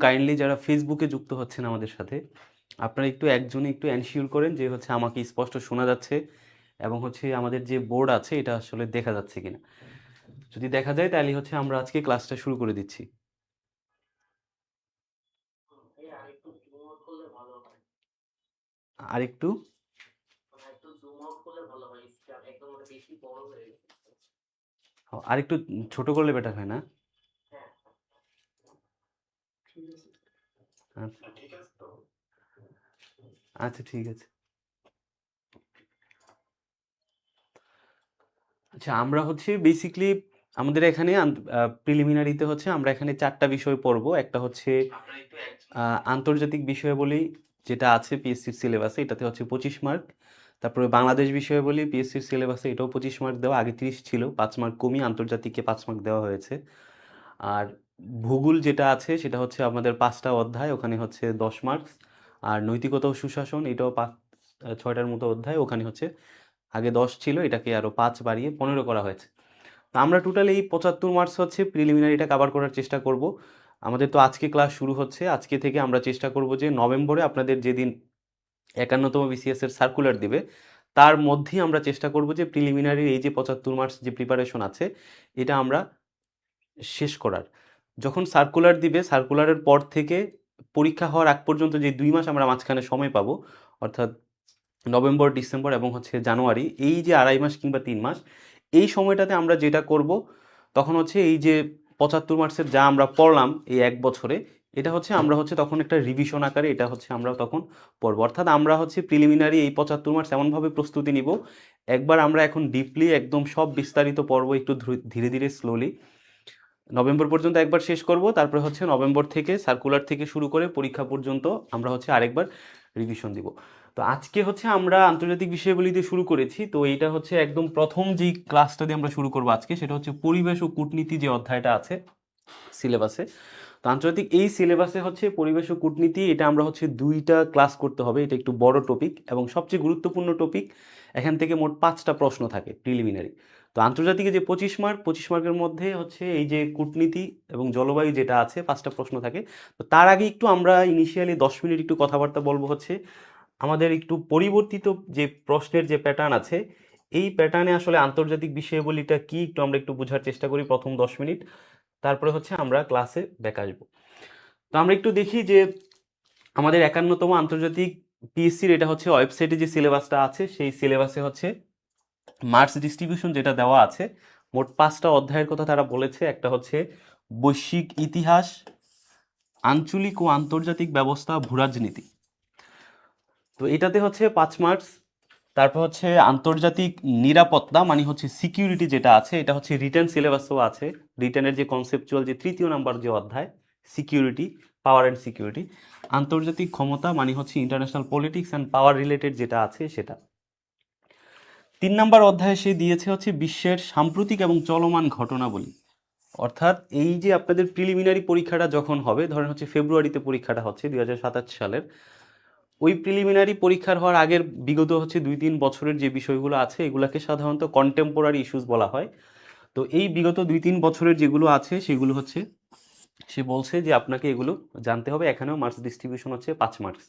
Kindly যারা ফেসবুকে যুক্ত হচ্ছেন আমাদের সাথে, আপনারা একটু একজনে একটু এনশিওর করেন যে হচ্ছে আমাকে স্পষ্ট শোনা যাচ্ছে এবং হচ্ছে আমাদের যে বোর্ড আছে এটা আসলে দেখা যাচ্ছে কিনা। যদি দেখা যায় তাহলে হচ্ছে আমরা আজকে ক্লাসটা শুরু করে দিচ্ছি। আর একটু আর একটু ছোট করলে বেটার হয় না? আচ্ছা আচ্ছা, ঠিক আছে। আচ্ছা, আমরা হচ্ছে বেসিকলি আমাদের এখানে প্রিলিমিনারিতে হচ্ছে আমরা এখানে 4টা বিষয় পড়বো। একটা হচ্ছে আন্তর্জাতিক বিষয়াবলী যেটা আছে পিএসসির সিলেবাসে, এটাতে হচ্ছে 25 মার্ক। তারপরে বাংলাদেশ বিষয়াবলী পিএসসির সিলেবাসে, এটাও 25 মার্ক দেওয়া, আগে 30 ছিল, 5 মার্ক কমিয়ে আন্তর্জাতিককে 5 মার্ক দেওয়া হয়েছে। আর ভূগোল যেটা আছে সেটা হচ্ছে আমাদের 5টা অধ্যায়, ওখানে হচ্ছে 10 মার্কস। আর নৈতিকতা ও সুশাসন এটাও 6টার মতো অধ্যায়, ওখানে হচ্ছে আগে 10 ছিল, এটাকে আরো 5 বাড়িয়ে 15 করা হয়েছে। তো আমরা টোটাল এই 75 মার্কস হচ্ছে প্রিলিমিনারিটা কভার করার চেষ্টা করব। আমাদের তো আজকে ক্লাস শুরু হচ্ছে, আজকে থেকে আমরা চেষ্টা করব যে নভেম্বরে আপনাদের যেদিন 51তম বিসিএস এর সার্কুলার দিবে তার মধ্যেই আমরা চেষ্টা করব যে প্রিলিমিনারির এই যে 75 মার্কস যে প্রিপারেশন আছে এটা আমরা শেষ করার। যখন সার্কুলার দিবে সার্কুলারের পর থেকে পরীক্ষা হওয়ার আগ পর্যন্ত যে 2 মাস আমরা মাঝখানে সময় পাবো, অর্থাৎ নভেম্বর, ডিসেম্বর এবং হচ্ছে জানুয়ারি, এই যে 2.5 মাস কিংবা 3 মাস, এই সময়টাতে আমরা যেটা করব তখন হচ্ছে এই যে 75 মার্কসের যা আমরা পড়লাম এই এক বছরে, এটা হচ্ছে আমরা হচ্ছে তখন একটা রিভিশন আকারে এটা হচ্ছে আমরা তখন পড়বো। অর্থাৎ আমরা হচ্ছে প্রিলিমিনারি এই 75 মার্কস এমনভাবে প্রস্তুতি নিব, একবার আমরা এখন ডিপলি একদম সব বিস্তারিত পড়বো একটু ধীরে ধীরে স্লোলি। নভেম্বর পর্যন্ত একবার শেষ করব, তারপরে হচ্ছে নভেম্বর থেকে সার্কুলার থেকে শুরু করে পরীক্ষা পর্যন্ত আমরা হচ্ছে আরেকবার রিভিশন দিব। তো আজকে হচ্ছে আমরা আন্তর্জাতিক বিষয়গুলি দিয়ে শুরু করেছি, তো এইটা হচ্ছে একদম প্রথম যেই ক্লাসটা দিয়ে আমরা শুরু করব আজকে, সেটা হচ্ছে পরিবেশ ও কূটনীতি যে অধ্যায়টা আছে সিলেবাসে। তো আন্তর্জাতিক এই সিলেবাসে হচ্ছে পরিবেশ ও কূটনীতি, এটা আমরা হচ্ছে 2টা ক্লাস করতে হবে, এটা একটু বড় টপিক এবং সবচেয়ে গুরুত্বপূর্ণ টপিক। এখান থেকে মোট 5টা প্রশ্ন থাকে প্রিলিমিনারি। তো আন্তর্জাতিকে যে 25 মার্ক, 25 মার্কের মধ্যে হচ্ছে এই যে কূটনীতি এবং জলবায়ু যেটা আছে 5টা প্রশ্ন থাকে। তো তার আগে একটু আমরা ইনিশিয়ালি 10 মিনিট একটু কথাবার্তা বলবো হচ্ছে আমাদের একটু পরিবর্তিত যে প্রশ্নের যে প্যাটার্ন আছে, এই প্যাটার্নে আসলে আন্তর্জাতিক বিষয়াবলীটা কি একটু আমরা একটু বোঝার চেষ্টা করি প্রথম 10 মিনিট, তারপরে হচ্ছে আমরা ক্লাসে ব্যাক আসবো। তো আমরা একটু দেখি যে আমাদের 51তম আন্তর্জাতিক পিএসসির এটা হচ্ছে ওয়েবসাইটে যে সিলেবাসটা আছে সেই সিলেবাসে হচ্ছে মার্কস ডিস্ট্রিবিউশন যেটা দেওয়া আছে, মোট 5টা অধ্যায়ের কথা তারা বলেছে। একটা হচ্ছে বৈশ্বিক ইতিহাস, আঞ্চলিক ও আন্তর্জাতিক ব্যবস্থা, ভূরাজনীতি। তো এটাতে হচ্ছে 5 মার্কস। তারপর হচ্ছে আন্তর্জাতিক নিরাপত্তা মানে হচ্ছে সিকিউরিটি যেটা আছে, এটা হচ্ছে রিটেন সিলেবাসও আছে। রিটেনের যে কনসেপচুয়াল যে 3য় নাম্বার যে অধ্যায় সিকিউরিটি, পাওয়ার অ্যান্ড সিকিউরিটি। আন্তর্জাতিক ক্ষমতা মানে হচ্ছে international politics and power related যেটা আছে সেটা। 3 নাম্বার অধ্যায়ে সে দিয়েছে হচ্ছে বিশ্বের সাম্প্রতিক এবং চলমান ঘটনাবলী। অর্থাৎ এই যে আপনাদের প্রিলিমিনারি পরীক্ষাটা যখন হবে, ধরেন হচ্ছে ফেব্রুয়ারিতে পরীক্ষাটা হচ্ছে 2027 সালের, ওই প্রিলিমিনারি পরীক্ষার হওয়ার আগের বিগত হচ্ছে 2-3 বছরের যে বিষয়গুলো আছে এগুলাকে সাধারণত কন্টেম্পোরারি ইস্যুস বলা হয়। তো এই বিগত 2-3 বছরের যেগুলো আছে সেগুলো হচ্ছে সে বলছে যে আপনাকে এগুলো জানতে হবে। এখানেও মার্কস ডিস্ট্রিবিউশন হচ্ছে 5 মার্কস।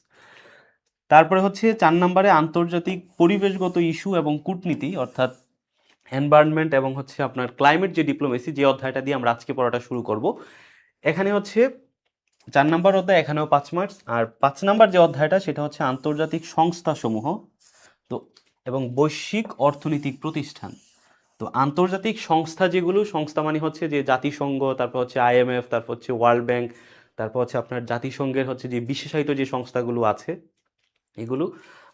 তারপরে হচ্ছে 4 নম্বরে আন্তর্জাতিক পরিবেশগত ইস্যু এবং কূটনীতি, অর্থাৎ এনভায়রনমেন্ট এবং হচ্ছে আপনার ক্লাইমেট যে ডিপ্লোমেসি, যে অধ্যায়টা দিয়ে আমরা আজকে পড়াটা শুরু করব। এখানে হচ্ছে 4 নম্বর অধ্যায়, এখানেও 5 মার্কস। আর 5 নম্বর যে অধ্যায়টা সেটা হচ্ছে আন্তর্জাতিক সংস্থা সমূহ, তো এবং বৈশ্বিক অর্থনৈতিক প্রতিষ্ঠান। তো আন্তর্জাতিক সংস্থা যেগুলো, সংস্থা মানে হচ্ছে যে জাতিসংঘ, তারপর হচ্ছে আইএমএফ, তারপর হচ্ছে ওয়ার্ল্ড ব্যাংক, তারপর হচ্ছে আপনার জাতিসংঘের হচ্ছে যে বিশেষায়িত যে সংস্থাগুলো আছে এগুলো।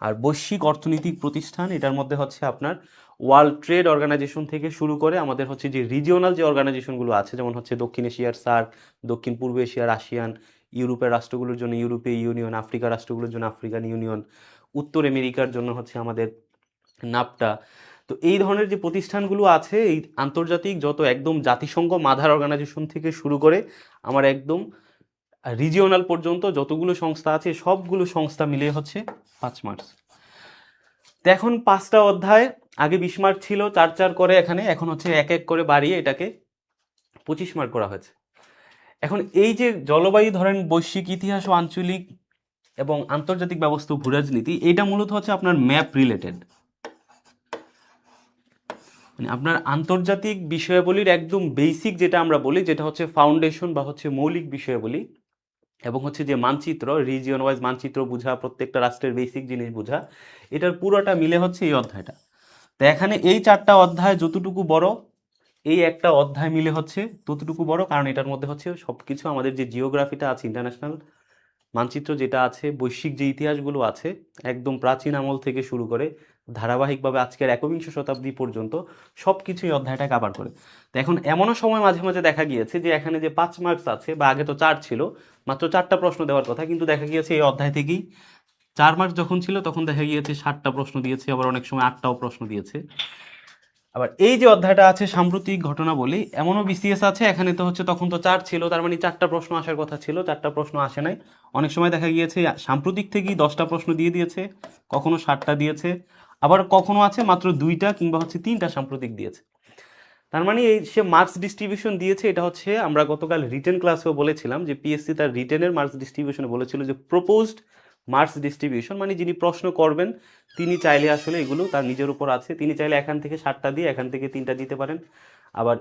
আর বৈশ্বিক অর্থনৈতিক প্রতিষ্ঠান, এটার মধ্যে হচ্ছে আপনার ওয়ার্ল্ড ট্রেড অর্গানাইজেশন থেকে শুরু করে আমাদের হচ্ছে যে রিজিওনাল যে অর্গানাইজেশনগুলো আছে, যেমন হচ্ছে দক্ষিণ এশিয়ার সার্ক, দক্ষিণ পূর্ব এশিয়ার আসিয়ান, ইউরোপের রাষ্ট্রগুলোর জন্য ইউরোপীয় ইউনিয়ন, আফ্রিকার রাষ্ট্রগুলোর জন্য আফ্রিকান ইউনিয়ন, উত্তর আমেরিকার জন্য হচ্ছে আমাদের নাপটা। তো এই ধরনের যে প্রতিষ্ঠানগুলো আছে, এই আন্তর্জাতিক যত একদম জাতিসংঘ মাদার অর্গানাইজেশন থেকে শুরু করে আমার একদম রিজিওনাল পর্যন্ত যতগুলো সংস্থা আছে সবগুলো সংস্থা মিলিয়ে হচ্ছে 5 মার্কস। তো এখন 5টা অধ্যায়, আগে 20 মার্ক ছিল, 4 4 করে এখানে, এখন হচ্ছে এক এক করে বাড়িয়ে এটাকে 25 মার্ক করা হয়েছে। এখন এই যে জলবায়ু ধরেন বৈশ্বিক ইতিহাস ও আঞ্চলিক এবং আন্তর্জাতিক ব্যবস্থা ও ভূরাজনীতি, এটা মূলত হচ্ছে আপনার ম্যাপ রিলেটেড, মানে আপনার আন্তর্জাতিক বিষয়াবলীর একদম বেসিক যেটা আমরা বলি, যেটা হচ্ছে ফাউন্ডেশন বা হচ্ছে মৌলিক বিষয়াবলী, এবং হচ্ছে যে মানচিত্র, রিজিয়ন ওয়াইজ মানচিত্র বোঝা, প্রত্যেকটা রাষ্ট্রের বেসিক জিনিস বোঝা, এটার পুরোটা মিলে হচ্ছে এই অধ্যায়টা। তো এখানে এই 4টা অধ্যায় যতটুকু বড়, এই একটা অধ্যায় মিলে হচ্ছে ততটুকু বড়, কারণ এটার মধ্যে হচ্ছে সবকিছু আমাদের যে জিওগ্রাফিটা আছে, ইন্টারন্যাশনাল মানচিত্র যেটা আছে, বৈশ্বিক যে ইতিহাসগুলো আছে, একদম প্রাচীন আমল থেকে শুরু করে ধারাবাহিকভাবে আজকের একবিংশ শতাব্দী পর্যন্ত সব কিছুই অধ্যায়টা কাভার করে। তো এখন এমনও সময় মাঝে মাঝে দেখা গিয়েছে যে এখানে যে 5 মার্কস আছে, বা আগে তো 4 ছিল, মাত্র 4টা প্রশ্ন দেওয়ার কথা, কিন্তু দেখা গিয়েছে এই অধ্যায় থেকেই 4 মার্কস যখন ছিল তখন দেখা গিয়েছে 7টা প্রশ্ন দিয়েছে, আবার অনেক সময় 8টাও প্রশ্ন দিয়েছে। আবার এই যে অধ্যায়টা আছে সাম্প্রতিক ঘটনা বলি, এমনও বিসিএস আছে, এখানে তো হচ্ছে তখন তো 4 ছিল, তার মানে 4টা প্রশ্ন আসার কথা ছিল, 4টা প্রশ্ন আসে নাই। অনেক সময় দেখা গিয়েছে সাম্প্রতিক থেকেই 10টা প্রশ্ন দিয়ে দিয়েছে, কখনো 7টা দিয়েছে, আবার কখনো আছে মাত্র 2টা কিংবা হচ্ছে 3টা সাম্প্রতিক দিয়েছে। তার মানে এই সে মার্কস ডিস্ট্রিবিউশন দিয়েছে, এটা হচ্ছে আমরা গতকাল রিটেন ক্লাসেও বলেছিলাম যে পিএসসি তার রিটেনের মার্কস ডিস্ট্রিবিউশনে বলেছিল যে প্রপোজড মার্কস ডিস্ট্রিবিউশন, মানে যিনি প্রশ্ন করবেন তিনি চাইলে আসলে এগুলো তার নিজের উপর আছে, তিনি চাইলে এখান থেকে 7টা দিয়ে এখান থেকে 3টা দিতে পারেন, আবার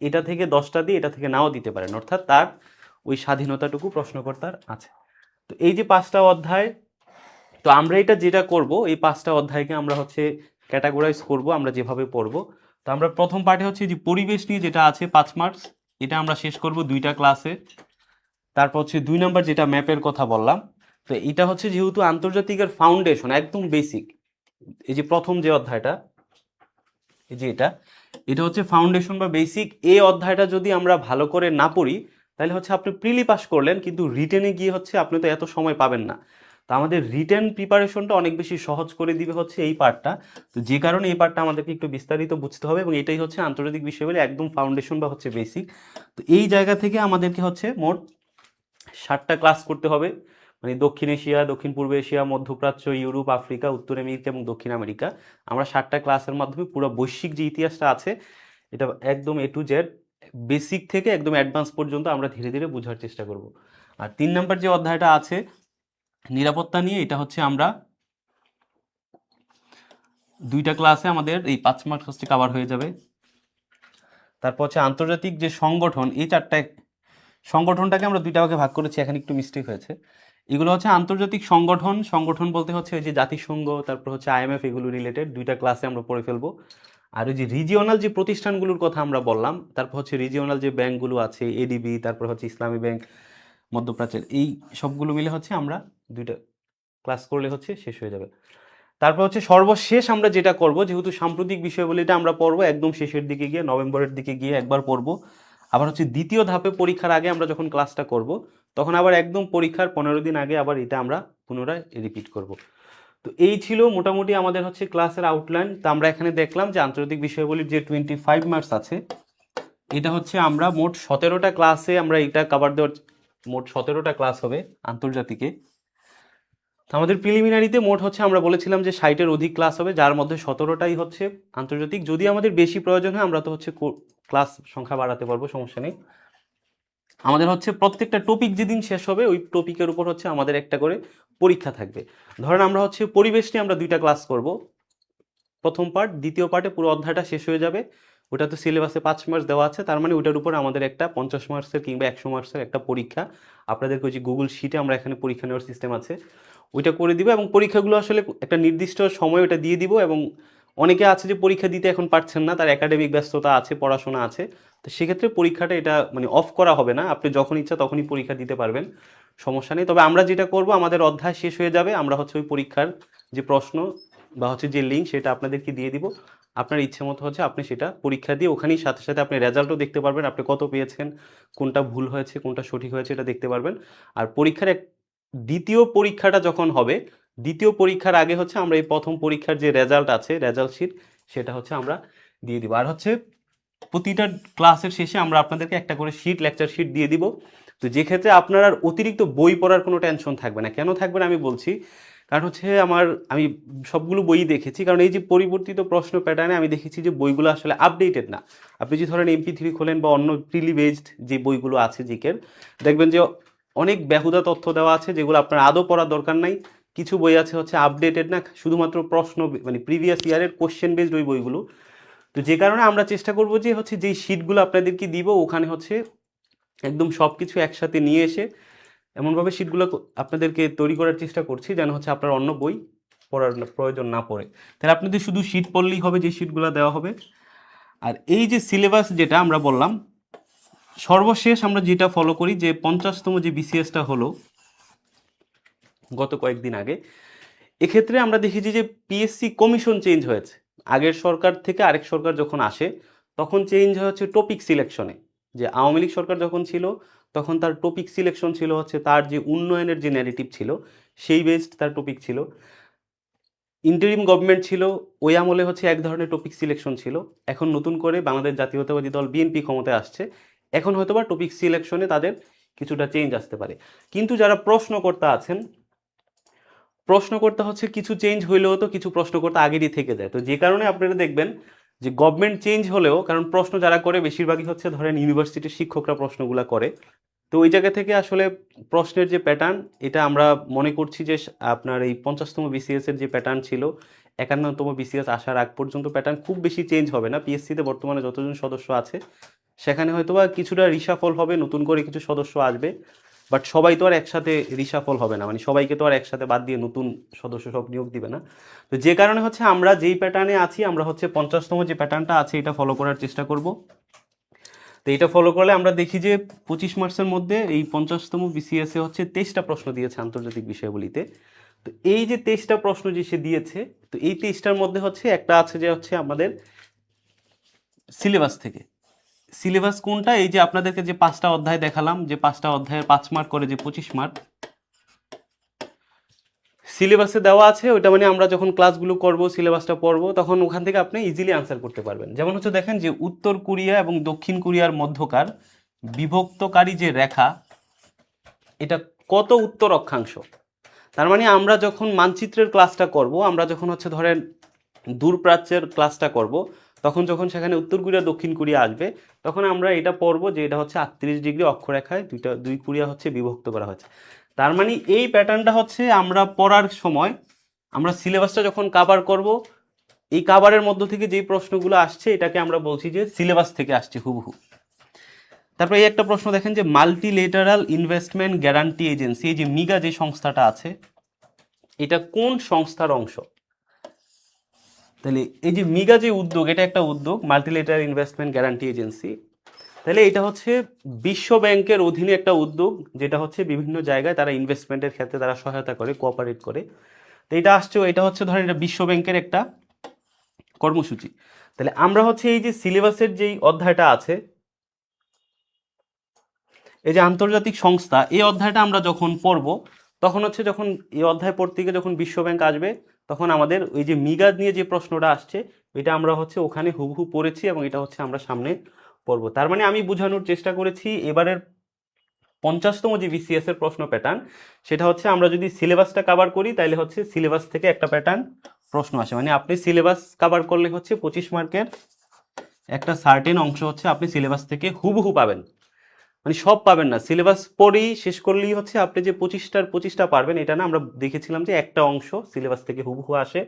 এটা থেকে 10টা দিয়ে এটা থেকে নাও দিতে পারেন, অর্থাৎ তার ওই স্বাধীনতাটুকু প্রশ্নকর্তার আছে। তো এই যে 5টা অধ্যায়, তো আমরা এটা যেটা করব, এই 5টা অধ্যায়কে আমরা হচ্ছে ক্যাটাগরাইজ করব আমরা যেভাবে পড়ব। তো আমরা প্রথম পার্টে হচ্ছে যে পরিবেশ নিয়ে যেটা আছে 5 মার্কস, এটা আমরা শেষ করব 2টা ক্লাসে। তারপর হচ্ছে 2 নাম্বার যেটা ম্যাপের কথা বললাম, তো এটা হচ্ছে যেহেতু আন্তর্জাতিকের ফাউন্ডেশন একদম বেসিক, এই যে প্রথম যে অধ্যায়টা, এই যে এটা হচ্ছে ফাউন্ডেশন বা বেসিক, এই অধ্যায়টা যদি আমরা ভালো করে না পড়ি, তাহলে হচ্ছে আপনি প্রিলি পাস করলেন কিন্তু রিটেনে গিয়ে হচ্ছে আপনি তো এত সময় পাবেন না। তো আমাদের রিটেন প্রিপারেশনটা অনেক বেশি সহজ করে দিবে হচ্ছে এই পার্টটা। তো যে কারণে এই পার্টটা আমাদেরকে একটু বিস্তারিত বুঝতে হবে, এবং এটাই হচ্ছে আন্তর্জাতিক বিষয়গুলো একদম ফাউন্ডেশন বা হচ্ছে বেসিক। তো এই জায়গা থেকে আমাদেরকে হচ্ছে মোট 7টা ক্লাস করতে হবে, মানে দক্ষিণ এশিয়া, দক্ষিণ পূর্ব এশিয়া, মধ্যপ্রাচ্য, ইউরোপ, আফ্রিকা, উত্তর আমেরিকা এবং দক্ষিণ আমেরিকা, আমরা 7টা ক্লাসের মাধ্যমে পুরো বৈশ্বিক যে ইতিহাসটা আছে এটা একদম এ টু জেড, বেসিক থেকে একদম অ্যাডভান্স পর্যন্ত আমরা ধীরে ধীরে বোঝার চেষ্টা করব। আর 3 নাম্বার যে অধ্যায়টা আছে নিরাপত্তা নিয়ে, এটা হচ্ছে আমরা 2টা ক্লাসে আমাদের এই 5 মার্কস হচ্ছে কাভার হয়ে যাবে। তারপর হচ্ছে আন্তর্জাতিক যে সংগঠন, এই 4টা সংগঠনটাকে আমরা 2টা ভাগে ভাগ করেছি, এখানে একটু মিস্টেক হয়েছে। এগুলো হচ্ছে আন্তর্জাতিক সংগঠন, সংগঠন বলতে হচ্ছে ওই যে জাতিসংঘ, তারপর হচ্ছে আইএমএফ, এগুলো রিলেটেড 2টা ক্লাসে আমরা পড়ে ফেলবো। আর ওই যে রিজিওনাল যে প্রতিষ্ঠানগুলোর কথা আমরা বললাম, তারপর হচ্ছে রিজিওনাল যে ব্যাংকগুলো আছে, এডিবি, তারপর হচ্ছে ইসলামী ব্যাংক, মধ্যপ্রাচ্যের, এই সবগুলো মিলে হচ্ছে আমরা 2টা ক্লাস করলে হচ্ছে শেষ হয়ে যাবে। তারপর হচ্ছে সর্বশেষ আমরা যেটা করব, যেহেতু সাম্প্রতিক বিষয়গুলিটা আমরা পড়বো একদম শেষের দিকে গিয়ে, নভেম্বরের দিকে গিয়ে একবার পড়বো, আবার হচ্ছে দ্বিতীয় ধাপে পরীক্ষার আগে আমরা যখন ক্লাসটা করব, তখন আবার একদম পরীক্ষার 15 দিন আগে আবার এটা আমরা পুনরায় রিপিট করব। তো এই ছিল মোটামুটি আমাদের হচ্ছে ক্লাসের আউটলাইন। তো আমরা এখানে দেখলাম যে আন্তর্জাতিক বিষয়গুলির যে 25 মার্কস আছে, এটা হচ্ছে আমরা মোট 17টা ক্লাসে আমরা এটা কভার দেওয়ার, মোট 17টা ক্লাস হবে আন্তর্জাতিকে। তো আমাদের প্রিলিমিনারিতে মোট হচ্ছে আমরা বলেছিলাম যে 60-এর অধিক ক্লাস হবে, যার মধ্যে 17টাই হচ্ছে আন্তর্জাতিক। যদি আমাদের বেশি প্রয়োজন হয় আমরা তো হচ্ছে ক্লাস সংখ্যা বাড়াতে পারবো, সমস্যা নেই। আমাদের হচ্ছে প্রত্যেকটা টপিক যেদিন শেষ হবে ওই টপিকের উপর হচ্ছে আমাদের একটা করে পরীক্ষা থাকবে। ধরেন আমরা হচ্ছে পরিবেশ নিয়ে আমরা 2টা ক্লাস করব, প্রথম পার্ট, দ্বিতীয় পার্টে পুরো অধ্যায়টা শেষ হয়ে যাবে। ওটা তো সিলেবাসে 5 মার্কস দেওয়া আছে, তার মানে ওটার উপর আমাদের একটা 50 মার্কসের কিংবা 100 মার্কসের একটা পরীক্ষা, আপনাদেরকে ওই যে গুগল শিটে আমরা এখানে পরীক্ষা নেওয়ার সিস্টেম আছে, ওইটা করে দিব। এবং পরীক্ষাগুলো আসলে একটা নির্দিষ্ট সময় ওটা দিয়ে দিব। এবং অনেকে আছে যে পরীক্ষা দিতে এখন পারছেন না, তার একাডেমিক ব্যস্ততা আছে, পড়াশোনা আছে, তো সেক্ষেত্রে পরীক্ষাটা এটা মানে অফ করা হবে না, আপনি যখন ইচ্ছা তখনই পরীক্ষা দিতে পারবেন, সমস্যা নেই। তবে আমরা যেটা করব, আমাদের অধ্যায় শেষ হয়ে যাবে, আমরা হচ্ছে ওই পরীক্ষার যে প্রশ্ন বা হচ্ছে যে লিঙ্ক সেটা আপনাদেরকে দিয়ে দিব, আপনার ইচ্ছে মতো হচ্ছে আপনি সেটা পরীক্ষা দিয়ে ওখানেই সাথে সাথে আপনি রেজাল্টও দেখতে পারবেন, আপনি কত পেয়েছেন, কোনটা ভুল হয়েছে কোনটা সঠিক হয়েছে এটা দেখতে পারবেন। আর পরীক্ষার দ্বিতীয় পরীক্ষাটা যখন হবে, দ্বিতীয় পরীক্ষার আগে হচ্ছে আমরা এই প্রথম পরীক্ষার যে রেজাল্ট আছে, রেজাল্ট শিট, সেটা হচ্ছে আমরা দিয়ে দিব। আর হচ্ছে প্রতিটা ক্লাসের শেষে আমরা আপনাদেরকে একটা করে শিট, লেকচার শিট দিয়ে দিব। তো যে ক্ষেত্রে আপনার আর অতিরিক্ত বই পড়ার কোনো টেনশন থাকবে না। কেন থাকবে না আমি বলছি, কারণ হচ্ছে আমি সবগুলো বই দেখেছি, কারণ এই যে পরিবর্তিত প্রশ্ন প্যাটার্নে আমি দেখেছি যে বইগুলো আসলে আপডেটেড না। আপনি যদি ধরেন MP3 খোলেন বা অন্য প্রিলি বেসড যে বইগুলো আছে জিকের, দেখবেন যে অনেক বেহুদা তথ্য দেওয়া আছে যেগুলো আপনার আদৌ পড়ার দরকার নাই। কিছু বই আছে হচ্ছে আপডেটেড না, শুধুমাত্র প্রশ্ন মানে প্রিভিয়াস ইয়ারের কোশ্চেন বেসড ওই বইগুলো। তো যে কারণে আমরা চেষ্টা করব যে হচ্ছে যেই শিটগুলো আপনাদেরকে দিব ওখানে হচ্ছে একদম সব কিছু একসাথে নিয়ে এসে এমনভাবে শিটগুলো আপনাদেরকে তৈরি করার চেষ্টা করছি যেন হচ্ছে আপনার অন্য বই পড়ার প্রয়োজন না পড়ে। তাহলে আপনাদের শুধু শিট পড়লেই হবে যে শিটগুলো দেওয়া হবে। আর এই যে সিলেবাস যেটা আমরা বললাম, সর্বশেষ আমরা যেটা ফলো করি যে 50তম যে BCSটা হলো গত কয়েকদিন আগে, এক্ষেত্রে আমরা দেখেছি যে পিএসসি কমিশন চেঞ্জ হয়েছে। আগের সরকার থেকে আরেক সরকার যখন আসে তখন চেঞ্জ হচ্ছে টপিক সিলেকশনে। যে আওয়ামী লীগ সরকার যখন ছিল তখন তার টপিক সিলেকশন ছিল হচ্ছে তার যে উন্নয়নের যে ন্যারেটিভ ছিল সেই বেসড তার টপিক ছিল। ইন্টারিম গভর্নমেন্ট ছিল, ওই আমলে হচ্ছে এক ধরনের টপিক সিলেকশন ছিল। এখন নতুন করে বাংলাদেশ জাতীয়তাবাদী দল বিএনপি ক্ষমতায় আসছে, এখন হয়তোবা টপিক সিলেকশনে তাদের কিছুটা চেঞ্জ আসতে পারে। কিন্তু যারা প্রশ্নকর্তা আছেন, প্রশ্নকর্তা হচ্ছে কিছু চেঞ্জ হইলেও তো কিছু প্রশ্নকর্তা আগেরই থেকে যায়। তো যে কারণে আপনারা দেখবেন যে গভর্নমেন্ট চেঞ্জ হলেও, কারণ প্রশ্ন যারা করে বেশিরভাগই হচ্ছে ধরেন ইউনিভার্সিটির শিক্ষকরা প্রশ্নগুলো করে, তো ওই জায়গা থেকে আসলে প্রশ্নের যে প্যাটার্ন এটা আমরা মনে করছি যে আপনার এই 50তম BCS এর যে প্যাটার্ন ছিল 51তম BCS আসার আগ পর্যন্ত প্যাটার্ন খুব বেশি চেঞ্জ হবে না। পিএসসিতে বর্তমানে যতজন সদস্য আছে সেখানে হয়তোবা কিছুটা রিশাফল হবে, নতুন করে কিছু সদস্য আসবে, বাট সবাই তো আর একসাথে রিশাফল হবে না, মানে সবাইকে তো আর একসাথে বাদ দিয়ে নতুন সদস্য সব নিয়োগ দিবে না। তো যে কারণে হচ্ছে আমরা যেই প্যাটার্নে আছি আমরা হচ্ছে 50তম যে প্যাটার্নটা আছে এটা ফলো করার চেষ্টা করব। তো এটা ফলো করলে আমরা দেখি যে 25 মার্চের মধ্যে এই 50তম BCS এ হচ্ছে 23টা প্রশ্ন দিয়েছে আন্তর্জাতিক বিষয়াবলিতে। তো এই যে 23টা প্রশ্ন যে সে দিয়েছে, তো এই 23টার মধ্যে হচ্ছে একটা আছে যে হচ্ছে আমাদের সিলেবাস থেকে। সিলেবাস কোনটা? এই যে আপনাদেরকে যে 5টা অধ্যায় দেখালাম, যে 5টা অধ্যায়ের 5 মার্ক করে যে 25 মার্ক সিলেবাসে দেওয়া আছে, ওইটা মানে আমরা যখন ক্লাসগুলো করব সিলেবাসটা পড়বো তখন ওখান থেকে আপনি ইজিলি আনসার করতে পারবেন। যেমন হচ্ছে দেখেন যে উত্তর কোরিয়া এবং দক্ষিণ কোরিয়ার মধ্যকার বিভক্তকারী যে রেখা এটা কত উত্তর অক্ষাংশ। তার মানে আমরা যখন মানচিত্রের ক্লাসটা করব, আমরা যখন হচ্ছে ধরেন দূরপ্রাচ্যের ক্লাসটা করব, তখন যখন সেখানে উত্তর কোরিয়া দক্ষিণ কোরিয়া আসবে তখন আমরা এটা পড়বো যে এটা হচ্ছে 38 ডিগ্রি অক্ষরেখায় দুই কোরিয়া হচ্ছে বিভক্ত করা হয়েছে। তার মানে এই প্যাটার্নটা হচ্ছে আমরা পড়ার সময় আমরা সিলেবাসটা যখন কাভার করব, এই কাভারের মধ্য থেকে যেই প্রশ্নগুলো আসছে এটাকে আমরা বলছি যে সিলেবাস থেকে আসছে হুবহু। তারপরে এই একটা প্রশ্ন দেখেন যে মাল্টিলেটারাল ইনভেস্টমেন্ট গ্যারান্টি এজেন্সি, এই যে মিগা যে সংস্থাটা আছে এটা কোন সংস্থার অংশ? তাহলে এই যে মিগা যে উদ্যোগ, এটা একটা উদ্যোগ মাল্টিলেটারাল ইনভেস্টমেন্ট গ্যারান্টি এজেন্সি। তাহলে এটা হচ্ছে বিশ্ব ব্যাংকের অধীনে একটা উদ্যোগ, যেটা হচ্ছে বিভিন্ন জায়গায় তারা ইনভেস্টমেন্টের ক্ষেত্রে তারা সহায়তা করে, কোঅপারেট করে। তো এটা হচ্ছে ধরেন এটা বিশ্ব ব্যাংকের একটা কর্মসূচি। তাহলে আমরা হচ্ছে এই যে সিলেবাসের যেই অধ্যায়টা আছে, এই যে আন্তর্জাতিক সংস্থা, এই অধ্যায়টা আমরা যখন পড়ব তখন হচ্ছে যখন এই অধ্যায় পড়তে গিয়ে যখন বিশ্ব ব্যাংক আসবে তখন আমাদের ওই যে মিগা নিয়ে যে প্রশ্নটা আসছে এটা আমরা হচ্ছে ওখানে হুবহু পড়েছি এবং এটা হচ্ছে আমরা সামনে পড়বো। তার মানে আমি বোঝানোর চেষ্টা করেছি এবারের 50তম যে BCS এর প্রশ্ন প্যাটার্ন সেটা হচ্ছে আমরা যদি সিলেবাসটা কভার করি তাহলে হচ্ছে সিলেবাস থেকে একটা প্যাটার্ন প্রশ্ন আসে। মানে আপনি সিলেবাস কভার করলে হচ্ছে 25 মার্কের একটা সার্টেন অংশ হচ্ছে আপনি সিলেবাস থেকে হুবহু পাবেন। মানে সব পাবেন না, সিলেবাস পড়েই শেষ করলেই হচ্ছে আপনি যে 25টা পারবেন এটা না। আমরা দেখেছিলাম যে একটা অংশ সিলেবাস থেকে হুবহু আসে,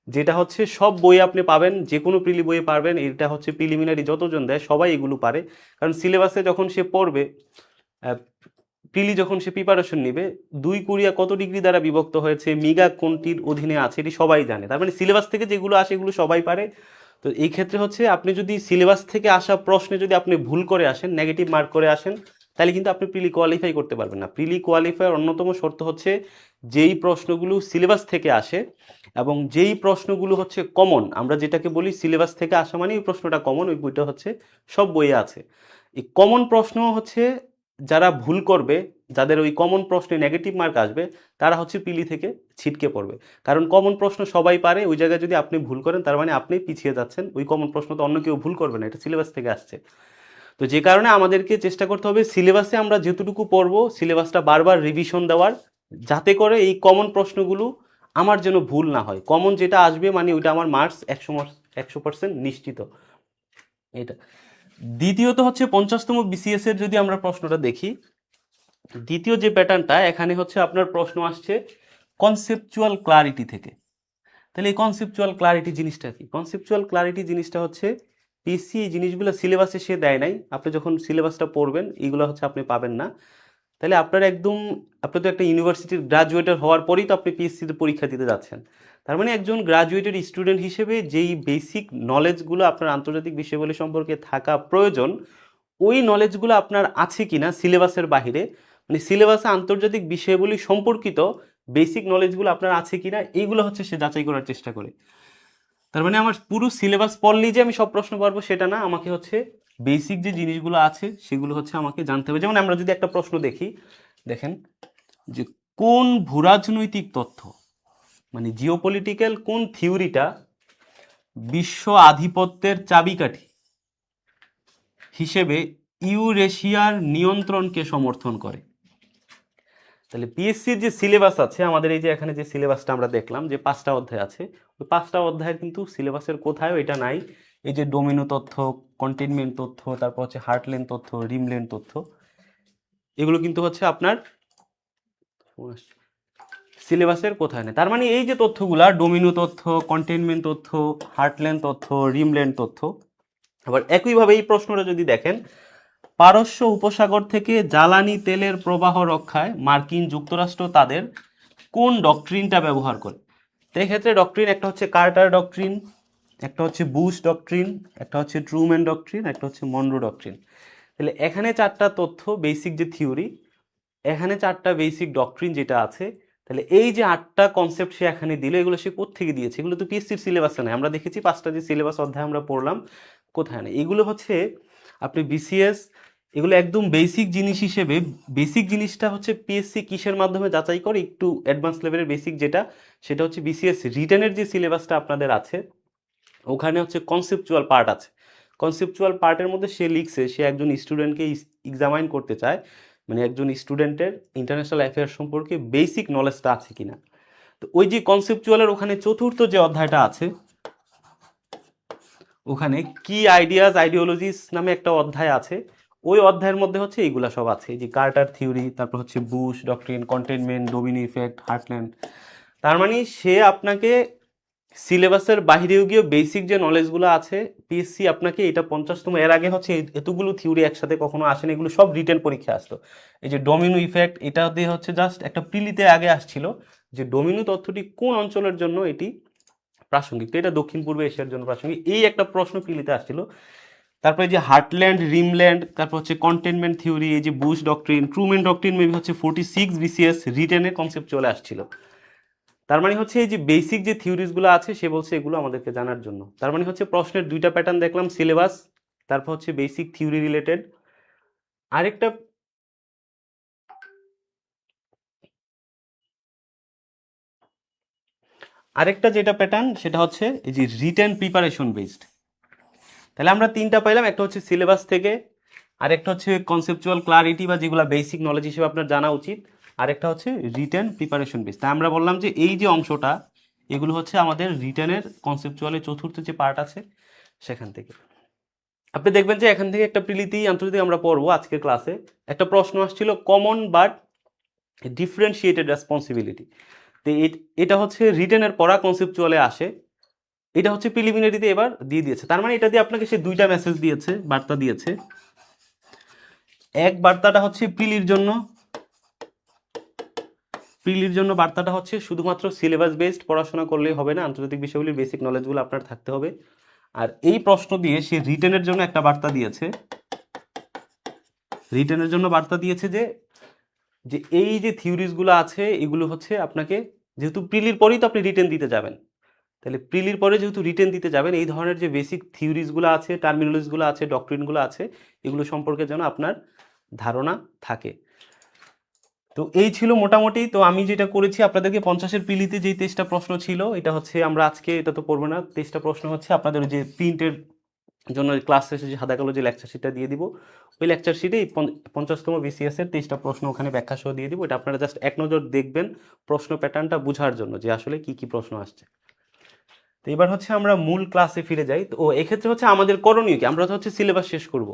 যেটা হচ্ছে সব বই আপনি পাবেন, যে কোনো প্রিলি বইয়ে পারবেন। এটা হচ্ছে প্রিলিমিনারি যতজন দেয় সবাই এগুলো পারে, কারণ সিলেবাসে যখন সে পড়বে প্রিলি যখন সে প্রিপারেশন নেবে দুই কোরিয়া কত ডিগ্রি দ্বারা বিভক্ত হয়েছে, মিগা কোনটির অধীনে আছে এটি সবাই জানে। তার মানে সিলেবাস থেকে যেগুলো আসে এগুলো সবাই পারে। তো এই ক্ষেত্রে হচ্ছে আপনি যদি সিলেবাস থেকে আসা প্রশ্নে যদি আপনি ভুল করে আসেন, নেগেটিভ মার্ক করে আসেন, তাহলে কিন্তু আপনি প্রিলি কোয়ালিফাই করতে পারবেন না। প্রিলি কোয়ালিফায়ার অন্যতম শর্ত হচ্ছে যেই প্রশ্নগুলো সিলেবাস থেকে আসে এবং যেই প্রশ্নগুলো হচ্ছে কমন, আমরা যেটাকে বলি সিলেবাস থেকে আসা মানে ওই প্রশ্নটা কমন, ওই বইটা হচ্ছে সব বইয়ে আছে। এই কমন প্রশ্ন হচ্ছে যারা ভুল করবে, যাদের ওই কমন প্রশ্নে নেগেটিভ মার্ক আসবে তারা হচ্ছে পিলি থেকে ছিটকে পড়বে। কারণ কমন প্রশ্ন সবাই পারে, ওই জায়গায় যদি আপনি ভুল করেন তার মানে আপনি পিছিয়ে যাচ্ছেন, ওই কমন প্রশ্ন তো অন্য কেউ ভুল করবে না, এটা সিলেবাস থেকে আসছে। তো যে কারণে আমাদেরকে চেষ্টা করতে হবে সিলেবাসে আমরা যেতটুকু পড়বো সিলেবাসটা বারবার রিভিশন দেওয়ার, যাতে করে এই কমন প্রশ্নগুলো আমার যেন ভুল না হয়, কমন যেটা আসবে মানে ওইটা আমার মার্কস 100% নিশ্চিত। এটা দ্বিতীয়ত হচ্ছে 50তম বিসিএস এর যদি আমরা প্রশ্নটা দেখি, দ্বিতীয় যে প্যাটার্নটা এখানে হচ্ছে আপনার প্রশ্ন আসছে কনসেপচুয়াল ক্লারিটি থেকে। তাহলে এই কনসেপচুয়াল ক্লারিটি জিনিসটা কি? কনসেপচুয়াল ক্লারিটি জিনিসটা হচ্ছে পিএসসি এই জিনিসগুলো সিলেবাসে সে দেয় নাই, আপনি যখন সিলেবাসটা পড়বেন এইগুলো হচ্ছে আপনি পাবেন না। তাহলে আপনার একদম, আপনি তো একটা ইউনিভার্সিটির গ্রাজুয়েটের হওয়ার পরেই তো আপনি পিএসসিতে পরীক্ষা দিতে যাচ্ছেন। তার মানে একজন গ্রাজুয়েটেড স্টুডেন্ট হিসেবে যেই বেসিক নলেজগুলো আপনার আন্তর্জাতিক বিষয়াবলী সম্পর্কে থাকা প্রয়োজন, ওই নলেজগুলো আপনার আছে কিনা সিলেবাসের বাহিরে, মানে সিলেবাসে আন্তর্জাতিক বিষয়াবলী সম্পর্কিত বেসিক নলেজগুলো আপনার আছে কিনা, এইগুলো হচ্ছে সে যাচাই করার চেষ্টা করে। তার মানে আমার পুরো সিলেবাস পড়লেই যে আমি সব প্রশ্ন পারবো সেটা না, আমাকে হচ্ছে বেসিক যে জিনিসগুলো আছে সেগুলো হচ্ছে আমাকে জানতে হবে। যেমন আমরা যদি একটা প্রশ্ন দেখি, দেখেন যে কোন ভূরাজনৈতিক তথ্য, মানে জিওপলিটিক্যাল কোন থিওরিটা বিশ্ব আধিপত্যের চাবিকাঠি হিসেবে ইউরেশিয়ার নিয়ন্ত্রণকে সমর্থন করে। তাহলে পিএসসির যে সিলেবাস আছে আমাদের, এই যে এখানে যে সিলেবাসটা আমরা দেখলাম যে 5টা অধ্যায় আছে, ওই 5টা অধ্যায়ের কিন্তু সিলেবাসের কোথাও এটা নাই। এই যে ডোমিনো তথ্য, কন্টেইনমেন্ট তথ্য, তারপর হচ্ছে হার্টল্যান্ড তথ্য, রিমল্যান্ড তথ্য, এগুলো কিন্তু হচ্ছে আপনার সিলেবাসের কোথায় নেই। তার মানে এই যে তথ্যগুলা, ডোমিনো তথ্য, কন্টেইনমেন্ট তথ্য, হার্টল্যান্ড তথ্য, রিমল্যান্ড তথ্য, আবার একইভাবে এই প্রশ্নটা যদি দেখেন, পারস্য উপসাগর থেকে জ্বালানি তেলের প্রবাহ রক্ষায় মার্কিন যুক্তরাষ্ট্র তাদের কোন ডক্ট্রিনটা ব্যবহার করে? তো এক্ষেত্রে ডক্ট্রিন একটা হচ্ছে কার্টার ডক্ট্রিন, একটা হচ্ছে বুশ ডক্ট্রিন, একটা হচ্ছে ট্রুম্যান ডক্ট্রিন, একটা হচ্ছে মনরো ডক্ট্রিন। তাহলে এখানে 4টা তথ্য বেসিক যে থিওরি, এখানে 4টা বেসিক ডক্ট্রিন যেটা আছে, তাহলে এই যে 8টা কনসেপ্ট সে এখানে দিল, এগুলো সে কোত্থেকে দিয়েছে? এগুলো তো পিএসসির সিলেবাসে নাই। আমরা দেখেছি 5টা যে সিলেবাস অধ্যায় আমরা পড়লাম, কোথায় নেই। এগুলো হচ্ছে আপনি বিসিএস, এগুলো একদম বেসিক জিনিস হিসেবে, বেসিক জিনিসটা হচ্ছে পিএসসি কিসের মাধ্যমে যাচাই করে, একটু অ্যাডভান্স লেভেলের বেসিক যেটা, সেটা হচ্ছে বিসিএস রিটেনের যে সিলেবাসটা আপনাদের আছে, ওখানে হচ্ছে কনসেপচুয়াল পার্ট আছে। কনসেপচুয়াল পার্টের মধ্যে সে লিখছে সে একজন স্টুডেন্টকে এক্সামাইন করতে চায়, মানে একজন স্টুডেন্টের ইন্টারন্যাশনাল অ্যাফেয়ার্স সম্পর্কে বেসিক নলেজটা আছে কিনা। তো ওই যে কনসেপচুয়ালের ওখানে চতুর্থ যে অধ্যায়টা আছে, ওখানে কি আইডিয়াস আইডিওলজিস নামে একটা অধ্যায় আছে, ওই অধ্যায়ের মধ্যে হচ্ছে এইগুলা সব আছে, এই যে কার্টার থিওরি, তারপর হচ্ছে Bush doctrine, containment, Domino effect, heartland. তার মানে সে আপনাকে সিলেবাসের বাহিরেও গিয়ে বেসিক যে নলেজগুলো আছে, পিএসসি আপনাকে এটা 50তম, এর আগে হচ্ছে এতগুলো থিওরি একসাথে কখনো আসেনি, এগুলো সব রিটেন পরীক্ষা আসতো। এই যে ডোমিনো ইফেক্ট, এটা দিয়ে হচ্ছে জাস্ট একটা প্রিলিতে আগে আসছিল যে ডোমিনো তথ্যটি কোন অঞ্চলের জন্য এটি প্রাসঙ্গিক, তো এটা দক্ষিণ পূর্ব এশিয়ার জন্য প্রাসঙ্গিক, এই একটা প্রশ্ন প্রিলিতে আসছিল। তারপরে যে হার্টল্যান্ড, রিমল্যান্ড, তারপর হচ্ছে কন্টেইনমেন্ট থিওরি, এই যে Bush doctrine, Truman doctrine maybe হচ্ছে 46 বিসিএস রিটেনের কনসেপ্ট চলে আসছিল। তার মানে হচ্ছে এই যে বেসিক যে থিওরিজগুলো আছে সে বলছে এগুলো আমাদেরকে জানার জন্য। তার মানে হচ্ছে প্রশ্নের 2টা প্যাটার্ন দেখলাম, সিলেবাস, তারপর হচ্ছে বেসিক থিওরি রিলেটেড। আরেকটা আরেকটা যেটা প্যাটার্ন সেটা হচ্ছে এই যে রিটেন প্রিপারেশন বেসড। তাহলে আমরা 3টা পাইলাম, একটা হচ্ছে সিলেবাস থেকে, আরেকটা হচ্ছে কনসেপচুয়াল ক্লারিটি বা যেগুলো বেসিক নলেজ হিসেবে আপনার জানা উচিত, আরেকটা হচ্ছে রিটেন প্রিপারেশন বেস। তাই আমরা বললাম যে এই যে অংশটা, এগুলো হচ্ছে আমাদের রিটেনের কনসেপচুয়ালের চতুর্থ যে পার্ট আছে সেখান থেকে। আপনি দেখবেন যে এখান থেকে একটা প্রিলিতেই আন্তর্জাতিক আমরা পড়বো আজকের ক্লাসে, একটা প্রশ্ন আসছিল কমন বাট ডিফারেন্সিয়েটেড রেসপন্সিবিলিটি। তো এটা হচ্ছে রিটেনের পড়া কনসেপচুয়ালে আসে, এটা হচ্ছে প্রিলিমিনারিতে এবার দিয়ে দিয়েছে। তার মানে এটা দিয়ে আপনাকে সে 2টা মেসেজ দিয়েছে, বার্তা দিয়েছে। এক বার্তাটা হচ্ছে প্রিলির জন্য বার্তাটা হচ্ছে শুধুমাত্র সিলেবাস বেসড পড়াশোনা করলেই হবে না, আন্তর্জাতিক বিষয়গুলির বেসিক নলেজগুলো আপনার থাকতে হবে। আর এই প্রশ্ন দিয়ে সে রিটেনের জন্য একটা বার্তা দিয়েছে, রিটেনের জন্য বার্তা দিয়েছে যে যে এই যে থিওরিজগুলো আছে এগুলো হচ্ছে আপনাকে, যেহেতু প্রিলির পরেই তো আপনি রিটেন দিতে যাবেন, তাহলে প্রিলির পরে যেহেতু রিটেন দিতে যাবেন, এই ধরনের যে বেসিক থিওরিজগুলো আছে, টার্মিনোলজিগুলো আছে, ডক্ট্রিনগুলো আছে, এগুলো সম্পর্কে যেন আপনার ধারণা থাকে। তো এই ছিল মোটামুটি। তো আমি যেটা করেছি আপনাদেরকে 50-এর প্রিলিতে যেই 23টা প্রশ্ন ছিল, এটা হচ্ছে আমরা আজকে এটা তো পড়বো না, 23টা প্রশ্ন হচ্ছে আপনাদের যে প্রিন্টের জন্য ক্লাস শেষে যে সাদা কালো যে লেকচার শিটটা দিয়ে দিব, ওই লেকচার শিটে এই 50তম BCS এর 23টা প্রশ্ন ওখানে ব্যাখ্যা সহ দিয়ে দিব। এটা আপনারা জাস্ট এক নজর দেখবেন প্রশ্ন প্যাটার্নটা বোঝার জন্য যে আসলে কি কি প্রশ্ন আসছে। তো এবার হচ্ছে আমরা মূল ক্লাসে ফিরে যাই। তো এক্ষেত্রে হচ্ছে আমাদের করণীয় কি, আমরা তো হচ্ছে সিলেবাস শেষ করব।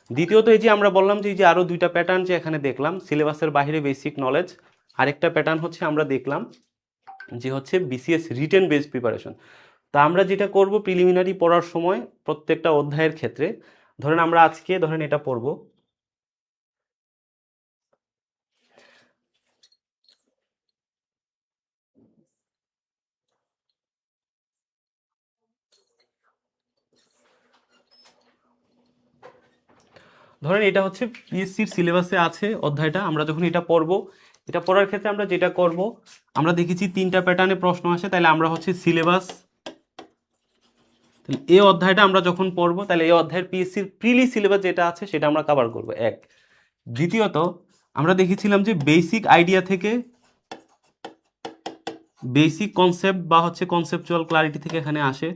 দ্বিতীয়ত এই যে আমরা বললাম যে এই যে আরও দুইটা প্যাটার্ন যে এখানে দেখলাম সিলেবাসের বাইরে বেসিক নলেজ, আরেকটা প্যাটার্ন হচ্ছে আমরা দেখলাম যে হচ্ছে BCS রিটেন বেসড প্রিপারেশন। তা আমরা যেটা করব প্রিলিমিনারি পড়ার সময় প্রত্যেকটা অধ্যায়ের ক্ষেত্রে, ধরেন আমরা আজকে ধরেন এটা পড়ব, ধরেন এটা হচ্ছে PSCর সিলেবাসে আছে অধ্যায়টা, আমরা যখন এটা পড়ব, এটা পড়ার ক্ষেত্রে আমরা যেটা করব, আমরা দেখেছি 3টা প্যাটার্নে প্রশ্ন আসে, তাহলে আমরা হচ্ছে সিলেবাস, তাহলে এই অধ্যায়টা আমরা যখন পড়ব তাহলে এই অধ্যায়ের PSCর প্রিলি সিলেবাস যেটা আছে সেটা আমরা কভার করব এক। দ্বিতীয়ত আমরা দেখেছিলাম যে বেসিক আইডিয়া থেকে বেসিক কনসেপ্ট বা হচ্ছে কনসেপচুয়াল ক্লারিটি থেকে এখানে আসে,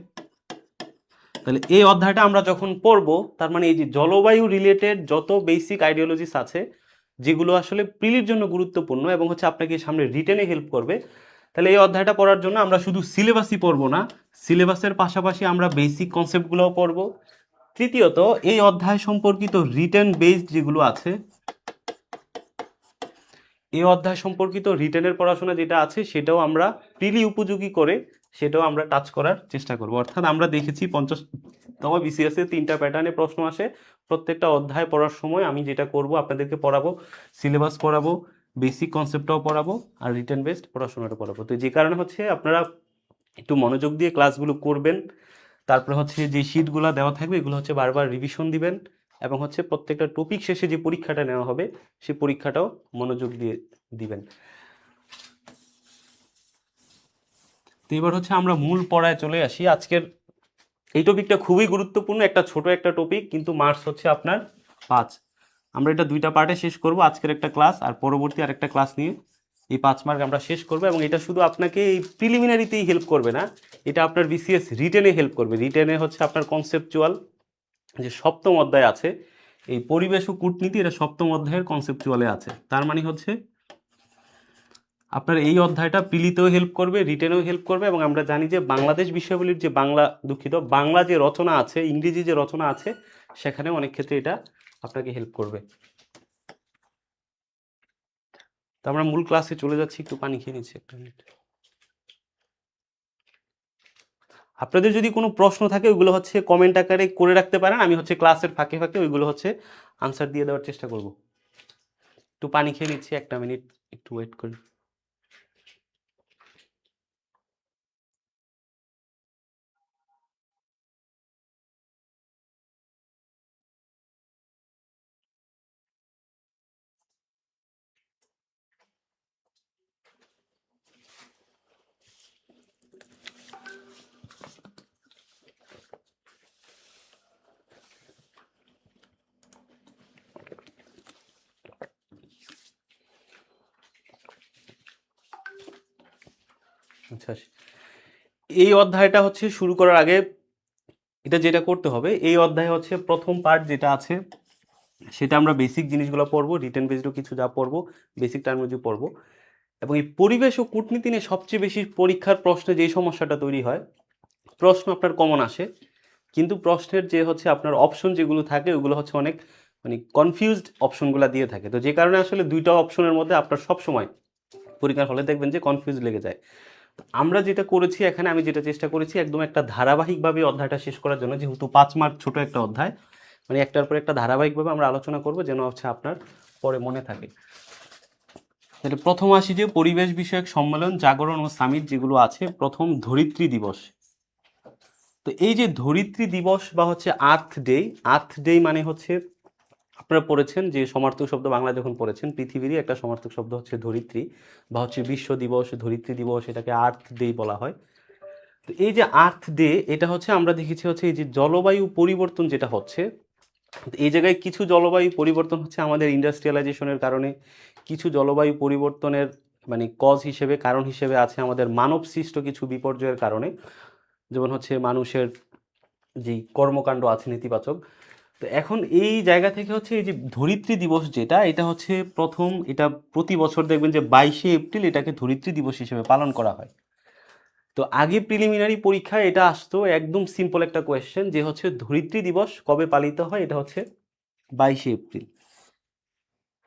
তাহলে এই অধ্যায়টা আমরা যখন পড়ব তার মানে এই যে জলবায়ু রিলেটেড যত বেসিক আইডিওলজিস আছে যেগুলো আসলে প্রিলির জন্য গুরুত্বপূর্ণ এবং হচ্ছে আপনাকে সামনে রিটেনে হেল্প করবে, তাহলে এই অধ্যায়টা পড়ার জন্য আমরা শুধু সিলেবাসই পড়ব না, সিলেবাসের পাশাপাশি আমরা বেসিক কনসেপ্টগুলোও পড়ব। তৃতীয়ত এই অধ্যায় সম্পর্কিত রিটেন বেসড যেগুলো আছে, এই অধ্যায় সম্পর্কিত রিটেনের পড়াশোনা যেটা আছে সেটাও আমরা প্রিলি উপযোগী করে সেটাও আমরা টাচ করার চেষ্টা করব। অর্থাৎ আমরা দেখেছি 50তম BCS এ 3টা প্যাটার্নে প্রশ্ন আসে, প্রত্যেকটা অধ্যায় পড়ার সময় আমি যেটা করব আপনাদেরকে পড়াবো, সিলেবাস পড়াবো, বেসিক কনসেপ্টটাও পড়াবো আর রিটেন বেসড পড়াশোনাটা পড়াবো। তো যে কারণে হচ্ছে আপনারা একটু মনোযোগ দিয়ে ক্লাসগুলো করবেন, তারপরে হচ্ছে যে শিটগুলো দেওয়া থাকবে এগুলো হচ্ছে বারবার রিভিশন দিবেন এবং হচ্ছে প্রত্যেকটা টপিক শেষে যে পরীক্ষাটা নেওয়া হবে সেই পরীক্ষাটাও মনোযোগ দিয়ে দিবেন। তো এবার হচ্ছে আমরা মূল পড়ায় চলে আসি। আজকের এই টপিকটা খুবই গুরুত্বপূর্ণ, একটা ছোট একটা টপিক কিন্তু মার্কস হচ্ছে আপনার 5। আমরা এটা 2টা পার্টে শেষ করব, আজকের একটা ক্লাস আর পরবর্তী আরেকটা ক্লাস নিয়ে এই 5 মার্ক আমরা শেষ করব। এবং এটা শুধু আপনাকে এই প্রিলিমিনারিতেই হেল্প করবে না, এটা আপনার BCS রিটেনে হেল্প করবে। রিটেনে হচ্ছে আপনার কনসেপচুয়াল যে 7ম অধ্যায় আছে এই পরিবেশ ও কূটনীতি, এটা 7ম অধ্যায়ের কনসেপচুয়ালে আছে। তার মানে হচ্ছে আপনার এই অধ্যায়টা প্রিলিতেও হেল্প করবে, রিটেনেও হেল্প করবে। এবং আমরা জানি যে বাংলাদেশ বিষয়াবলীর যে বাংলা যে রচনা আছে, ইংরেজি যে রচনা আছে সেখানে অনেক ক্ষেত্রে এটা আপনাকে হেল্প করবে। তো আমরা মূল ক্লাসে চলে যাচ্ছি, একটু পানি খেয়ে নিচ্ছি একটা মিনিট। আপনাদের যদি কোনো প্রশ্ন থাকে ওইগুলো হচ্ছে কমেন্ট আকারে করে রাখতে পারেন, আমি হচ্ছে ক্লাসের ফাঁকে ফাঁকে ওইগুলো হচ্ছে আনসার দিয়ে দেওয়ার চেষ্টা করব। একটু পানি খেয়ে নিচ্ছি, একটা মিনিট একটু ওয়েট করি। আচ্ছা, এই অধ্যায়টা হচ্ছে শুরু করার আগে এটা যেটা করতে হবে, এই অধ্যায়ে হচ্ছে প্রথম পার্ট যেটা আছে সেটা আমরা বেসিক জিনিসগুলো পড়বো, রিটেন বেসডও কিছু যা পড়বো, বেসিক টার্মিনোলজি পড়বো। এবং এই পরিবেশ ও কূটনীতি নিয়ে সবচেয়ে বেশি পরীক্ষার প্রশ্নে যেই সমস্যাটা তৈরি হয়, প্রশ্ন আপনার কমন আসে কিন্তু প্রশ্নের যে হচ্ছে আপনার অপশন যেগুলো থাকে ওগুলো হচ্ছে অনেক মানে কনফিউজড অপশনগুলো দিয়ে থাকে। তো যে কারণে আসলে 2টা অপশনের মধ্যে আপনার সব সময় পরীক্ষার হলে দেখবেন যে কনফিউজ লেগে যায়। তো আমরা যেটা করেছি এখানে, আমি যেটা চেষ্টা করেছি একদম একটা ধারাবাহিকভাবে অধ্যায়টা শেষ করার জন্য, যেহেতু 5 মার্ক ছোট একটা অধ্যায়, মানে একটার পর একটা ধারাবাহিকভাবে আমরা আলোচনা করব যেন হচ্ছে আপনার পরে মনে থাকে। তাহলে প্রথম আসি যে পরিবেশ বিষয়ক সম্মেলন, জাগরণ ও সামিট যেগুলো আছে। প্রথম ধরিত্রী দিবস। তো এই যে ধরিত্রী দিবস বা হচ্ছে আর্থ ডে, আর্থ ডে মানে হচ্ছে আপনারা পড়েছেন যে সমার্থক শব্দ বাংলা যখন পড়েছেন, পৃথিবীরই একটা সমার্থক শব্দ হচ্ছে ধরিত্রী বা হচ্ছে বিশ্ব দিবস, ধরিত্রী দিবস, এটাকে আর্থ ডে বলা হয়। তো এই যে আর্থ ডে এটা হচ্ছে আমরা দেখেছি হচ্ছে এই যে জলবায়ু পরিবর্তন যেটা হচ্ছে, এই জায়গায় কিছু জলবায়ু পরিবর্তন হচ্ছে আমাদের ইন্ডাস্ট্রিয়ালাইজেশনের কারণে, কিছু জলবায়ু পরিবর্তনের মানে কজ হিসেবে কারণ হিসেবে আছে আমাদের মানব সৃষ্ট কিছু বিপর্যয়ের কারণে, যেমন হচ্ছে মানুষের যেই কর্মকাণ্ড আছে নেতিবাচক। তো এখন এই জায়গা থেকে হচ্ছে এই যে ধরিত্রী দিবস যেটা, এটা হচ্ছে প্রথম, এটা প্রতি বছর দেখবেন যে 22শে এপ্রিল এটাকে ধরিত্রী দিবস হিসেবে পালন করা হয়। তো আগে প্রিলিমিনারি পরীক্ষায় এটা আসতো একদম সিম্পল একটা কোয়েশ্চেন যে হচ্ছে ধরিত্রী দিবস কবে পালিত হয়, এটা হচ্ছে 22শে এপ্রিল।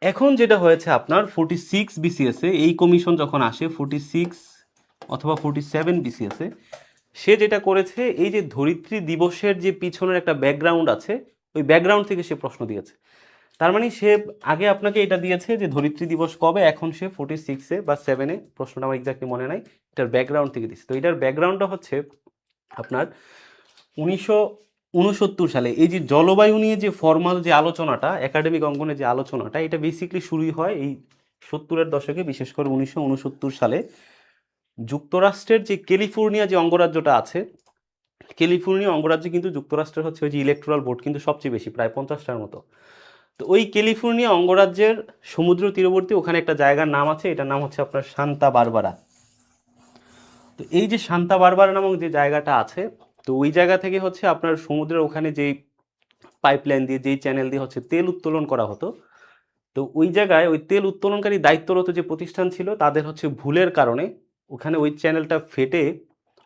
এখন যেটা হয়েছে আপনার 46 BCS এ এই কমিশন যখন আসে 46 অথবা 47 BCS এ, সে যেটা করেছে এই যে ধরিত্রী দিবসের যে পিছনের একটা ব্যাকগ্রাউন্ড আছে, ওই ব্যাকগ্রাউন্ড থেকে সে প্রশ্ন দিয়েছে। তার মানে সে আগে আপনাকে এটা দিয়েছে যে ধরিত্রী দিবস কবে, এখন সে 46-এ বা 7-এ, প্রশ্নটা আমার এক্স্যাক্টলি মনে নাই, এটার ব্যাকগ্রাউন্ড থেকে দিচ্ছে। তো এটার ব্যাকগ্রাউন্ডটা হচ্ছে আপনার 1969 সালে এই যে জলবায়ু নিয়ে যে ফর্মাল যে আলোচনাটা, একাডেমিক অঙ্গনে যে আলোচনাটা, এটা বেসিক্যালি শুরুই হয় এই 70-এর দশকে, বিশেষ করে 1969 সালে যুক্তরাষ্ট্রের যে ক্যালিফোর্নিয়া যে অঙ্গরাজ্যটা আছে, ক্যালিফোর্নিয়া অঙ্গরাজ্যে কিন্তু যুক্তরাষ্ট্রের হচ্ছে ওই যে ইলেকটোরাল ভোট কিন্তু সবচেয়ে বেশি, প্রায় 50টার মতো। তো ওই ক্যালিফোর্নিয়া অঙ্গরাজ্যের সমুদ্র তীরবর্তী ওখানে একটা জায়গার নাম আছে, এটার নাম হচ্ছে আপনার সান্তা বারবারা। তো এই যে সান্তা বারবারা নামক যে জায়গাটা আছে, তো ওই জায়গা থেকে হচ্ছে আপনার সমুদ্রের ওখানে যেই পাইপলাইন দিয়ে, যেই চ্যানেল দিয়ে হচ্ছে তেল উত্তোলন করা হতো, তো ওই জায়গায় ওই তেল উত্তোলনকারী দায়িত্বরত যে প্রতিষ্ঠান ছিল, তাদের হচ্ছে ভুলের কারণে ওখানে ওই চ্যানেলটা ফেটে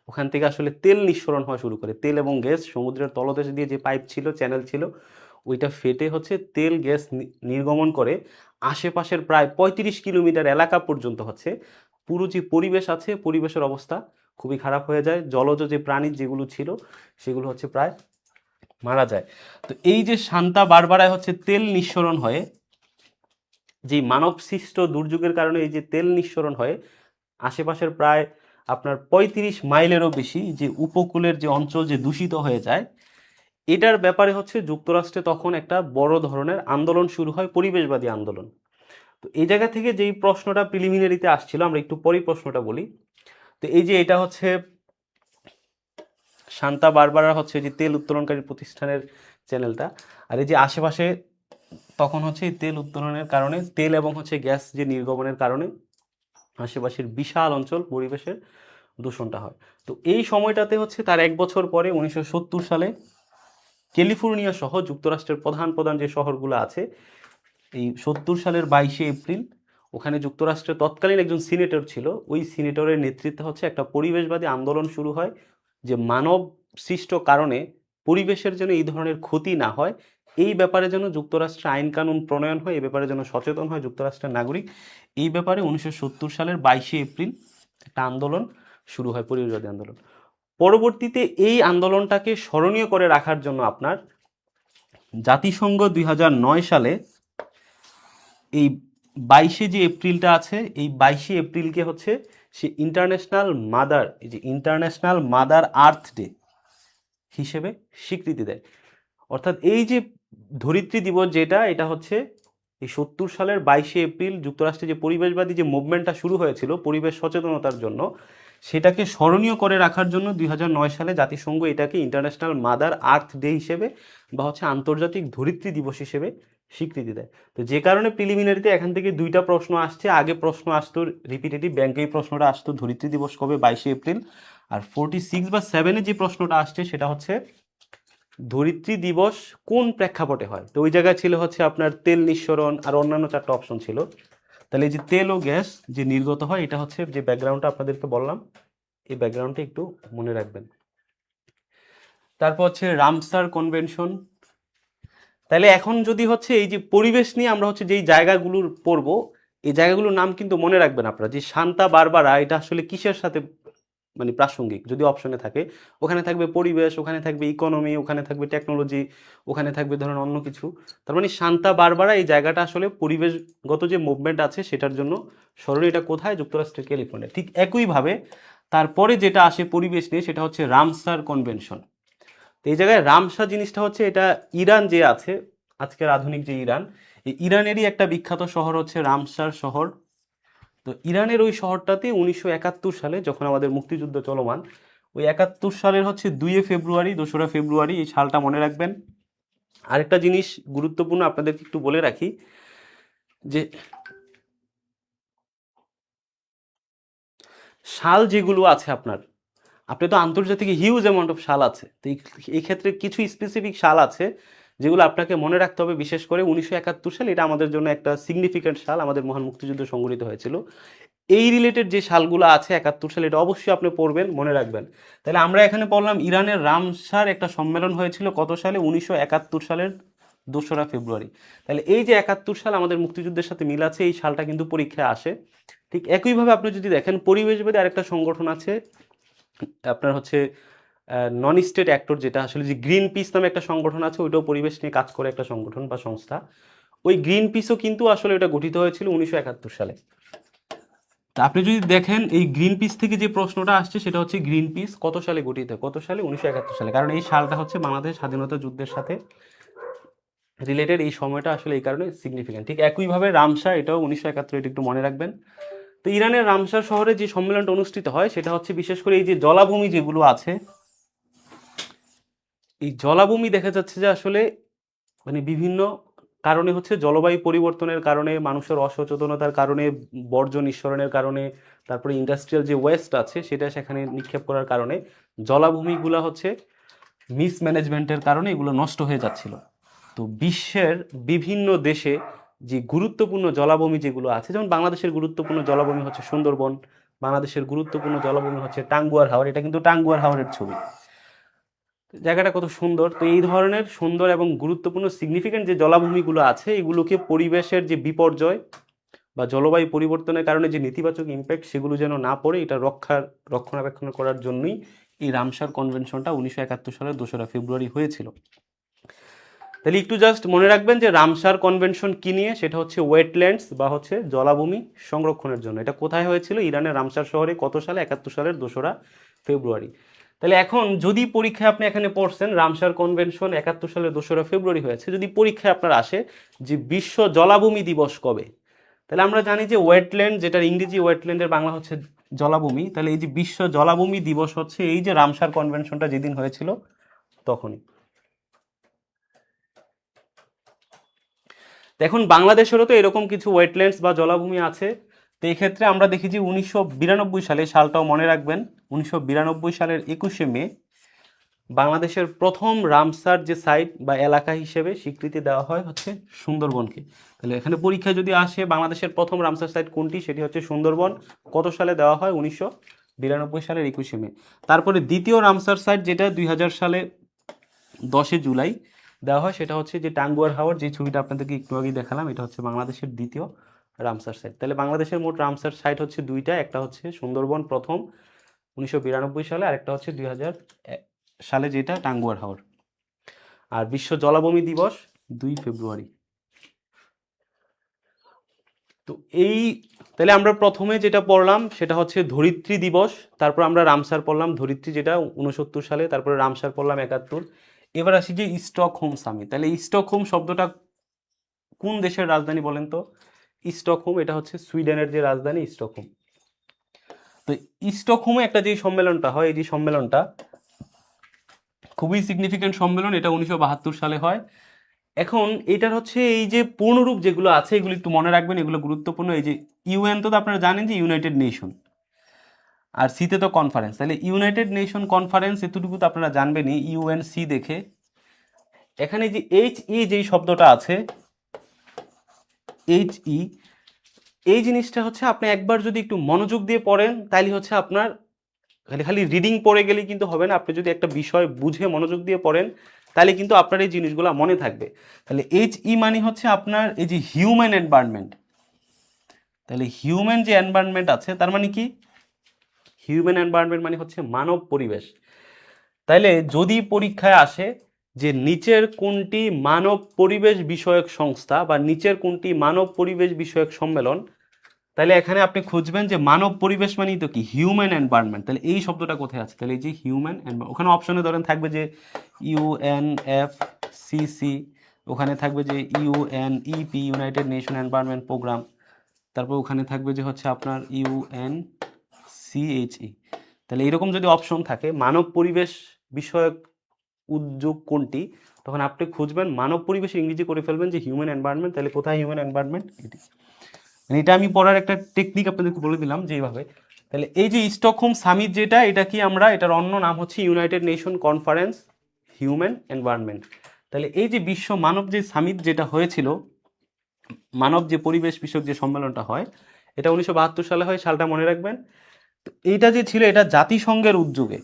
ওখান থেকে আসলে তেল নিঃসরণ হওয়া শুরু করে। তেল এবং গ্যাস সমুদ্রের তলদেশ দিয়ে যে পাইপ ছিল, চ্যানেল ছিল, ওইটা ফেটে হচ্ছে তেল গ্যাস নির্গমন করে আশেপাশের প্রায় 35 কিলোমিটার এলাকা পর্যন্ত হচ্ছে পুরো যে পরিবেশ আছে, পরিবেশের অবস্থা খুবই খারাপ হয়ে যায়। জলজ যে প্রাণী যেগুলো ছিল সেগুলো হচ্ছে প্রায় মারা যায়। তো এই যে সান্তা বারবারায় হচ্ছে তেল নিঃসরণ হয়ে, যে মানব সৃষ্ট দুর্যোগের কারণে এই যে তেল নিঃসরণ হয় আশেপাশের প্রায় আপনার 35 মাইলেরও বেশি যে উপকূলের যে অঞ্চল যে দূষিত হয়ে যায়, এটার ব্যাপারে হচ্ছে যুক্তরাষ্ট্রে তখন একটা বড় ধরনের আন্দোলন শুরু হয়, পরিবেশবাদী আন্দোলন। তো এই জায়গা থেকে যেই প্রশ্নটা প্রিলিমিনারিতে আসছিল, আমরা একটু পরেই প্রশ্নটা বলি। তো এই যে এটা হচ্ছে সান্তা বারবারা হচ্ছে যে তেল উত্তোলনকারী প্রতিষ্ঠানের চ্যানেলটা, আর এই যে আশেপাশে তখন হচ্ছে এই তেল উত্তোলনের কারণে, তেল এবং হচ্ছে গ্যাস যে নির্গমনের কারণে আশেপাশের বিশাল অঞ্চল পরিবেশের দূষণটা হয়। তো এই সময়টাতে হচ্ছে তার 1 বছর পরে 1970 সালে ক্যালিফোর্নিয়া সহ যুক্তরাষ্ট্রের প্রধান প্রধান যে শহরগুলো আছে, এই 70 সালের 22শে এপ্রিল ওখানে যুক্তরাষ্ট্রের তৎকালীন একজন সিনেটর ছিল, ওই সিনেটরের নেতৃত্বে হচ্ছে একটা পরিবেশবাদী আন্দোলন শুরু হয় যে মানব সৃষ্ট কারণে পরিবেশের যেন এই ধরনের ক্ষতি না হয়, এই ব্যাপারে যেন যুক্তরাষ্ট্রে আইন কানুন প্রণয়ন হয়, এই ব্যাপারে যেন সচেতন হয় যুক্তরাষ্ট্রের নাগরিক। এই ব্যাপারে 1970 সালের 22শে এপ্রিল একটা আন্দোলন শুরু হয়, পরিবেশবাদী আন্দোলন। পরবর্তীতে এই আন্দোলনটাকে স্মরণীয় করে রাখার জন্য আপনার জাতিসংঘ 2009 সালে এই 22শে যে এপ্রিলটা আছে, এই 22শে এপ্রিলকে হচ্ছে সে ইন্টারন্যাশনাল মাদার, এই যে ইন্টারন্যাশনাল মাদার আর্থ ডে হিসেবে স্বীকৃতি দেয়। অর্থাৎ এই যে ধরিত্রী দিবস যেটা, এটা হচ্ছে এই 70 সালের 22শে এপ্রিল যুক্তরাষ্ট্রে যে পরিবেশবাদী যে মুভমেন্টটা শুরু হয়েছিল পরিবেশ সচেতনতার জন্য, সেটাকে স্মরণীয় করে রাখার জন্য 2009 সালে জাতিসংঘ এটাকে ইন্টারন্যাশনাল মাদার আর্থ ডে হিসেবে বা হচ্ছে আন্তর্জাতিক ধরিত্রী দিবস হিসেবে স্বীকৃতি দেয়। তো যে কারণে প্রিলিমিনারিতে এখান থেকে দুইটা প্রশ্ন আসছে। আগে প্রশ্ন আসতো রিপিটেটিভ, ব্যাংকে এই প্রশ্নটা আসতো ধরিত্রী দিবস কবে, 22শে এপ্রিল। আর 46 বা 7-এ যে প্রশ্নটা আসছে সেটা হচ্ছে ধরিত্রী দিবস কোন প্রেক্ষাপটে হয়। তো ওই জায়গায় ছিল হচ্ছে আপনার তেল নিঃসরণ আর অন্যান্য 4টা অপশন ছিল। তাহলে এই যে তেল ও গ্যাস যে নির্গত হয়, এটা হচ্ছে যে ব্যাকগ্রাউন্ডটা আপনাদেরকে বললাম, এই ব্যাকগ্রাউন্ডটা একটু মনে রাখবেন। তারপর হচ্ছে রামসার কনভেনশন। তাহলে এখন যদি হচ্ছে এই যে পরিবেশ নিয়ে আমরা হচ্ছে যেই জায়গাগুলোর পড়বো, এই জায়গাগুলোর নাম কিন্তু মনে রাখবেন আপনারা। যে সান্তা বারবারা এটা আসলে কিসের সাথে মানে প্রাসঙ্গিক, যদি অপশনে থাকে ওখানে থাকবে পরিবেশ, ওখানে থাকবে ইকোনমি, ওখানে থাকবে টেকনোলজি, ওখানে থাকবে ধরেন অন্য কিছু। তার মানে সান্তা বারবারা এই জায়গাটা আসলে পরিবেশগত যে মুভমেন্ট আছে সেটার জন্য স্মরণীয়। এটা কোথায়? যুক্তরাষ্ট্রের ক্যালিফোর্নিয়া। ঠিক একইভাবে তারপরে যেটা আসে পরিবেশ নিয়ে সেটা হচ্ছে রামসার কনভেনশন। তো এই জায়গায় রামসা জিনিসটা হচ্ছে এটা ইরান যে আছে, আজকের আধুনিক যে ইরান, এই ইরানেরই একটা বিখ্যাত শহর হচ্ছে রামসার শহর। তো ইরানের ওই শহরটাতে 1971 সালে যখন আমাদের মুক্তিযুদ্ধ চলমান, ওই 71 সালের হচ্ছে 2 ফেব্রুয়ারি, 2রা ফেব্রুয়ারি, এই সালটা মনে রাখবেন। আরেকটা জিনিস গুরুত্বপূর্ণ আপনাদেরকে একটু বলে রাখি, যে সাল যেগুলো আছে আপনার, আপনি তো আন্তর্জাতিক হিউজ অ্যামাউন্ট অফ সাল আছে, তো এই ক্ষেত্রে কিছু স্পেসিফিক সাল আছে যেগুলো আপনাকে মনে রাখতে হবে। বিশেষ করে 1971 সাল, এটা আমাদের জন্য একটা সিগনিফিক্যান্ট সাল, আমাদের মহান মুক্তিযুদ্ধ সংঘটিত হয়েছিল। এই রিলেটেড যে সালগুলো আছে 71 সাল, এটা অবশ্যই আপনি পড়বেন, মনে রাখবেন। তাহলে আমরা এখানে পড়লাম ইরানের রামসার একটা সম্মেলন হয়েছিল কত সালে? 1971 সালের 2রা ফেব্রুয়ারি। তাহলে এই যে 71 সাল আমাদের মুক্তিযুদ্ধের সাথে মিল আছে, এই সালটা কিন্তু পরীক্ষায় আসে। ঠিক একইভাবে আপনি যদি দেখেন পরিবেশবিদ আরেকটা সংগঠন আছে আপনার হচ্ছে নন স্টেট অ্যাক্টর, যেটা আসলে যে গ্রিন পিস নামে একটা সংগঠন আছে, ওইটাও পরিবেশ নিয়ে কাজ করে একটা সংগঠন বা সংস্থা। ওই গ্রিন পিসও কিন্তু আসলে ওটা গঠিত হয়েছিল 1971 সালে। তা আপনি যদি দেখেন এই গ্রিন পিস থেকে যে প্রশ্নটা আসছে সেটা হচ্ছে গ্রিন পিস কত সালে গঠিত, কত সালে? 1971 সালে। কারণ এই সালটা হচ্ছে বাংলাদেশ স্বাধীনতা যুদ্ধের সাথে রিলেটেড, এই সময়টা আসলে এই কারণে সিগনিফিক্যান্ট। ঠিক একইভাবে রামসার, এটাও 1971, এটা একটু মনে রাখবেন। তো ইরানের রামসার শহরে যে সম্মেলনটা অনুষ্ঠিত হয় সেটা হচ্ছে বিশেষ করে এই যে জলাভূমি যেগুলো আছে, এই জলাভূমি দেখা যাচ্ছে যে আসলে মানে বিভিন্ন কারণে হচ্ছে জলবায়ু পরিবর্তনের কারণে, মানুষের অসচেতনতার কারণে, বর্জ্য নিঃসরণের কারণে, তারপরে ইন্ডাস্ট্রিয়াল যে ওয়েস্ট আছে সেটা সেখানে নিক্ষেপ করার কারণে জলাভূমিগুলো হচ্ছে মিসম্যানেজমেন্টের কারণে এগুলো নষ্ট হয়ে যাচ্ছিল। তো বিশ্বের বিভিন্ন দেশে যে গুরুত্বপূর্ণ জলাভূমি যেগুলো আছে, যেমন বাংলাদেশের গুরুত্বপূর্ণ জলাভূমি হচ্ছে সুন্দরবন, বাংলাদেশের গুরুত্বপূর্ণ জলাভূমি হচ্ছে টাঙ্গুয়ার হাওর, এটা কিন্তু টাঙ্গুয়ার হাওরের ছবি, জায়গাটা কত সুন্দর। তো এই ধরনের সুন্দর এবং গুরুত্বপূর্ণ সিগনিফিক্যান্ট যে জলাভূমিগুলো আছে, এগুলোকে পরিবেশের যে বিপর্যয় বা জলবায়ু পরিবর্তনের কারণে যে নেতিবাচক ইম্প্যাক্ট, সেগুলো যেন না পড়ে, এটা রক্ষণাবেক্ষণ করার জন্যই এই রামসার কনভেনশনটা 1971 সালের 2রা ফেব্রুয়ারি হয়েছিল। তাহলে একটু জাস্ট মনে রাখবেন যে রামসার কনভেনশন কি নিয়ে, সেটা হচ্ছে ওয়েটল্যান্ডস বা হচ্ছে জলাভূমি সংরক্ষণের জন্য। এটা কোথায় হয়েছিল? ইরানের রামসার শহরে। কত সালে? 71 সালের 2রা ফেব্রুয়ারি। তাহলে এখন যদি পরীক্ষায় আপনি এখানে পড়ছেন রামসার কনভেনশন 71 সালের 2রা ফেব্রুয়ারি হয়েছে, যদি পরীক্ষায় আপনার আসে যে বিশ্ব জলাভূমি দিবস কবে, তাহলে আমরা জানি যে ওয়েটল্যান্ড, যেটার ইংরেজি ওয়েটল্যান্ডের বাংলা হচ্ছে জলাভূমি, তাহলে এই যে বিশ্ব জলাভূমি দিবস হচ্ছে এই যে রামসার কনভেনশনটা যেদিন হয়েছিল তখনই। এখন বাংলাদেশেরও তো এরকম কিছু ওয়েটল্যান্ডস বা জলাভূমি আছে। তো এই ক্ষেত্রে আমরা দেখি যে 1992 সালে, সালটাও মনে রাখবেন, 1992 সালের 21শে মে বাংলাদেশের প্রথম রামসার যে সাইট বা এলাকা হিসেবে স্বীকৃতি দেওয়া হয় হচ্ছে সুন্দরবনকে। তাহলে এখানে পরীক্ষায় যদি আসে বাংলাদেশের প্রথম রামসার সাইট কোনটি, সেটি হচ্ছে সুন্দরবন। কত সালে দেওয়া হয়? 1992 সালের 21শে মে। তারপরে দ্বিতীয় রামসার সাইট যেটা 2000 সালে 10 জুলাই দেওয়া হয়, সেটা হচ্ছে যে টাঙ্গুয়ার হাওর, যে ছবিটা আপনাদেরকে একটু আগে দেখালাম, এটা হচ্ছে বাংলাদেশের দ্বিতীয় রামসার সাইট। তাহলে বাংলাদেশের মোট রামসার সাইট হচ্ছে দুইটা, একটা হচ্ছে সুন্দরবন প্রথম 1992 সালে, আরেকটা হচ্ছে 2000 সালে যেটা টাঙ্গুয়ার হাওর। আর বিশ্ব জলাভূমি দিবস 2 ফেব্রুয়ারি। তো এই, তাহলে আমরা প্রথমে যেটা পড়লাম সেটা হচ্ছে ধরিত্রী দিবস, তারপর আমরা রামসার পড়লাম ধরিত্রী যেটা 69 সালে, তারপরে রামসার পড়লাম 71। এবার আসি যে স্টকহোম সামিট। তাহলে স্টকহোম শব্দটা কোন দেশের রাজধানী বলেন তো? স্টকহোম, এটা হচ্ছে সুইডেনের যে রাজধানী স্টকহোম। তো স্টকহোমে একটা যে সম্মেলনটা হয়, এই যে সম্মেলনটা খুবই সিগনিফিক্যান্ট সম্মেলন, এটা 1972 সালে হয়। এখন এটার হচ্ছে এই যে পূর্ণরূপ যেগুলো আছে এগুলো একটু মনে রাখবেন, এগুলো গুরুত্বপূর্ণ। এই যে ইউএন, তো আপনারা জানেন যে ইউনাইটেড নেশন, আর সিতে তো কনফারেন্স। তাহলে ইউনাইটেড নেশন কনফারেন্স, এতটুকু তো আপনারা জানবেনই ইউএনসি দেখে। এখানে যে এইচ ই যেই শব্দটা আছে, এইচ ই, এই জিনিসটা হচ্ছে আপনি একবার যদি একটু মনোযোগ দিয়ে পড়েন তাহলে হচ্ছে আপনার, খালি খালি রিডিং পড়ে গেলেই কিন্তু হবে না, আপনি যদি একটা বিষয় বুঝে মনোযোগ দিয়ে পড়েন তাহলে কিন্তু আপনার এই জিনিসগুলো মনে থাকবে। তাহলে এইচ ই মানে হচ্ছে আপনার এই যে হিউম্যান এনভায়রনমেন্ট। তাহলে হিউম্যান যে এনভায়রনমেন্ট আছে তার মানে কি? হিউম্যান এনভায়রনমেন্ট মানে হচ্ছে মানব পরিবেশ। তাইলে যদি পরীক্ষায় আসে যে নিচের কোনটি মানব পরিবেশ বিষয়ক সংস্থা বা নিচের কোনটি মানব পরিবেশ বিষয়ক সম্মেলন, তাহলে এখানে আপনি খুঁজবেন যে মানব পরিবেশ মানেই তো কি? Human environment. তাহলে এই শব্দটা কোথায় আছে? তাহলে এই যে হিউম্যান এনভায়রনমেন্ট, ওখানে অপশনে ধরেন থাকবে যে ইউএনএফসিসি, ওখানে থাকবে যে UNEP, united nation environment programme, তারপর ওখানে থাকবে যে হচ্ছে আপনার ইউএনসিএইচই। তাহলে এরকম যদি অপশন থাকে মানব পরিবেশ বিষয়ক উদ্যোগ কোনটি, তখন আপনি খুঁজবেন মানব পরিবেশে ইংরেজি করে ফেলবেন যে হিউম্যান এনভায়রনমেন্ট। তাহলে কোথায় হিউম্যান এনভায়রনমেন্ট? এটি, মানে এটা আমি পড়ার একটা টেকনিক আপনাদেরকে বলে দিলাম যে এইভাবে। তাহলে এই যে স্টকহোম সামিট যেটা, এটা কি আমরা, এটার অন্য নাম হচ্ছে United nation conference human environment. তাহলে এই যে বিশ্ব মানব যে সামিট যেটা হয়েছিল, মানব যে পরিবেশ বিষয়ক যে সম্মেলনটা হয়, এটা 1972 সালে হয়, সালটা মনে রাখবেন। তো এইটা যে ছিল, এটা জাতিসংঘের উদ্যোগে।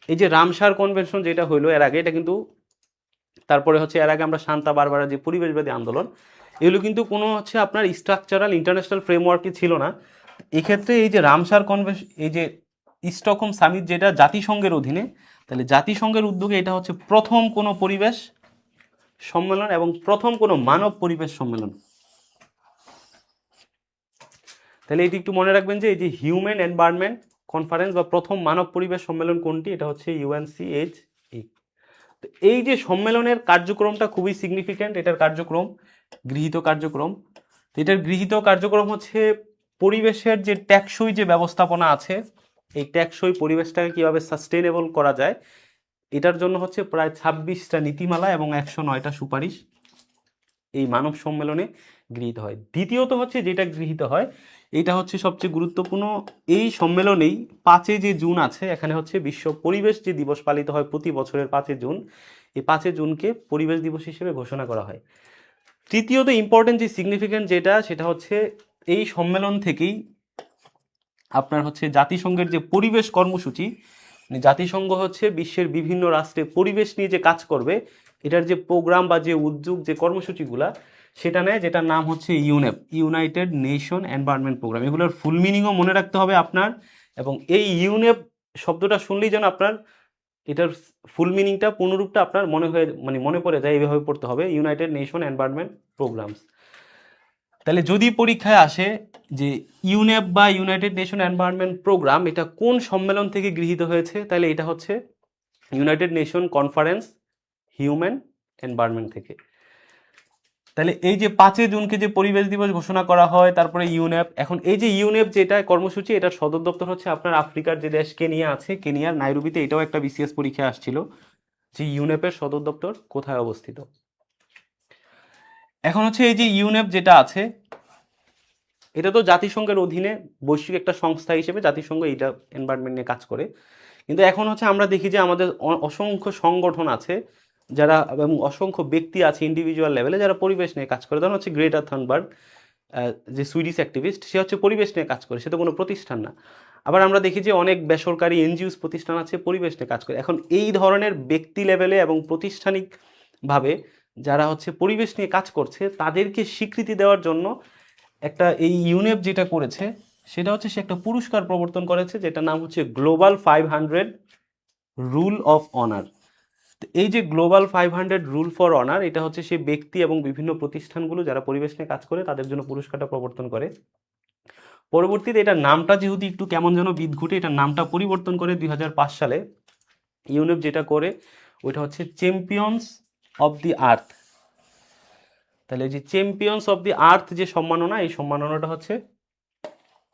এই যে রামসার কনভেনশন যেটা হইলো এর আগে, এটা কিন্তু, তারপরে হচ্ছে এর আগে আমরা শান্তা বারবারা যে পরিবেশবাদী আন্দোলন, এগুলো কিন্তু কোনো হচ্ছে আপনার স্ট্রাকচারাল ইন্টারন্যাশনাল ফ্রেমওয়ার্কই ছিল না। এক্ষেত্রে এই যে রামসার কনভেনশন, এই যে স্টকহোম সামিট যেটা জাতিসংঘের অধীনে, তাহলে জাতিসংঘের উদ্যোগে এটা হচ্ছে প্রথম কোনো পরিবেশ সম্মেলন এবং প্রথম কোনো মানব পরিবেশ সম্মেলন। তাহলে এটি একটু মনে রাখবেন যে এই যে হিউম্যান এনভায়রনমেন্ট কনফারেন্স বা প্রথম মানব পরিবেশ সম্মেলন কোনটি, এটা হচ্ছে UNCHE। তো এই যে সম্মেলনের কার্যক্রমটা খুবই সিগনিফিক্যান্ট, এটার কার্যক্রম, গৃহীত কার্যক্রম। তো এটার গৃহীত কার্যক্রম হচ্ছে পরিবেশের যে টেকসই যে ব্যবস্থাপনা আছে, এই টেকসই পরিবেশটাকে কিভাবে সাস্টেনেবল করা যায়, এটার জন্য হচ্ছে প্রায় 26টা নীতিমালা এবং 109টা সুপারিশ এই মানব সম্মেলনে গৃহীত হয়। দ্বিতীয়ত হচ্ছে যেটা গৃহীত হয়, এটা হচ্ছে সবচেয়ে গুরুত্বপূর্ণ, এই সম্মেলনেই 5 যে জুন আছে, এখানে হচ্ছে বিশ্ব পরিবেশ যে দিবস পালিত হয় প্রতি বছরের 5 জুন, এই 5 জুনকে পরিবেশ দিবস হিসেবে ঘোষণা করা হয়। তৃতীয়ত ইম্পর্টেন্ট যে সিগনিফিক্যান্ট যেটা, সেটা হচ্ছে এই সম্মেলন থেকেই আপনার হচ্ছে জাতিসংঘের যে পরিবেশ কর্মসূচি, মানে জাতিসংঘ হচ্ছে বিশ্বের বিভিন্ন রাষ্ট্রে পরিবেশ নিয়ে যে কাজ করবে, এটার যে প্রোগ্রাম বা যে উদ্যোগ যে কর্মসূচিগুলা, সেটা নেয়, যেটার নাম হচ্ছে UNEP, united nation environment programme. এগুলোর ফুল মিনিংও মনে রাখতে হবে আপনার। এবং এই ইউনেপ শব্দটা শুনলেই যেন আপনার এটার ফুল মিনিংটা, পূর্ণরূপটা আপনার মনে পড়ে যায়, এইভাবে পড়তে হবে, ইউনাইটেড নেশন এনভায়রনমেন্ট প্রোগ্রামস। তাহলে যদি পরীক্ষায় আসে যে ইউনেপ বা ইউনাইটেড নেশন এনভায়রনমেন্ট প্রোগ্রাম এটা কোন সম্মেলন থেকে গৃহীত হয়েছে, তাহলে এটা হচ্ছে United nation conference human environment থেকে। তাহলে এই যে 5 জুনকে যে পরিবেশ দিবস ঘোষণা করা হয়, তারপরে ইউনেপ, এখন এই যে ইউনেপ যেটা কর্মসূচি, এটার সদর দপ্তর হচ্ছে আপনার আফ্রিকার যে দেশ কেনিয়া আছে, কেনিয়ার নাইরোবিতে। এটাও একটা বিসিএস পরীক্ষা আসছিল যে ইউনেপের সদর দপ্তর কোথায় অবস্থিত। এখন হচ্ছে এই যে ইউনেপ যেটা আছে, এটা তো জাতিসংঘের অধীনে বৈশ্বিক একটা সংস্থা হিসেবে জাতিসংঘ এইটা এনভায়রনমেন্ট নিয়ে কাজ করে। কিন্তু এখন হচ্ছে আমরা দেখি যে আমাদের অসংখ্য সংগঠন আছে যারা, এবং অসংখ্য ব্যক্তি আছে ইন্ডিভিজুয়াল লেভেলে যারা পরিবেশ নিয়ে কাজ করে। ধরুন হচ্ছে গ্রেটা থানবার্গ, যে সুইডিশ অ্যাক্টিভিস্ট, সে হচ্ছে পরিবেশ নিয়ে কাজ করে, সে তো কোনো প্রতিষ্ঠান না। আবার আমরা দেখি যে অনেক বেসরকারি এনজিওস প্রতিষ্ঠান আছে পরিবেশ নিয়ে কাজ করে। এখন এই ধরনের ব্যক্তি লেভেলে এবং প্রাতিষ্ঠানিকভাবে যারা হচ্ছে পরিবেশ নিয়ে কাজ করছে, তাদেরকে স্বীকৃতি দেওয়ার জন্য একটা এই ইউনেপ যেটা করেছে, সেটা হচ্ছে সে একটা পুরস্কার প্রবর্তন করেছে, যেটা নাম হচ্ছে গ্লোবাল 500 রুল অফ অনার। এই যে গ্লোবাল 500 রুল ফর অনার, এটা হচ্ছে সেই ব্যক্তি এবং বিভিন্ন প্রতিষ্ঠানগুলো যারা পরিবেশ নিয়ে কাজ করে তাদের জন্য পুরস্কারটা প্রবর্তন করে। পরবর্তীতে এটার নামটা যেহেতু একটু কেমন যেন বিদঘুটে, এটার নামটা পরিবর্তন করে 2005 সালে ইউনেপ যেটা করে, ওইটা হচ্ছে চ্যাম্পিয়ন্স অফ দি আর্থ। তাহলে এই যে চ্যাম্পিয়ন্স অফ দি আর্থ যে সম্মাননা, এই সম্মাননাটা হচ্ছে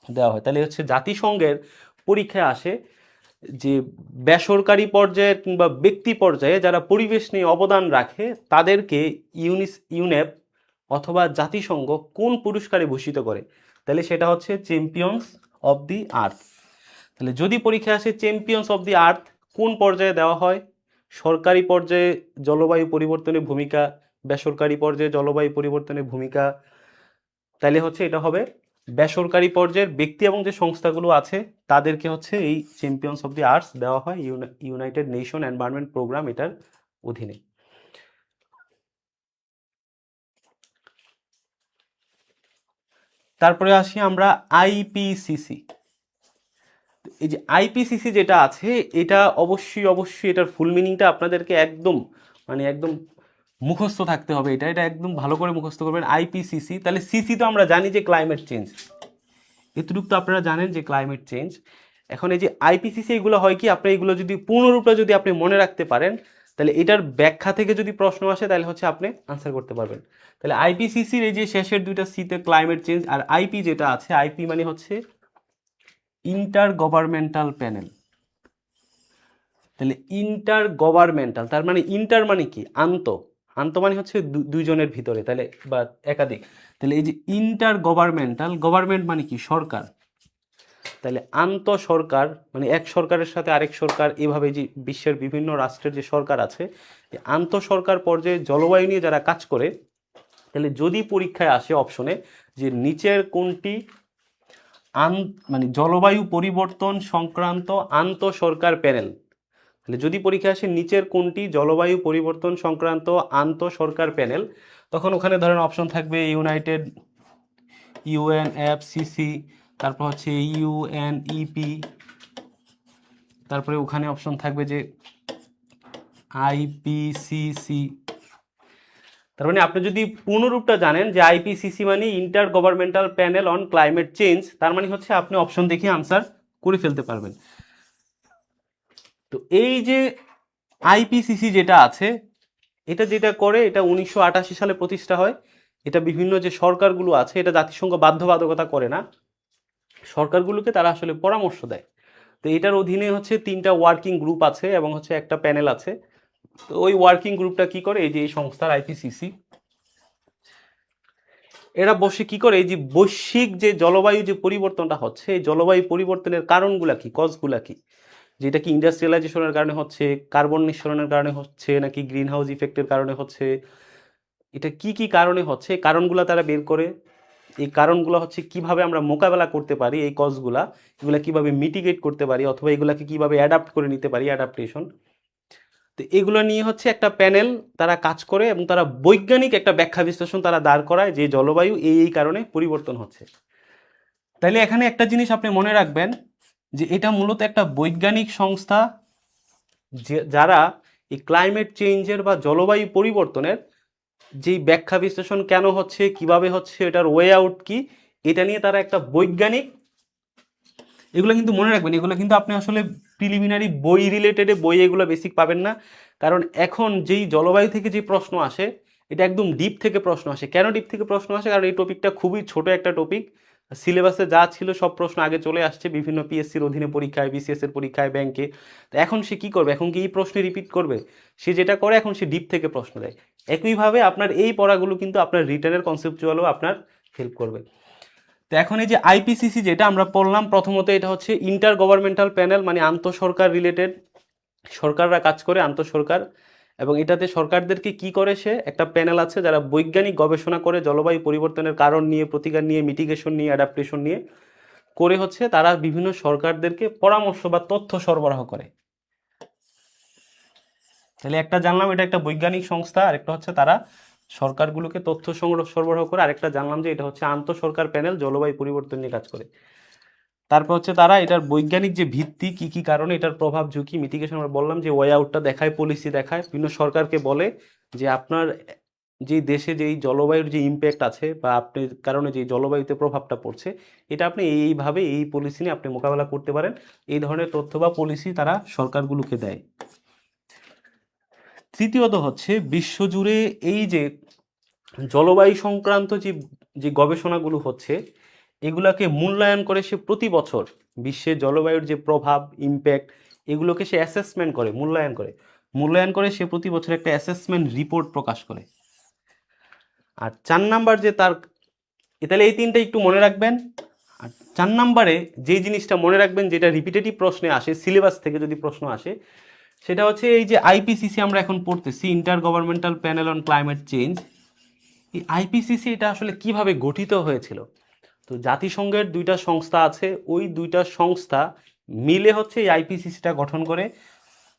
দেওয়া হয়। তাহলে হচ্ছে জাতিসংঘের পরীক্ষায় আসে যে বেসরকারি পর্যায়ে কিংবা ব্যক্তি পর্যায়ে যারা পরিবেশ নিয়ে অবদান রাখে, তাদেরকে ইউনেপ অথবা জাতিসংঘ কোন পুরস্কারে ভূষিত করে, তাহলে সেটা হচ্ছে চ্যাম্পিয়ন্স অফ দি আর্থ। তাহলে যদি পরীক্ষায় আসে চ্যাম্পিয়ন্স অফ দি আর্থ কোন পর্যায়ে দেওয়া হয়, সরকারি পর্যায়ে জলবায়ু পরিবর্তনের ভূমিকা, বেসরকারি পর্যায়ে জলবায়ু পরিবর্তনের ভূমিকা, তাহলে হচ্ছে এটা হবে বেসরকারি পর্যায়ের ব্যক্তি এবং যে সংস্থাগুলো আছে তাদেরকে হচ্ছে এই চ্যাম্পিয়ন্স অফ দি আর্টস দেওয়া হয় ইউনাইটেড নেশন এনভায়রনমেন্ট প্রোগ্রাম এটার অধীনে। তারপরে আসি আমরা আইপিসিসি। এই যে আইপিসিসি যেটা আছে, এটা অবশ্যই এটার ফুল মিনিংটা আপনাদেরকে একদম মুখস্থ থাকতে হবে। এটা এটা একদম ভালো করে মুখস্থ করবেন, আইপিসিসি। তাহলে সিসি তো আমরা জানি যে ক্লাইমেট চেঞ্জ, এতটুকু তো আপনারা জানেন যে ক্লাইমেট চেঞ্জ। এখন এই যে আইপিসিসি, এগুলো হয় কি, আপনি এগুলো যদি পূর্ণরূপটা যদি আপনি মনে রাখতে পারেন, তাহলে এটার ব্যাখ্যা থেকে যদি প্রশ্ন আসে তাহলে হচ্ছে আপনি আনসার করতে পারবেন। তাহলে আইপিসিসির এই যে শেষের দুইটা সিতে ক্লাইমেট চেঞ্জ, আর আইপি যেটা আছে, আইপি মানে হচ্ছে ইন্টার গভর্নমেন্টাল প্যানেল। তাহলে ইন্টার গভর্নমেন্টাল, তার মানে ইন্টার মানে কি, আন্ত মানে হচ্ছে দুইজনের ভিতরে, তাহলে বা একাধিক। তাহলে এই যে ইন্টার গভর্নমেন্টাল, গভর্নমেন্ট মানে কি, সরকার। তাহলে আন্তঃসরকার মানে এক সরকারের সাথে আরেক সরকার, এভাবে যে বিশ্বের বিভিন্ন রাষ্ট্রের যে সরকার আছে, আন্তঃসরকার পর্যায়ে জলবায়ু নিয়ে যারা কাজ করে, তাহলে যদি পরীক্ষায় আসে অপশনে যে নিচের কোনটি মানে জলবায়ু পরিবর্তন সংক্রান্ত আন্তঃসরকার প্যানেল, তাহলে যদি পরীক্ষা আসে নিচের কোনটি জলবায়ু পরিবর্তন সংক্রান্ত আন্তঃসরকার প্যানেল, তখন ওখানে ধরেন অপশন থাকবে ইউনাইটেড, ইউএনএফসিসি, তারপর হচ্ছে ইউএনইপি, তারপরে ওখানে অপশন থাকবে যে আইপিসিসি। তার মানে আপনি যদি পূর্ণরূপটা জানেন যে আইপিসিসি মানে inter governmental panel on climate change, তার মানে হচ্ছে আপনি অপশন দেখে আনসার করে ফেলতে পারবেন। তো এই যে আইপিসিসি যেটা আছে, এটা যেটা করে, এটা 1988 সালে প্রতিষ্ঠা হয়। এটা বিভিন্ন যে সরকারগুলো আছে, এটা জাতিসংঘ বাধ্যবাধকতা করে না, সরকারগুলোকে তারা আসলে পরামর্শ দেয়। তো এটার অধীনে হচ্ছে 3টা ওয়ার্কিং গ্রুপ আছে এবং হচ্ছে একটা প্যানেল আছে। তো ওই ওয়ার্কিং গ্রুপটা কি করে, এই যে এই সংস্থার আইপিসিসি, এরা বসে কি করে, এই যে বৈশ্বিক যে জলবায়ু যে পরিবর্তনটা হচ্ছে, এই জলবায়ু পরিবর্তনের কারণগুলা কি, কজগুলা কি, যেটা কি ইন্ডাস্ট্রিয়ালাইজেশনের কারণে হচ্ছে, কার্বন নিঃসরণের কারণে হচ্ছে, নাকি গ্রিন হাউস ইফেক্টের কারণে হচ্ছে, এটা কি কি কারণে হচ্ছে, এই কারণগুলো তারা বের করে। এই কারণগুলো হচ্ছে কিভাবে আমরা মোকাবেলা করতে পারি, এই কজগুলা, এগুলা কিভাবে মিটিগেট করতে পারি, অথবা এগুলাকে কিভাবে অ্যাডাপ্ট করে নিতে পারি, অ্যাডাপ্টেশন। তো এগুলো নিয়ে হচ্ছে একটা প্যানেল তারা কাজ করে এবং তারা বৈজ্ঞানিক একটা ব্যাখ্যা বিশ্লেষণ তারা দাঁড় করায় যে জলবায়ু এই কারণে পরিবর্তন হচ্ছে। তাইলে এখানে একটা জিনিস আপনি মনে রাখবেন যে এটা মূলত একটা বৈজ্ঞানিক সংস্থা, যারা এই ক্লাইমেট চেঞ্জের বা জলবায়ু পরিবর্তনের যেই ব্যাখ্যা বিশ্লেষণ কেন হচ্ছে, কিভাবে হচ্ছে, এটার ওয়ে আউট কি, এটা নিয়ে তারা একটা বৈজ্ঞানিক, এগুলো কিন্তু মনে রাখবেন, এগুলো কিন্তু আপনি আসলে প্রিলিমিনারি বই রিলেটেড বই এগুলো বেসিক পাবেন না। কারণ এখন যেই জলবায়ু থেকে যে প্রশ্ন আসে, এটা একদম ডিপ থেকে প্রশ্ন আসে। কেন ডিপ থেকে প্রশ্ন আসে? কারণ এই টপিকটা খুবই ছোট একটা টপিক, সিলেবাসে যা ছিল সব প্রশ্ন আগে চলে আসছে বিভিন্ন পিএসসির অধীনে পরীক্ষায়, বিসিএস এর পরীক্ষায়, ব্যাংকে। তো এখন সে কি করবে? এখন কি এই প্রশ্নে রিপিট করবে? সে যেটা করে, এখন সে ডিপ থেকে প্রশ্ন দেয়। একইভাবে আপনার এই পড়াগুলো কিন্তু আপনার রিটার্নের কনসেপচুয়ালও আপনার হেল্প করবে। তো এখন এই যে আইপিসিসি যেটা আমরা পড়লাম, প্রথমত এটা হচ্ছে ইন্টার গভর্নমেন্টাল প্যানেল, মানে আন্তঃসরকার রিলেটেড, সরকাররা কাজ করে, আন্তঃসরকার। এবং এটাতে সরকারদেরকে কি করে, সে একটা প্যানেল আছে যারা বৈজ্ঞানিক গবেষণা করে জলবায়ু পরিবর্তনের কারণ নিয়ে, প্রতিকার নিয়ে, মিটিগেশন নিয়ে, অ্যাডাপ্টেশন নিয়ে করে হচ্ছে তারা বিভিন্ন সরকারদেরকে পরামর্শ বা তথ্য সরবরাহ করে। তাহলে একটা জানলাম এটা একটা বৈজ্ঞানিক সংস্থা, আরেকটা হচ্ছে তারা সরকারগুলোকে তথ্য সংগ্রহ সরবরাহ করে, আরেকটা জানলাম যে এটা হচ্ছে আন্তঃসরকার প্যানেল জলবায়ু পরিবর্তন নিয়ে কাজ করে। তারপর হচ্ছে তারা এটার বৈজ্ঞানিক যে ভিত্তি, কি কি কারণে এটার প্রভাব, ঝুঁকি, মিটিগেশন, আমরা বললাম যে ওয়ে আউটটা দেখায়, পলিসি দেখায়, বিভিন্ন সরকারকে বলে যে আপনার যে দেশে যেই জলবায়ুর যে ইম্প্যাক্ট আছে বা আপনার কারণে যে জলবায়ুতে প্রভাবটা পড়ছে, এটা আপনি এইভাবে এই পলিসি নিয়ে আপনি মোকাবেলা করতে পারেন, এই ধরনের তথ্য বা পলিসি তারা সরকারগুলোকে দেয়। তৃতীয়ত হচ্ছে বিশ্বজুড়ে এই যে জলবায়ু সংক্রান্ত যে যে গবেষণাগুলো হচ্ছে, এগুলাকে মূল্যায়ন করে সে প্রতি বছর বিশ্বে জলবায়ুর যে প্রভাব, ইম্প্যাক্ট, এগুলোকে সে অ্যাসেসমেন্ট করে, মূল্যায়ন করে সে প্রতি বছর একটা অ্যাসেসমেন্ট রিপোর্ট প্রকাশ করে। আর 4 নাম্বার যে তার, তাহলে এই তিনটা একটু মনে রাখবেন। আর 4 নাম্বারে যে জিনিসটা মনে রাখবেন, যেটা রিপিটেটিভ প্রশ্নে আসে, সিলেবাস থেকে যদি প্রশ্ন আসে, সেটা হচ্ছে এই যে আইপিসিসি আমরা এখন পড়তেছি, inter governmental panel on climate change, এই আইপিসিসি এটা আসলে কিভাবে গঠিত হয়েছিল। তো জাতিসংঘের 2টা সংস্থা আছে, ওই 2টা সংস্থা মিলে হচ্ছে এই আইপিসিসিটা গঠন করে।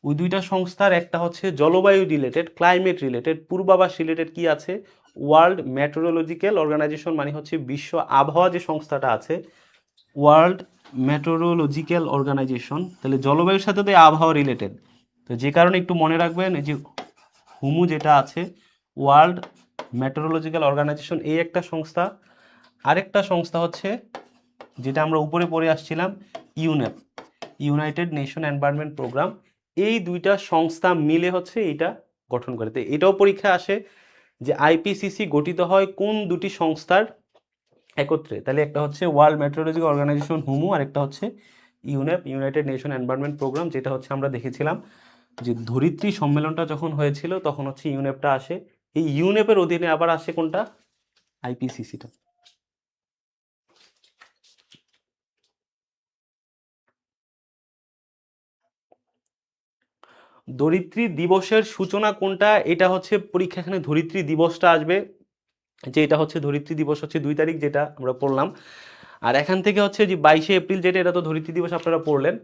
ওই 2টা সংস্থার একটা হচ্ছে জলবায়ু রিলেটেড, ক্লাইমেট রিলেটেড, পূর্বাভাস রিলেটেড কি আছে, ওয়ার্ল্ড মেট্রোলজিক্যাল অর্গানাইজেশন, মানে হচ্ছে বিশ্ব আবহাওয়া যে সংস্থাটা আছে, ওয়ার্ল্ড মেট্রোলজিক্যাল অর্গানাইজেশন, তাহলে জলবায়ুর সাথে তো আবহাওয়া রিলেটেড। তো যে কারণে একটু মনে রাখবেন এই যে হুমু যেটা আছে, ওয়ার্ল্ড মেট্রোলজিক্যাল অর্গানাইজেশন, এই একটা সংস্থা। আরেকটা সংস্থা হচ্ছে যেটা আমরা উপরে পড়ে আসছিলাম, UNEP, united nation environment programme. এই 2টা সংস্থা মিলে হচ্ছে এটা গঠন করে। তো এটাও পরীক্ষা আসে যে আইপিসিসি গঠিত হয় কোন 2টি সংস্থার একত্রে। তাহলে একটা হচ্ছে ওয়ার্ল্ড মেট্রোলজিক্যাল অর্গানাইজেশন হুমু, আর একটা হচ্ছে UNEP, united nation environment programme, যেটা হচ্ছে আমরা দেখেছিলাম যে ধরিত্রী সম্মেলনটা যখন হয়েছিল তখন হচ্ছে ইউনেপটা আসে। এই ইউনেপের অধীনে আবার আসে কোনটা, আইপিসিসিটা। ধরিত্রী দিবসের সূচনা কোনটা? এটা হচ্ছে পরীক্ষা, এখানে ধরিত্রী দিবসটা আসবে, যে এটা হচ্ছে ধরিত্রী দিবস হচ্ছে 2 তারিখ, যেটা আমরা পড়লাম। আর এখান থেকে হচ্ছে যে 22শে এপ্রিল, যেটা এটা তো ধরিত্রী দিবস আপনারা পড়লেন।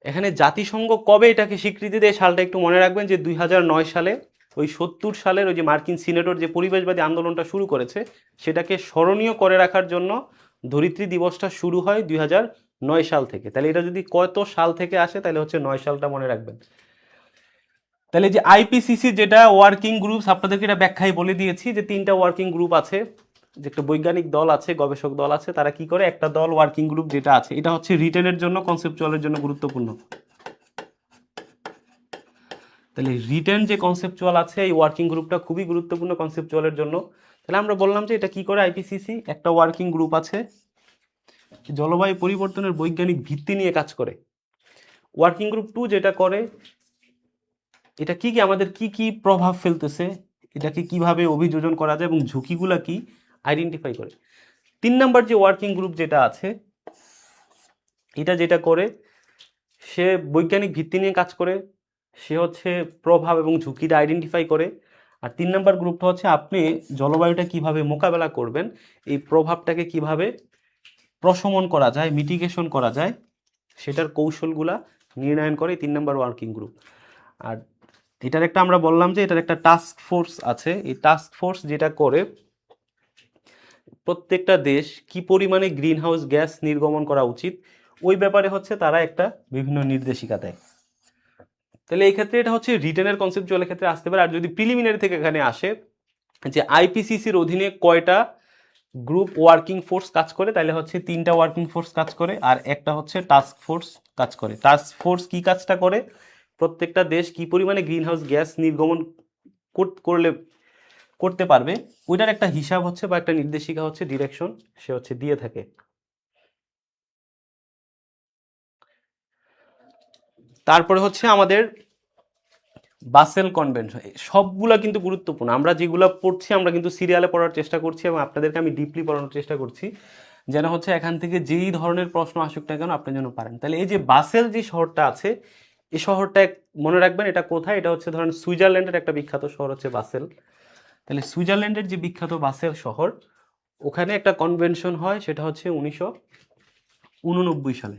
এখানে জাতিসংঘ কবে এটাকে স্বীকৃতি দেয় সালটা একটু মনে রাখবেন, যে 2009 সালে। ওই 70 সালের ওই যে মার্কিন সিনেটর যে পরিবেশবাদী আন্দোলনটা শুরু করেছে, সেটাকে স্মরণীয় করে রাখার জন্য ধরিত্রী দিবসটা শুরু হয় 2009 সাল থেকে। তাহলে এটা যদি কত সাল থেকে আসে, তাহলে হচ্ছে 9 সালটা মনে রাখবেন। তাহলে যে আইপিসিসি যেটা ওয়ার্কিং গ্রুপস, আপনাদেরকে এটা ব্যাখ্যায় বলে দিয়েছি যে 3টা ওয়ার্কিং গ্রুপ আছে, যে একটা বৈজ্ঞানিক দল আছে, গবেষক দল আছে, তারা কি করে, একটা দল ওয়ার্কিং গ্রুপ যেটা আছে, এটা হচ্ছে রিটেনের জন্য, কনসেপচুয়ালের জন্য গুরুত্বপূর্ণ। তাহলে রিটেন যে কনসেপচুয়াল আছে, এই ওয়ার্কিং গ্রুপটা খুবই গুরুত্বপূর্ণ কনসেপচুয়ালের জন্য। তাহলে আমরা বললাম যে এটা কি করে, আইপিসিসি একটা ওয়ার্কিং গ্রুপ আছে, জলবায়ু পরিবর্তনের বৈজ্ঞানিক ভিত্তি নিয়ে কাজ করে। ওয়ার্কিং গ্রুপ 2 যেটা করে, এটা কি কি আমাদের কি কি প্রভাব ফেলতেছে, এটাকে কিভাবে অভিযোজন করা যায় এবং ঝুঁকিগুলা কি, আইডেন্টিফাই করে। 3 নাম্বার যে ওয়ার্কিং গ্রুপ যেটা আছে, এটা যেটা করে, সে বৈজ্ঞানিক ভিত্তি নিয়ে কাজ করে, সে হচ্ছে প্রভাব এবং ঝুঁকিটা আইডেন্টিফাই করে। আর 3 নাম্বার গ্রুপটা হচ্ছে আপনি জলবায়ুটা কিভাবে মোকাবেলা করবেন, এই প্রভাবটাকে কিভাবে প্রশমন করা যায়, মিটিগেশন করা যায়, সেটার কৌশলগুলা নির্ণয়ন করে 3 নাম্বার ওয়ার্কিং গ্রুপ। আর এটার একটা আমরা বললাম যে এটার একটা টাস্ক ফোর্স আছে, এই টাস্ক ফোর্স যেটা করে প্রত্যেকটা দেশ কি পরিমাণে গ্রিন হাউস গ্যাস নির্গমন করা উচিত, ওই ব্যাপারে হচ্ছে তারা একটা বিভিন্ন নির্দেশিকা দেয়। তাহলে এই ক্ষেত্রে এটা হচ্ছে রিটেনের কনসেপচুয়ালের ক্ষেত্রে আসতে পারে। আর যদি প্রিলিমিনারি থেকে এখানে আসে যে আইপিসিসির অধীনে কয়টা গ্রুপ ওয়ার্কিং ফোর্স কাজ করে, তাহলে হচ্ছে 3টা ওয়ার্কিং ফোর্স কাজ করে, আর একটা হচ্ছে টাস্ক ফোর্স কাজ করে। টাস্ক ফোর্স কি কাজটা করে, প্রত্যেকটা দেশ কি পরিমাণে গ্রিনহাউস গ্যাস নির্গমন করলে করতে পারবে, ওইটার একটা হিসাব হচ্ছে বা একটা নির্দেশিকা হচ্ছে, ডিরেকশন সে হচ্ছে দিয়ে থাকে। তারপরে হচ্ছে আমাদের বাসেল কনভেনশন, সবগুলা কিন্তু গুরুত্বপূর্ণ। আমরা যেগুলো পড়ছি আমরা কিন্তু সিরিয়ালে পড়ার চেষ্টা করছি এবং আপনাদেরকে আমি ডিপলি পড়ানোর চেষ্টা করছি, যেন হচ্ছে এখান থেকে যেই ধরনের প্রশ্ন আসুক না কেন আপনি যেন পারেন। তাহলে এই যে বাসেল যে শহরটা আছে, এই শহরটা মনে রাখবেন এটা কোথায়, এটা হচ্ছে ধরেন সুইজারল্যান্ডের একটা বিখ্যাত শহর হচ্ছে বাসেল। তাহলে সুইজারল্যান্ডের যে বিখ্যাত বাসেল শহর, ওখানে একটা কনভেনশন হয়, সেটা হচ্ছে 1989 সালে।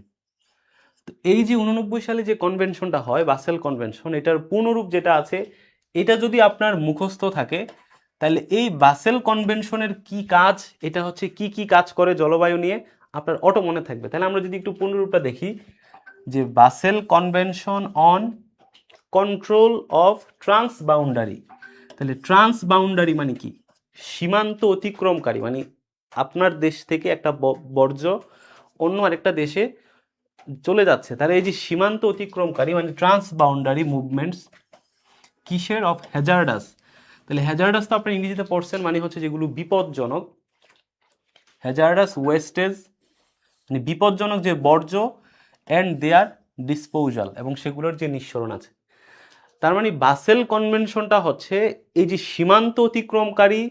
তো এই যে 89 সালে যে কনভেনশনটা হয়, বাসেল কনভেনশন, এটার পূর্ণরূপ যেটা আছে, এটা যদি আপনার মুখস্থ থাকে, তাহলে এই বাসেল কনভেনশনের কি কাজ, এটা হচ্ছে কি কি কাজ করে জলবায়ু নিয়ে, আপনার অটো মনে থাকবে। তাহলে আমরা যদি একটু পূর্ণরূপটা দেখি, যে basil convention on control of transboundary. তাহলে ট্রান্সবাউন্ডারি মানে কি, সীমান্ত অতিক্রমকারী, মানে আপনার দেশ থেকে একটা বর্জ্য অন্য আরেকটা দেশে চলে যাচ্ছে, তাহলে এই যে সীমান্ত অতিক্রমকারী মানে ট্রান্সবাউন্ডারি মুভমেন্টস কিসের, অফ হ্যাজার্ডাস। তাহলে হ্যাজার্ডাস তো আপনি ইংরেজিতে পড়ছেন, মানে হচ্ছে যেগুলো বিপজ্জনক, হ্যাজার্ডাস ওয়েস্টেজ মানে বিপজ্জনক যে বর্জ্য, অ্যান্ড দেয়ার ডিসপোজাল এবং সেগুলোর যে নিঃসরণ আছে। তার মানে বাসেল কনভেনশনটা হচ্ছে এই যে সীমান্ত অতিক্রমকারী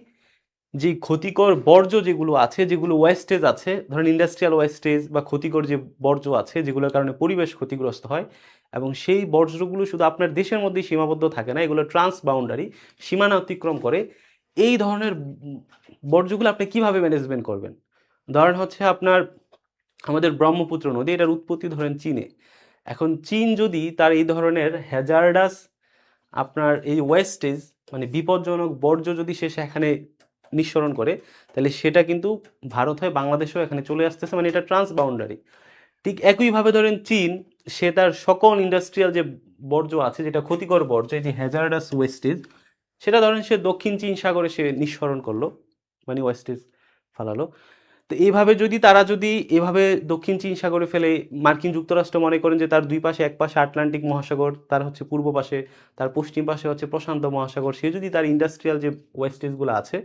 যে ক্ষতিকর বর্জ্য যেগুলো আছে, যেগুলো ওয়েস্টেজ আছে, ধরেন ইন্ডাস্ট্রিয়াল ওয়েস্টেজ বা ক্ষতিকর যে বর্জ্য আছে যেগুলোর কারণে পরিবেশ ক্ষতিগ্রস্ত হয়, এবং সেই বর্জ্যগুলো শুধু আপনার দেশের মধ্যেই সীমাবদ্ধ থাকে না, এগুলো ট্রান্স বাউন্ডারি, সীমানা অতিক্রম করে। এই ধরনের বর্জ্যগুলো আপনি কিভাবে ম্যানেজমেন্ট করবেন? ধরেন হচ্ছে আপনার আমাদের ব্রহ্মপুত্র নদী, এটার উৎপত্তি ধরেন চীনে। এখন চীন যদি তার এই ধরনের হ্যাজার্ডাস আপনার এই ওয়েস্টেজ মানে বিপজ্জনক বর্জ্য যদি সে সেখানে নিঃসরণ করে, তাহলে সেটা কিন্তু ভারত হয়ে বাংলাদেশেও এখানে চলে আসতেছে, মানে এটা ট্রান্স বাউন্ডারি। ঠিক একইভাবে ধরেন চীন, সে তার সকল ইন্ডাস্ট্রিয়াল যে বর্জ্য আছে, যেটা ক্ষতিকর বর্জ্য, এই যে হ্যাজার্ডাস ওয়েস্টেজ, সেটা ধরেন সে দক্ষিণ চীন সাগরে সে নিঃসরণ করলো, মানে ওয়েস্টেজ ফালালো। তো এইভাবে যদি তারা যদি এভাবে দক্ষিণ চীন সাগরে ফেলে, মার্কিন যুক্তরাষ্ট্র মনে করেন যে তার দুই পাশে, এক পাশে আটলান্টিক মহাসাগর, তার হচ্ছে পূর্ব পাশে, তার পশ্চিম পাশে হচ্ছে প্রশান্ত মহাসাগর, সে যদি তার ইন্ডাস্ট্রিয়াল যে ওয়েস্টেজগুলো আছে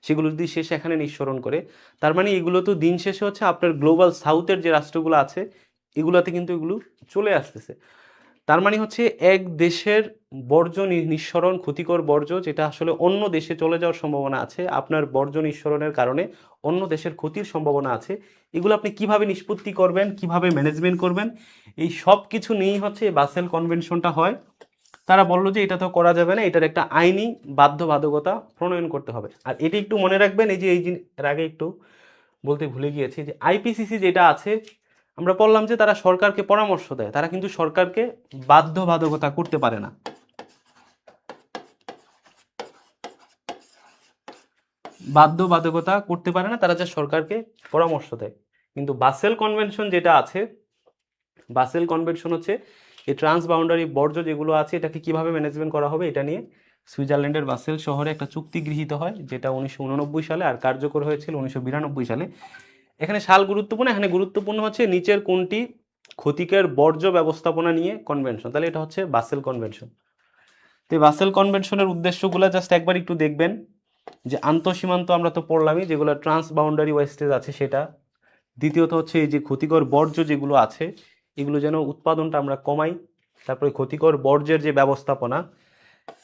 সেগুলো যদি সে সেখানে নিঃসরণ করে, তার মানে এগুলো তো দিন শেষে হচ্ছে আপনার গ্লোবাল সাউথের যে রাষ্ট্রগুলো আছে এগুলোতে কিন্তু এগুলো চলে আসতেছে। তার মানে হচ্ছে এক দেশের বর্জ্য নিঃসরণ, ক্ষতিকর বর্জ্য যেটা আসলে অন্য দেশে চলে যাওয়ার সম্ভাবনা আছে, আপনার বর্জ্য নিঃসরণের কারণে অন্য দেশের ক্ষতির সম্ভাবনা আছে, এগুলো আপনি কিভাবে নিষ্পত্তি করবেন, কিভাবে ম্যানেজমেন্ট করবেন, এই সব কিছু নিয়েই হচ্ছে বাসেল কনভেনশনটা হয়। তারা বললো যে এটা তো করা যাবে না, এটার একটা আইনি বাধ্যবাধকতা প্রণয়ন করতে হবে। আর এটি একটু মনে রাখবেন, এই যে এর আগে একটু বলতে ভুলে গিয়েছি যে আইপিসিসি যেটা আছে, আমরা বললাম যে তারা সরকারকে পরামর্শ দেয়, তারা কিন্তু সরকারকে বাধ্যবাধকতা করতে পারে না। বাধ্যবাধকতা করতে পারে না, তারা যে সরকারকে পরামর্শ দেয়। কিন্তু বাসেল কনভেনশন যেটা আছে, বাসেল কনভেনশন হচ্ছে এই ট্রান্স বাউন্ডারি বর্জ্য যেগুলো আছে এটাকে কিভাবে ম্যানেজমেন্ট করা হবে এটা নিয়ে সুইজারল্যান্ডের বাসেল শহরে একটা চুক্তি গৃহীত হয়, যেটা 1989 সালে, আর কার্যকর হয়েছিল 1992 সালে। এখানে সাল গুরুত্বপূর্ণ, এখানে গুরুত্বপূর্ণ হচ্ছে নিচের কোনটি ক্ষতিকর বর্জ্য ব্যবস্থাপনা নিয়ে কনভেনশন, তাহলে এটা হচ্ছে বাসেল কনভেনশন। তো এই বাসেল কনভেনশনের উদ্দেশ্যগুলো জাস্ট একবার একটু দেখবেন, যে আন্তঃসীমান্ত আমরা তো পড়লামই, যেগুলো ট্রান্স বাউন্ডারি ওয়েস্টেজ আছে সেটা। দ্বিতীয়ত হচ্ছে এই যে ক্ষতিকর বর্জ্য যেগুলো আছে এগুলো যেন উৎপাদনটা আমরা কমাই। তারপরে ক্ষতিকর বর্জ্যের যে ব্যবস্থাপনা,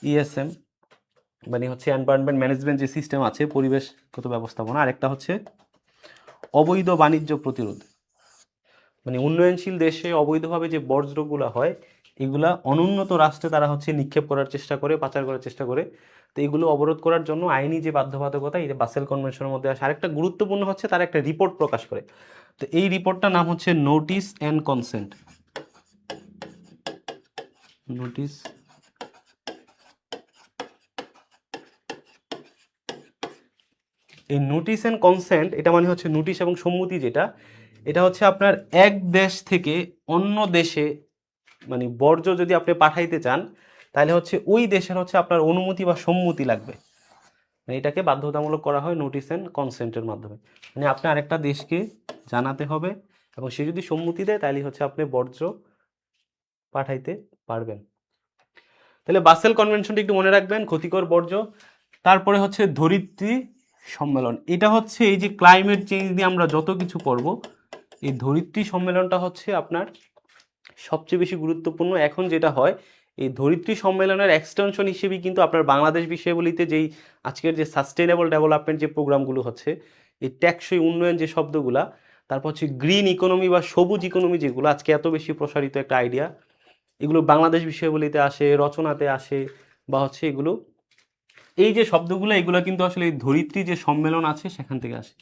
ইএসএম, মানে হচ্ছে এনভায়রনমেন্ট ম্যানেজমেন্ট যে সিস্টেম আছে, পরিবেশগত ব্যবস্থাপনা। আরেকটা হচ্ছে অবৈধ বাণিজ্য প্রতিরোধ, মানে উন্নয়নশীল দেশে অবৈধভাবে যে বর্জ্যগুলো হয় এগুলা অনুন্নত রাষ্ট্রে তারা হচ্ছে নিক্ষেপ করার চেষ্টা করে, পাচার করার চেষ্টা করে। তো এগুলো অবরোধ করার জন্য আইনি যে বাধ্যবাধকতা এই যে বাসেল কনভেনশনের মধ্যে আসে। আরেকটা গুরুত্বপূর্ণ হচ্ছে তারা একটা রিপোর্ট প্রকাশ করে, তো এই রিপোর্টটার নাম হচ্ছে নোটিস অ্যান্ড কনসেন্ট। নোটিস এই নোটিস অ্যান্ড কনসেন্ট এটা মানে হচ্ছে নোটিশ এবং সম্মতি, যেটা এটা হচ্ছে আপনার এক দেশ থেকে অন্য দেশে মানে বর্জ্য যদি আপনি পাঠাইতে চান তাহলে হচ্ছে ওই দেশের হচ্ছে আপনার অনুমতি বা সম্মতি লাগবে। মানে এটাকে বাধ্যতামূলক করা হয় নোটিস অ্যান্ড কনসেন্টের মাধ্যমে, মানে আপনি আরেকটা দেশকে জানাতে হবে এবং সে যদি সম্মতি দেয় তাহলে হচ্ছে আপনি বর্জ্য পাঠাইতে পারবেন। তাহলে বাসেল কনভেনশনটি একটু মনে রাখবেন, ক্ষতিকর বর্জ্য। তারপরে হচ্ছে ধরিত্রী সম্মেলন, এটা হচ্ছে এই যে ক্লাইমেট চেঞ্জ নিয়ে আমরা যত কিছু করব, এই ধরিত্রী সম্মেলনটা হচ্ছে আপনার সবচেয়ে বেশি গুরুত্বপূর্ণ। এখন যেটা হয় এই ধরিত্রী সম্মেলনের এক্সটেনশন হিসেবে কিন্তু আপনার বাংলাদেশ বিষয়াবলিতে যেই আজকের যে সাস্টেইনেবল ডেভেলপমেন্ট যে প্রোগ্রামগুলো হচ্ছে, এই টেকসই উন্নয়ন যে শব্দগুলা, তারপর হচ্ছে গ্রিন ইকোনমি বা সবুজ ইকোনমি যেগুলো আজকে এত বেশি প্রসারিত একটা আইডিয়া, এগুলো বাংলাদেশ বিষয়াবলিতে আসে, রচনাতে আসে, বা হচ্ছে এগুলো এই যে শব্দগুলো এগুলো কিন্তু আসলে এই ধরিত্রী যে সম্মেলন আছে সেখান থেকে আসে।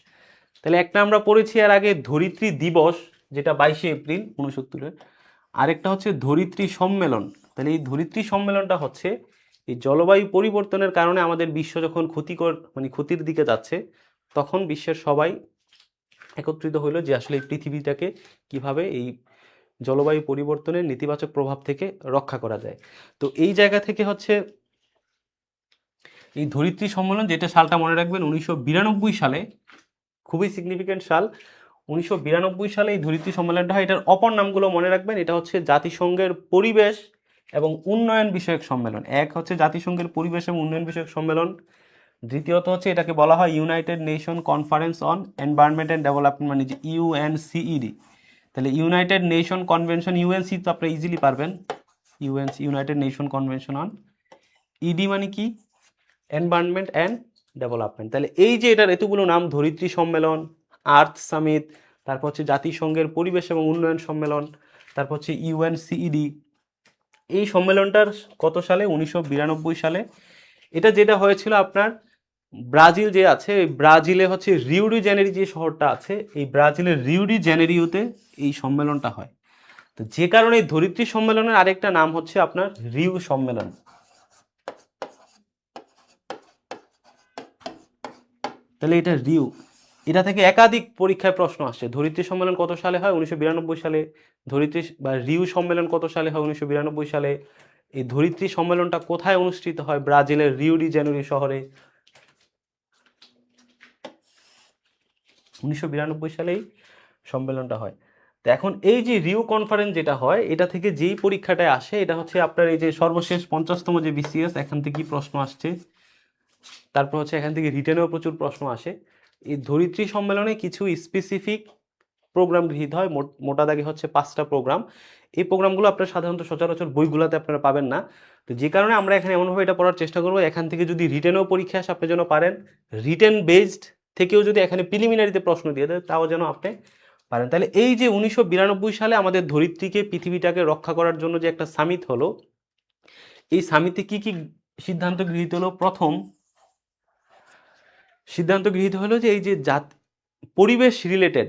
তাহলে একটা আমরা পড়েছি এর আগে ধরিত্রী দিবস, যেটা 22শে এপ্রিল 1969-এর। আরেকটা হচ্ছে ধরিত্রী সম্মেলন। তাহলে এই ধরিত্রী সম্মেলনটা হচ্ছে এই জলবায়ু পরিবর্তনের কারণে আমাদের বিশ্ব যখন ক্ষতিকর মানে ক্ষতির দিকে যাচ্ছে, তখন বিশ্বের সবাই একত্রিত হইলো যে আসলে এই পৃথিবীটাকে কিভাবে এই জলবায়ু পরিবর্তনের নেতিবাচক প্রভাব থেকে রক্ষা করা যায়। তো এই জায়গা থেকে হচ্ছে এই ধরিত্রী সম্মেলন, যেটা সালটা মনে রাখবেন 1992 সালে, খুবই সিগনিফিক্যান্ট সাল। 1992 সালে এই ধরিত্রী সম্মেলনটা হয়। এটার অপর নামগুলো মনে রাখবেন, এটা হচ্ছে জাতিসংঘের পরিবেশ এবং উন্নয়ন বিষয়ক সম্মেলন। এক হচ্ছে জাতিসংঘের পরিবেশ এবং উন্নয়ন বিষয়ক সম্মেলন, দ্বিতীয়ত হচ্ছে এটাকে বলা হয় United nation conference on environment and development, মানে যে ইউএনসিইডি। তাহলে ইউনাইটেড নেশন কনভেনশন, ইউএনসি তো আপনি ইজিলি পারবেন, UNC united nation convention on, ED মানে কি এনভায়রনমেন্ট অ্যান্ড ডেভেলপমেন্ট। তাহলে এই যে এটার এতগুলো নাম, ধরিত্রী সম্মেলন, আর্থ সামিট, তারপর হচ্ছে জাতিসংঘের পরিবেশ এবং উন্নয়ন সম্মেলন, তারপর হচ্ছে ইউএনসিইডি, এই সম্মেলনটার কত সালে? 1992 সালে। এটা যেটা হয়েছিল আপনার ব্রাজিল যে আছে, ব্রাজিলে হচ্ছে রিও ডি জেনেরি যে শহরটা আছে, এই ব্রাজিলের রিও ডি জেনেরিওতে এই সম্মেলনটা হয়। তো যে কারণে এই ধরিত্রী সম্মেলনের আরেকটা নাম হচ্ছে আপনার রিও সম্মেলন। তাহলে এটা রিও, এটা থেকে একাধিক পরীক্ষায় প্রশ্ন আসছে। ধরিত্রী সম্মেলন কত সালে হয়? 1992 সালে। ধরিত্রী বা রিও সম্মেলন কত সালে হয়? 1992 সালে। এই ধরিত্রী সম্মেলনটা কোথায় অনুষ্ঠিত হয়? ব্রাজিলের রিও ডি জেনেরি শহরে, 1992 সালেই সম্মেলনটা হয়। তো এখন এই যে রিও কনফারেন্স যেটা হয়, এটা থেকে যেই পরীক্ষাটায় আসে এটা হচ্ছে আপনার এই যে সর্বশেষ 50তম যে বিসিএস, এখান থেকেই প্রশ্ন আসছে। তারপর হচ্ছে এখান থেকে রিটেনেও প্রচুর প্রশ্ন আসে। এই ধরিত্রী সম্মেলনে কিছু স্পেসিফিক প্রোগ্রাম গৃহীত হয়, মোটা দাগে হচ্ছে 5টা প্রোগ্রাম। এই প্রোগ্রামগুলো আপনার সাধারণত সচরাচর বইগুলোতে আপনারা পাবেন না। তো যে কারণে আমরা এখানে এমনভাবে এটা পড়ার চেষ্টা করবো, এখান থেকে যদি রিটেনেও পরীক্ষা আসে আপনি যেন পারেন, রিটেন বেসড থেকেও যদি এখানে প্রিলিমিনারিতে প্রশ্ন দিয়ে দেয় তাও যেন আপনি পারেন। তাহলে এই যে 1992 সালে আমাদের ধরিত্রীকে, পৃথিবীটাকে রক্ষা করার জন্য যে একটা সামিট হলো, এই সামিটে কি কি সিদ্ধান্ত গৃহীত হলো? প্রথম সিদ্ধান্ত গৃহীত হলো যে এই যে পরিবেশ রিলেটেড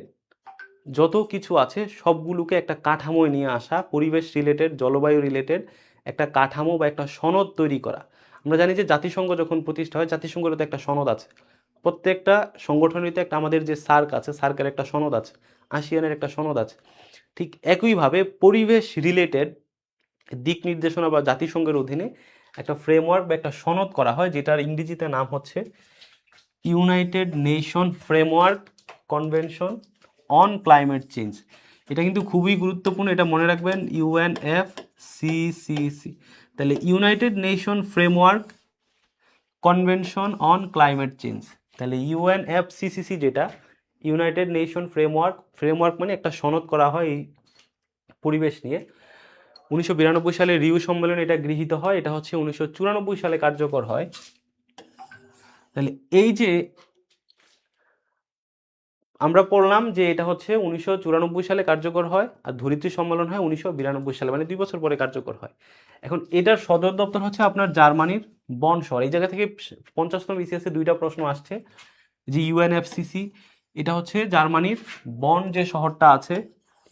যত কিছু আছে সবগুলোকে একটা কাঠামোয় নিয়ে আসা, পরিবেশ রিলেটেড, জলবায়ু রিলেটেড একটা কাঠামো বা একটা সনদ তৈরি করা। আমরা জানি যে জাতিসংঘ যখন প্রতিষ্ঠা হয়, জাতিসংঘের তো একটা সনদ আছে, প্রত্যেকটা সংগঠনিতে একটা, আমাদের যে সার্ক আছে, সার্কের একটা সনদ আছে, আসিয়ানের একটা সনদ আছে। ঠিক একইভাবে পরিবেশ রিলেটেড দিক নির্দেশনা বা জাতিসংঘের অধীনে একটা ফ্রেমওয়ার্ক বা একটা সনদ করা হয়, যেটার ইংরেজিতে নাম হচ্ছে United nation framework convention on climate change. এটা কিন্তু খুবই গুরুত্বপূর্ণ, এটা মনে রাখবেন, ইউএনএফসিসিসি। তাহলে United nation framework convention on climate change, তাহলে ইউএনএফসিসিসি যেটা ইউনাইটেড নেশন ফ্রেমওয়ার্ক মানে একটা সনদ করা হয় এই পরিবেশ নিয়ে। 1992 সালে রিউ সম্মেলনে এটা গৃহীত হয়, এটা হচ্ছে 1994 সালে কার্যকর হয়। তাহলে এই যে আমরা পড়লাম যে এটা হচ্ছে 1994 সালে কার্যকর হয়, আর ধরিত্রী সম্মেলন হয় 1992 সালে, মানে 2 বছর পরে কার্যকর হয়। এখন এটার সদর দপ্তর হচ্ছে আপনার জার্মানির বন শহর। এই জায়গা থেকে 50তম বিসিএসে 2টা প্রশ্ন আসছে, যে ইউএনএফসিসি এটা হচ্ছে জার্মানির বন যে শহরটা আছে,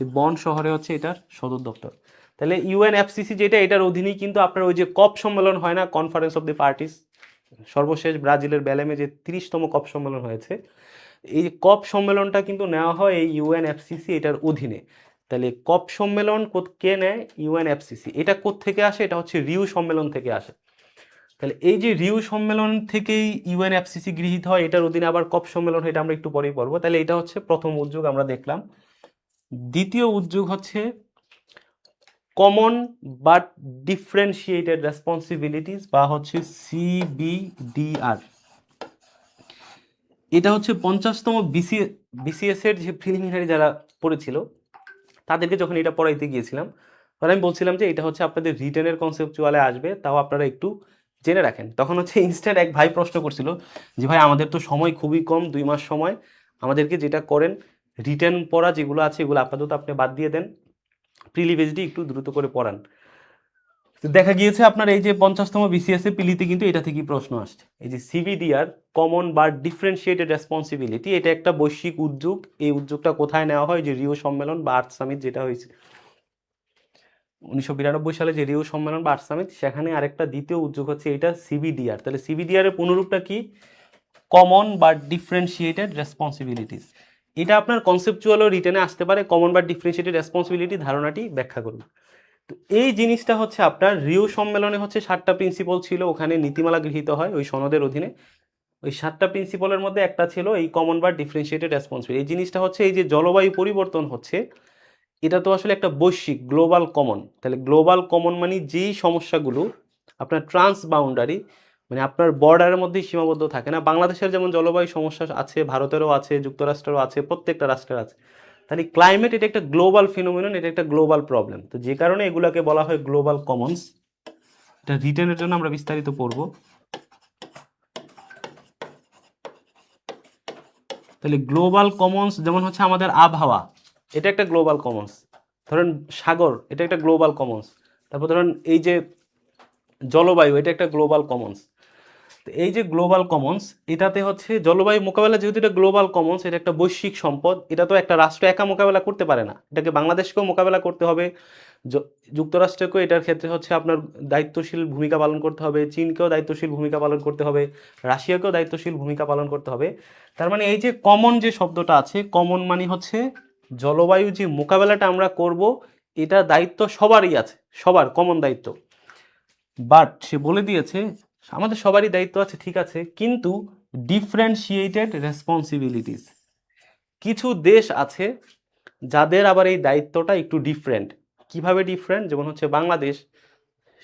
এই বন শহরে হচ্ছে এটার সদর দপ্তর। তাহলে ইউএনএফসিসি যেটা, এটার অধীনেই কিন্তু আপনার ওই যে কপ সম্মেলন হয় না, কনফারেন্স অফ দি পার্টিস, সর্বশেষ ব্রাজিলের বেলেমে যে 30তম কপ সম্মেলন হয়েছে, এই কপ সম্মেলনটা কিন্তু নেওয়া হয় এই ইউএনএফসিসি এটার অধীনে। তাহলে কপ সম্মেলন কে নেয়? ইউএনএফসিসি। এটা কোত্থেকে আসে? এটা হচ্ছে রিউ সম্মেলন থেকে আসে। তাহলে এই যে রিউ সম্মেলন থেকেই ইউএনএফসিসি গৃহীত হয়, এটার অধীনে আবার কপ সম্মেলন হয়, এটা আমরা একটু পরেই পড়বো। তাহলে এটা হচ্ছে প্রথম উদ্যোগ আমরা দেখলাম। দ্বিতীয় উদ্যোগ হচ্ছে কমন বাট ডিফারেন্সিয়েটেড রেসপন্সিবিলিটিস, বা হচ্ছে সিবিডিআর। এটা হচ্ছে 50তম বিসিএস এর যে প্রিলিমিনারি যারা পড়েছিল তাদেরকে যখন এটা পড়াইতে গিয়েছিলাম, তখন আমি বলছিলাম যে এটা হচ্ছে আপনাদের রিটেনের কনসেপচুয়ালে আসবে, তাও আপনারা একটু জেনে রাখেন। তখন হচ্ছে ইনস্ট্যান্ট এক ভাই প্রশ্ন করছিল যে ভাই আমাদের তো সময় খুবই কম, 2 মাস সময়, আমাদেরকে যেটা করেন রিটেন পড়া যেগুলো আছে এগুলো আপাতত আপনি বাদ দিয়ে দেন, প্রিলিভেজডি একটু দ্রুত করে পড়ান। তো দেখা গিয়েছে আপনার এই যে 50তম বিসিএস এ পিলিতে কিন্তু এটা থেকেই প্রশ্ন আসছে, এই যে সিবিডিআর, কমন বা ডিফারেন্সিয়েটেড রেসপন্সিবিলিটি, এটা একটা বৈশ্বিক উদ্যোগ। এই উদ্যোগটা কোথায় নেওয়া হয়? যে রিও সম্মেলন বা আর্থ সামিট যেটা হয়েছে 1992 সালে, যে রিও সম্মেলন বা আর্থ সামিট, সেখানে আরেকটা দ্বিতীয় উদ্যোগ হচ্ছে এটা সিবিডিআর। তাহলে সিবিডিআর এর পুনরূপটা কি? কমন বা ডিফারেন্সিয়েটেড রেসপন্সিবিলিটিস। এটা আপনার কনসেপচুয়ালও রিটেনে আসতে পারে, কমন বা ডিফারেন্সিয়েটেড রেসপন্সিবিলিটি ধারণাটি ব্যাখ্যা করুন। তো এই জিনিসটা হচ্ছে আপনার রিও সম্মেলনে হচ্ছে 7টা প্রিন্সিপল ছিল, ওখানে নীতিমালা গৃহীত হয় ওই সনদের অধীনে। ওই 7টা প্রিন্সিপলের মধ্যে একটা ছিল এই কমন বা ডিফারেন্সিয়েটেড রেসপন্সিবিলিটি। এই জিনিসটা হচ্ছে এই যে জলবায়ু পরিবর্তন হচ্ছে, এটা তো আসলে একটা বৈশ্বিক গ্লোবাল কমন। তাহলে গ্লোবাল কমন মানে যেই সমস্যাগুলো আপনার ট্রান্স বাউন্ডারি, মানে আপনার বর্ডারের মধ্যেই সীমাবদ্ধ থাকে না। বাংলাদেশের যেমন জলবায়ু সমস্যা আছে, ভারতেরও আছে, যুক্তরাষ্ট্রেরও আছে, প্রত্যেকটা রাষ্ট্রের আছে। তাহলে ক্লাইমেট এটা একটা গ্লোবাল ফিনোমিনন, এটা একটা গ্লোবাল প্রবলেম। তো যে কারণে এগুলাকে বলা হয় গ্লোবাল কমনস। এটা রিটেনের জন্য আমরা বিস্তারিত পড়ব। তাহলে গ্লোবাল কমনস যেমন হচ্ছে আমাদের আবহাওয়া, এটা একটা গ্লোবাল কমনস। ধরেন সাগর, এটা একটা গ্লোবাল কমনস। তারপর ধরেন এই যে জলবায়ু, এটা একটা গ্লোবাল কমনস। তো এই যে গ্লোবাল কমনস, এটাতে হচ্ছে জলবায়ু মোকাবেলা, যেহেতু এটা গ্লোবাল কমনস, এটা একটা বৈশ্বিক সম্পদ, এটা তো একটা রাষ্ট্র একা মোকাবেলা করতে পারে না, এটাকে বাংলাদেশকেও মোকাবেলা করতে হবে, যুক্তরাষ্ট্রকেও এটার ক্ষেত্রে হচ্ছে আপনার দায়িত্বশীল ভূমিকা পালন করতে হবে, চীনকেও দায়িত্বশীল ভূমিকা পালন করতে হবে, রাশিয়াকেও দায়িত্বশীল ভূমিকা পালন করতে হবে। তার মানে এই যে কমন যে শব্দটা আছে, কমন মানে হচ্ছে জলবায়ু যে মোকাবেলাটা আমরা করব, এটা দায়িত্ব সবারই আছে, সবার কমন দায়িত্ব। বাট সে বলে দিয়েছে আমাদের সবারই দায়িত্ব আছে, ঠিক আছে, কিন্তু ডিফারেন্সিয়েটেড রেসপন্সিবিলিটিস। কিছু দেশ আছে যাদের আবার এই দায়িত্বটা একটু ডিফারেন্ট। কিভাবে ডিফারেন্ট? যেমন হচ্ছে বাংলাদেশ,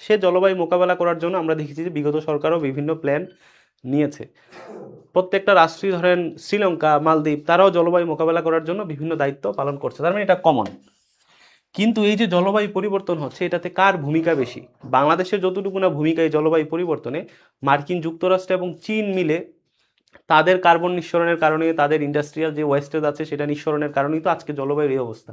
সে জলবায়ু মোকাবেলা করার জন্য আমরা দেখেছি যে বিগত সরকারও বিভিন্ন প্ল্যান নিয়েছে। প্রত্যেকটা রাষ্ট্রই, ধরেন শ্রীলঙ্কা, মালদ্বীপ, তারাও জলবায়ু মোকাবেলা করার জন্য বিভিন্ন দায়িত্ব পালন করছে, তার মানে এটা কমন। কিন্তু এই যে জলবায়ু পরিবর্তন হচ্ছে, এটাতে কার ভূমিকা বেশি? বাংলাদেশের যতটুকু না ভূমিকা এই জলবায়ু পরিবর্তনে, মার্কিন যুক্তরাষ্ট্র এবং চীন মিলে তাদের কার্বন নিঃসরণের কারণে, তাদের ইন্ডাস্ট্রিয়াল যে ওয়েস্টেজ আছে সেটা নিঃসরণের কারণেই তো আজকে জলবায়ুর এই অবস্থা।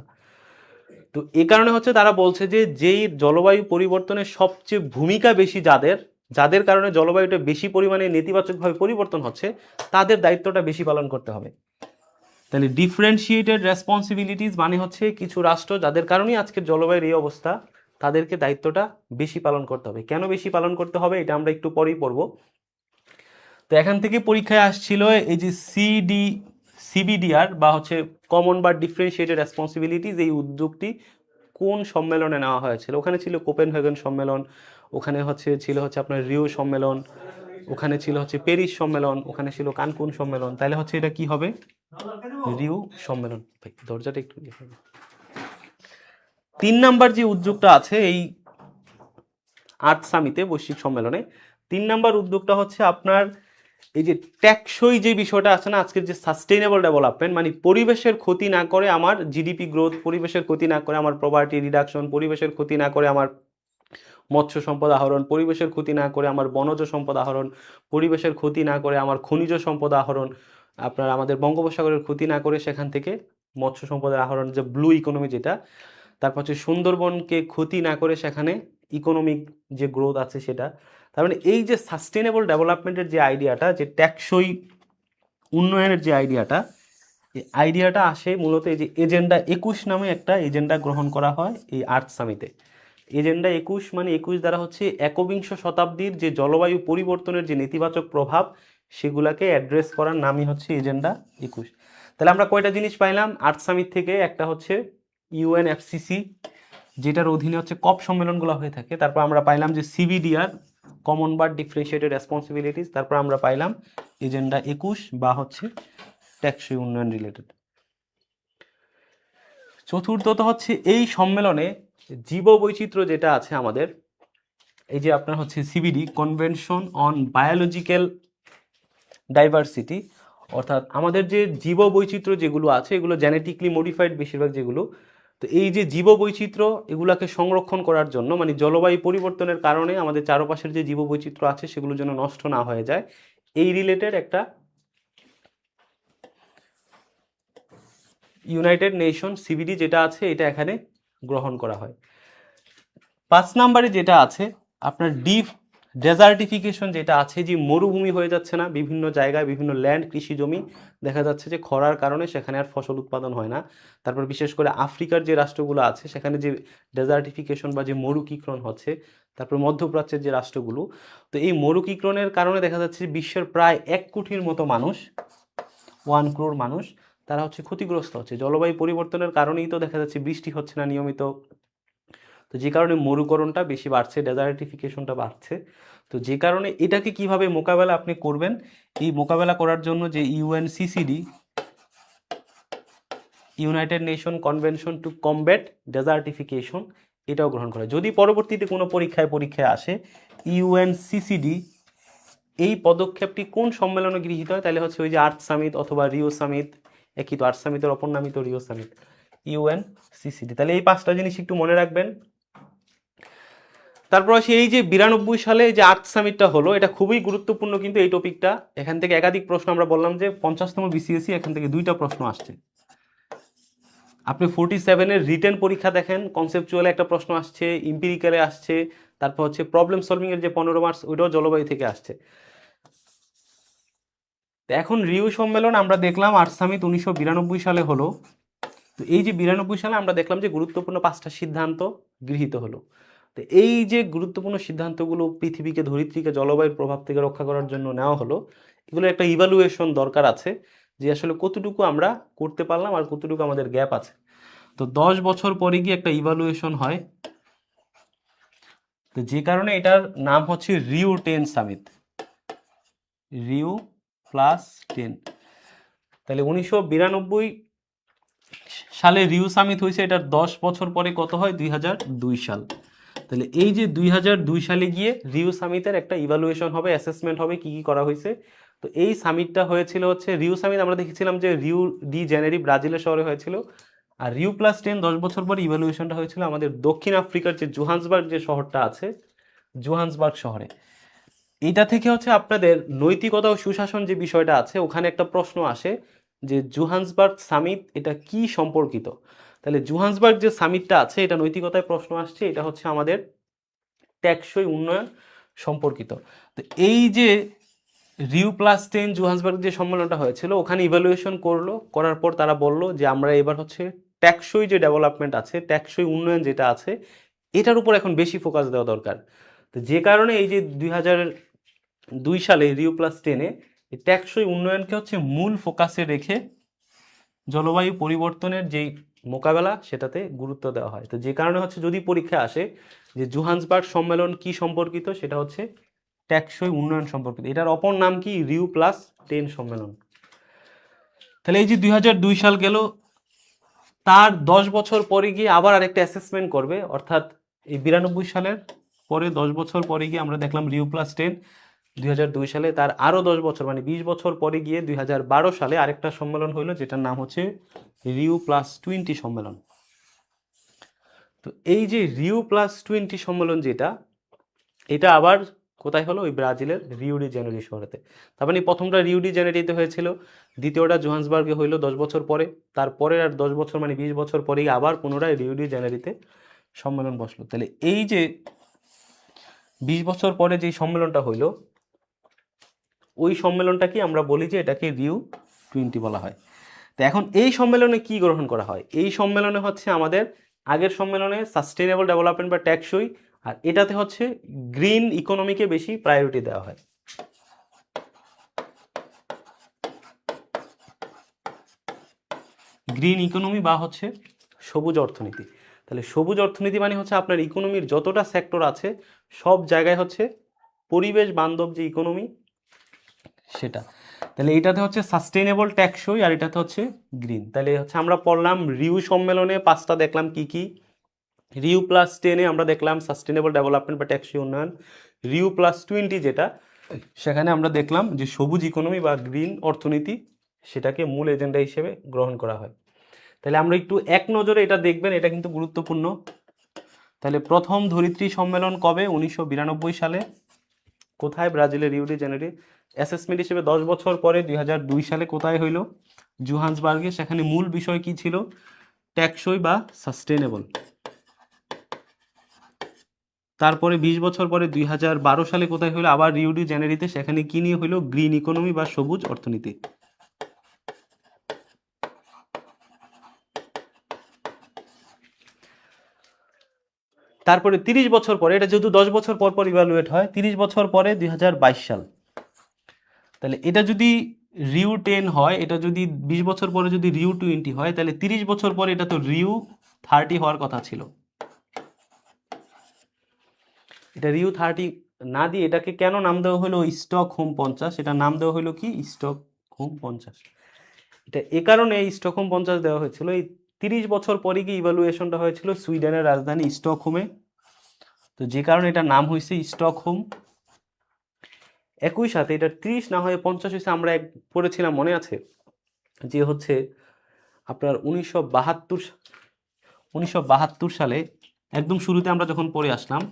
তো এ কারণে হচ্ছে তারা বলছে যে যেই জলবায়ু পরিবর্তনের সবচেয়ে ভূমিকা বেশি যাদের যাদের কারণে জলবায়ুটা বেশি পরিমাণে নেতিবাচকভাবে পরিবর্তন হচ্ছে তাদের দায়িত্বটা বেশি পালন করতে হবে। তাহলে ডিফারেন্সিয়েটেড রেসপন্সিবিলিটিস মানে হচ্ছে কিছু রাষ্ট্র যাদের কারণেই আজকের জলবায়ুর এই অবস্থা তাদেরকে দায়িত্বটা বেশি পালন করতে হবে। কেন বেশি পালন করতে হবে এটা আমরা একটু পরেই পড়বো। তো এখান থেকে পরীক্ষায় আসছিল এই যে সিবিডিআর বা হচ্ছে কমন বা ডিফারেন্সিয়েটেড রেসপন্সিবিলিটিস, এই উদ্যোগটি কোন সম্মেলনে নেওয়া হয়েছিল? ওখানে ছিল কোপেনহেগেন সম্মেলন, ওখানে ছিল আপনার রিও সম্মেলন, ওখানে ছিল প্যারিস সম্মেলন, ওখানে ছিল কানকুন সম্মেলন। তাহলে এটা কি হবে? রিও সম্মেলন। ভাই দরজাটা একটু দেখে। 3 নাম্বার যে উদ্যোগটা আছে এই আর্থ সামিটে, বৈশ্বিক সম্মেলনে 3 নাম্বার উদ্যোগটা হচ্ছে আপনার এই যে টেকসই যে বিষয়টা আছে না আজকের, যে সাস্টেইনেবল ডেভেলপমেন্ট, মানে পরিবেশের ক্ষতি না করে আমার জিডিপি গ্রোথ, পরিবেশের ক্ষতি না করে আমার প্রপার্টি রিডাকশন, পরিবেশের ক্ষতি না করে আমার মৎস্য সম্পদ আহরণ, পরিবেশের ক্ষতি না করে আমার বনজ সম্পদ আহরণ, পরিবেশের ক্ষতি না করে আমার খনিজ সম্পদ আহরণ, আপনার আমাদের বঙ্গোপসাগরের ক্ষতি না করে সেখান থেকে মৎস্য সম্পদের আহরণ, যে ব্লু ইকোনমি যেটা, তারপর সুন্দরবনকে ক্ষতি না করে সেখানে ইকোনমিক যে গ্রোথ আছে সেটা। তার মানে এই যে সাস্টেনেবল ডেভেলপমেন্টের যে আইডিয়াটা, যে টেকসই উন্নয়নের যে আইডিয়াটা, এই আইডিয়াটা আসে মূলত এই যে এজেন্ডা 21 নামে একটা এজেন্ডা গ্রহণ করা হয় এই আর্থ সামিটে। এজেন্ডা 21 মানে 21 দ্বারা একবিংশ শতাব্দীর যে জলবায়ু পরিবর্তনের যে নেতিবাচক প্রভাব সেগুলাকে অ্যাড্রেস করার নামই এজেন্ডা 21। তাহলে আমরা কয়টা জিনিস পাইলাম আর্থ সামিট থেকে? একটা ইউএনএফসিসি, যেটার অধীনে কপ সম্মেলনগুলো হয়ে থাকে। তারপর আমরা পাইলাম যে সিবিডিআর, কমন বাট ডিফারেন্সিয়েটেড রেসপন্সিবিলিটিস। তারপর আমরা পাইলাম এজেন্ডা 21 বা টেকসই উন্নয়ন রিলেটেড। চতুর্থত এই সম্মেলনে জীববৈচিত্র্য যেটা আছে আমাদের, এই যে আপনার CBD, convention on biological diversity, অর্থাৎ আমাদের যে জীববৈচিত্র্য যেগুলো আছে এগুলো জেনেটিকলি মডিফাইড বেশিরভাগ যেগুলো। তো এই যে জীববৈচিত্র্য এগুলাকে সংরক্ষণ করার জন্য, মানে জলবায়ু পরিবর্তনের কারণে আমাদের চারপাশের যে জীববৈচিত্র্য আছে সেগুলো যেন নষ্ট না হয়ে যায়, এই রিলেটেড একটা ইউনাইটেড নেশন সিবিডি যেটা আছে এটা এখানে গ্রহণ করা হয়। 5 নম্বরে যেটা আছে আপনার ডেজার্টিফিকেশন যেটা আছে, যে মরুভূমি হয়ে যাচ্ছে না বিভিন্ন জায়গায়, বিভিন্ন ল্যান্ড কৃষি জমি দেখা যাচ্ছে যে খরার কারণে সেখানে আর ফসল উৎপাদন হয় না। তারপর বিশেষ করে আফ্রিকার যে রাষ্ট্রগুলো আছে সেখানে যে ডেজার্টিফিকেশন বা যে মরুকীকরণ হচ্ছে, তারপর মধ্যপ্রাচ্যের যে রাষ্ট্রগুলো, তো এই মরুকীকরণের কারণে দেখা যাচ্ছে বিশ্বের প্রায় 1 কোটির মতো মানুষ, 1 crore মানুষ তারা ক্ষতিগ্রস্ত হচ্ছে। জলবায়ু পরিবর্তনের কারণেই তো দেখা যাচ্ছে বৃষ্টি হচ্ছে না নিয়মিত, তো যে কারণে মরুকরণটা বেশি বাড়ছে, ডেজার্টিফিকেশনটা বাড়ছে। তো যে কারণে এটাকে কিভাবে মোকাবেলা আপনি করবেন, এই মোকাবেলা করার জন্য যে UNCCD, united nation convention to combat desertification, এটাও গ্রহণ করে। যদি পরবর্তীতে কোনো পরীক্ষায় আসে ইউএনসিসিডি এই পদক্ষেপটি কোন সম্মেলনে গৃহীত হয়, তাহলে ওই যে আর্থ সামিট অথবা রিও সামিট, একই তো, আর্থ সামিটের অপর নামই তো রিও সামিট, ইউএনসিসিডি। তাহলে এই 5টা জিনিস একটু মনে রাখবেন। তারপর এই যে 92 সালে যে আর্থ সামিটটা হলো, এটা খুবই গুরুত্বপূর্ণ কিন্তু এই টপিকটা। এখান থেকে একাধিক প্রশ্ন, আমরা বললাম যে 50তম বিসিএসি, এখান থেকে 2টা প্রশ্ন আসছে। আপনি 47-এর রিটেন পরীক্ষা দেখেন, কনসেপচুয়ালে একটা প্রশ্ন আসছে, ইম্পিরিক্যালে আসছে, তারপর প্রবলেম সলভিং এর যে 15 মার্কস ওইটাও জলবায়ু থেকে আসছে। এখন রিও সম্মেলন আমরা দেখলাম আর্থ সামিট 1992 সালে হলো। তো এই যে 92 সালে আমরা দেখলাম যে গুরুত্বপূর্ণ 5টা সিদ্ধান্ত গৃহীত হলো। তো এই যে গুরুত্বপূর্ণ সিদ্ধান্তগুলো পৃথিবীকে, ধরিত্রীকে জলবায়ুর প্রভাব থেকে রক্ষা করার জন্য নেওয়া হলো, এগুলো একটা ইভালুয়েশন দরকার আছে যে আসলে কতটুকু আমরা করতে পারলাম আর কতটুকু আমাদের গ্যাপ আছে। তো 10 বছর পরে গিয়ে একটা ইভালুয়েশন হয়। তো যে কারণে এটার নাম রিও 10 সামিট, রিও +10। তাহলে 1992 সালে রিও সামিট হয়েছে, এটার 10 বছর পরে কত হয়? 2002 সাল। তাহলে এই যে 2002 সালে গিয়ে রিও সামিটের একটা ইভালুয়েশন হবে, অ্যাসেসমেন্ট হবে কি কি করা হয়েছে। তো এই সামিটটা হয়েছিল রিও সামিট, আমরা দেখেছিলাম যে রিও ডি জেনেরি ব্রাজিলের শহরে হয়েছিল। আর রিও +10 10 বছর পর ইভালুয়েশনটা হয়েছিল আমাদের দক্ষিণ আফ্রিকার যে জোহান্সবার্গ যে শহরটা আছে, জোহান্সবার্গ শহরে। এটা থেকে আপনাদের নৈতিকতা ও সুশাসন যে বিষয়টা আছে ওখানে একটা প্রশ্ন আসে যে জোহান্সবার্গ সামিট এটা কি সম্পর্কিত। তাহলে জোহান্সবার্গ যে সামিটটা আছে, এটা নৈতিকতায় প্রশ্ন আসছে, এটা হচ্ছে আমাদের টেকসই উন্নয়ন সম্পর্কিত। তো এই যে রিউ+10 জোহান্সবার্গ যে সম্মেলনটা হয়েছিল, ওখানে ইভ্যালুয়েশন করলো, করার পর তারা বলল যে আমরা এবার হচ্ছে টেকসই যে ডেভেলপমেন্ট আছে, টেকসই উন্নয়ন যেটা আছে, এটার উপর এখন বেশি ফোকাস দেওয়া দরকার। তো যে কারণে এই যে 2002 সালে রিউ+10-এ টেকসই উন্নয়নকে হচ্ছে মূল ফোকাসে রেখে জলবায়ু পরিবর্তনের যেই মোকাবেলা সেটাতে গুরুত্ব দেওয়া হয়। তো যে কারণে হচ্ছে যদি পরীক্ষা আসে যে জোহান্সবার্গ সম্মেলন কি সম্পর্কিত, সেটা হচ্ছে টেকসই উন্নয়ন সম্পর্কিত। এটার অপর নাম কি? রিউ+10 সম্মেলন। তাহলে এই যে 2002 সাল গেল, তার 10 বছর পরে গিয়ে আবার আরেকটা অ্যাসেসমেন্ট করবে, অর্থাৎ এই 92 সালের পরে 10 বছর পরে গিয়ে আমরা দেখলাম রিউ+10 2002 সালে, তার আরও 10 বছর মানে 20 বছর পরে গিয়ে 2012 সালে আরেকটা সম্মেলন হলো, যেটার নাম হচ্ছে রিউ+20 সম্মেলন। তো এই যে রিউ+20 সম্মেলন যেটা, এটা আবার কোথায় হলো? ওই ব্রাজিলের রিও ডি জেনেরিও শহরেতে। তার মানে প্রথমটা রিও ডি জেনেরিওতে হয়েছিল, দ্বিতীয়টা জোহান্সবার্গে হইলো 10 বছর পরে, তারপরে আর 10 বছর মানে 20 বছর পরেই আবার পুনরায় রিও ডি জেনেরিওতে সম্মেলন বসলো। তাহলে এই যে 20 বছর পরে যে সম্মেলনটা হইলো, ওই সম্মেলনটাকে আমরা বলি যে এটাকে রিউ+20 বলা হয়। তো এখন এই সম্মেলনে কি গ্রহণ করা হয়? এই সম্মেলনে হচ্ছে আমাদের আগের সম্মেলনে সাস্টেইনেবল ডেভেলপমেন্ট বা টেকসই, আর এটাতে হচ্ছে গ্রিন ইকোনমিকে বেশি প্রায়োরিটি দেওয়া হয়। গ্রিন ইকোনমি বা হচ্ছে সবুজ অর্থনীতি। তাহলে সবুজ অর্থনীতি মানে হচ্ছে আপনার ইকোনমির যতটা সেক্টর আছে সব জায়গায় হচ্ছে পরিবেশ বান্ধব যে ইকোনমি সেটা। তাহলে এটাতে হচ্ছে সাস্টেইনেবল টেকসই, আর এটাতে হচ্ছে গ্রিন। তাহলে হচ্ছে আমরা পড়লাম রিউ সম্মেলনে 5টা দেখলাম কি কি। রিউ+10-এ আমরা দেখলাম সাস্টেইনেবল ডেভেলপমেন্ট বা টেকসই উন্নয়ন। রিউ+20 যেটা, সেখানে আমরা দেখলাম যে সবুজ ইকোনমি বা গ্রিন অর্থনীতি, সেটাকে মূল এজেন্ডা হিসেবে গ্রহণ করা হয়। তাহলে আমরা একটু এক নজরে এটা দেখবেন, এটা কিন্তু গুরুত্বপূর্ণ। তাহলে প্রথম ধরিত্রী সম্মেলন কবে? 1992 সালে। কোথায়? ব্রাজিলের রিও ডি জেনেরিও। অ্যাসেসমেন্ট হিসেবে 10 বছর পরে 2002 সালে কোথায় হইল? জোহান্সবার্গে। সেখানে মূল বিষয় কি ছিল? টেকসই বা সাস্টেইনেবল। তারপরে 20 বছর পরে 2012 সালে কোথায় হইলো? আবার রিও ডি জেনেরিওতে। সেখানে কি নিয়ে হইলো? গ্রিন ইকোনমি বা সবুজ অর্থনীতি। তারপরে 30 বছর পরে, এটা যেহেতু 10 বছর পর পর ইভ্যালুয়েট হয়, 30 বছর পরে 2022 সাল। তাহলে এটা যদি রিউ+10 হয়, এটা যদি 20 বছর পরে যদি রিউ+20 হয়, তাহলে 30 বছর পরে এটা তো রিউ+30 হওয়ার কথা ছিল। এটা রিউ+30 না দিয়ে এটাকে কেন নাম দেওয়া হলো স্টকহোম 50? এটা নাম দেওয়া হলো কি? স্টকহোম 50। এটা এ কারণে স্টকহোম 50 দেওয়া হয়েছিল, এই 30 বছর পরে কি ইভ্যালুয়েশনটা হয়েছিল সুইডেনের রাজধানী স্টকহোমে। তো যে কারণে এটা নাম হয়েছে স্টকহোম। একই সাথে এটা 30 না হয়ে 50 হয়েছে, আমরা এক পড়েছিলাম মনে আছে যে হচ্ছে আপনার 1972 সালে একদম শুরুতে আমরা যখন পড়ে আসলাম,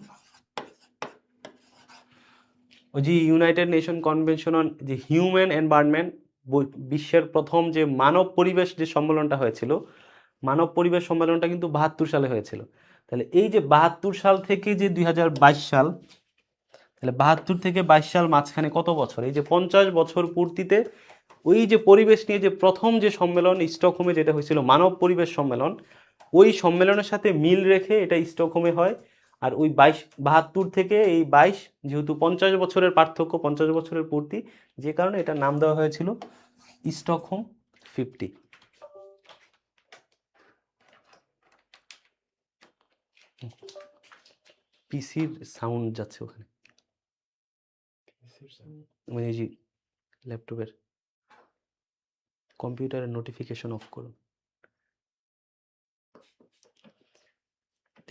ওই যে ইউনাইটেড নেশন কনভেনশন অন যে হিউম্যান এনভায়রনমেন্ট, বিশ্বের প্রথম যে মানব পরিবেশ যে সম্মেলনটা হয়েছিল, মানব পরিবেশ সম্মেলনটা কিন্তু 72 সালে হয়েছিল। তাহলে এই যে 72 সাল থেকে যে 2022 সাল, তাহলে 72 থেকে 22 সাল মাঝখানে কত বছর? এই যে 50 বছর পূর্তিতে ওই যে পরিবেশ নিয়ে যে প্রথম যে সম্মেলন স্টকহোমে যেটা হয়েছিল মানব পরিবেশ সম্মেলন, ওই সম্মেলনের সাথে মিল রেখে এটা স্টকহোমে হয়। আর ওই 72 থেকে এই 22, যেহেতু 50 বছরের পার্থক্য, 50 বছরের পূর্তি, যে কারণে এটার নাম দেওয়া হয়েছিল স্টকহোম 50। পিসির সাউন্ড যাচ্ছে ওখানে, মানে এই যে ল্যাপটপের কম্পিউটারের নোটিফিকেশন অফ করুন,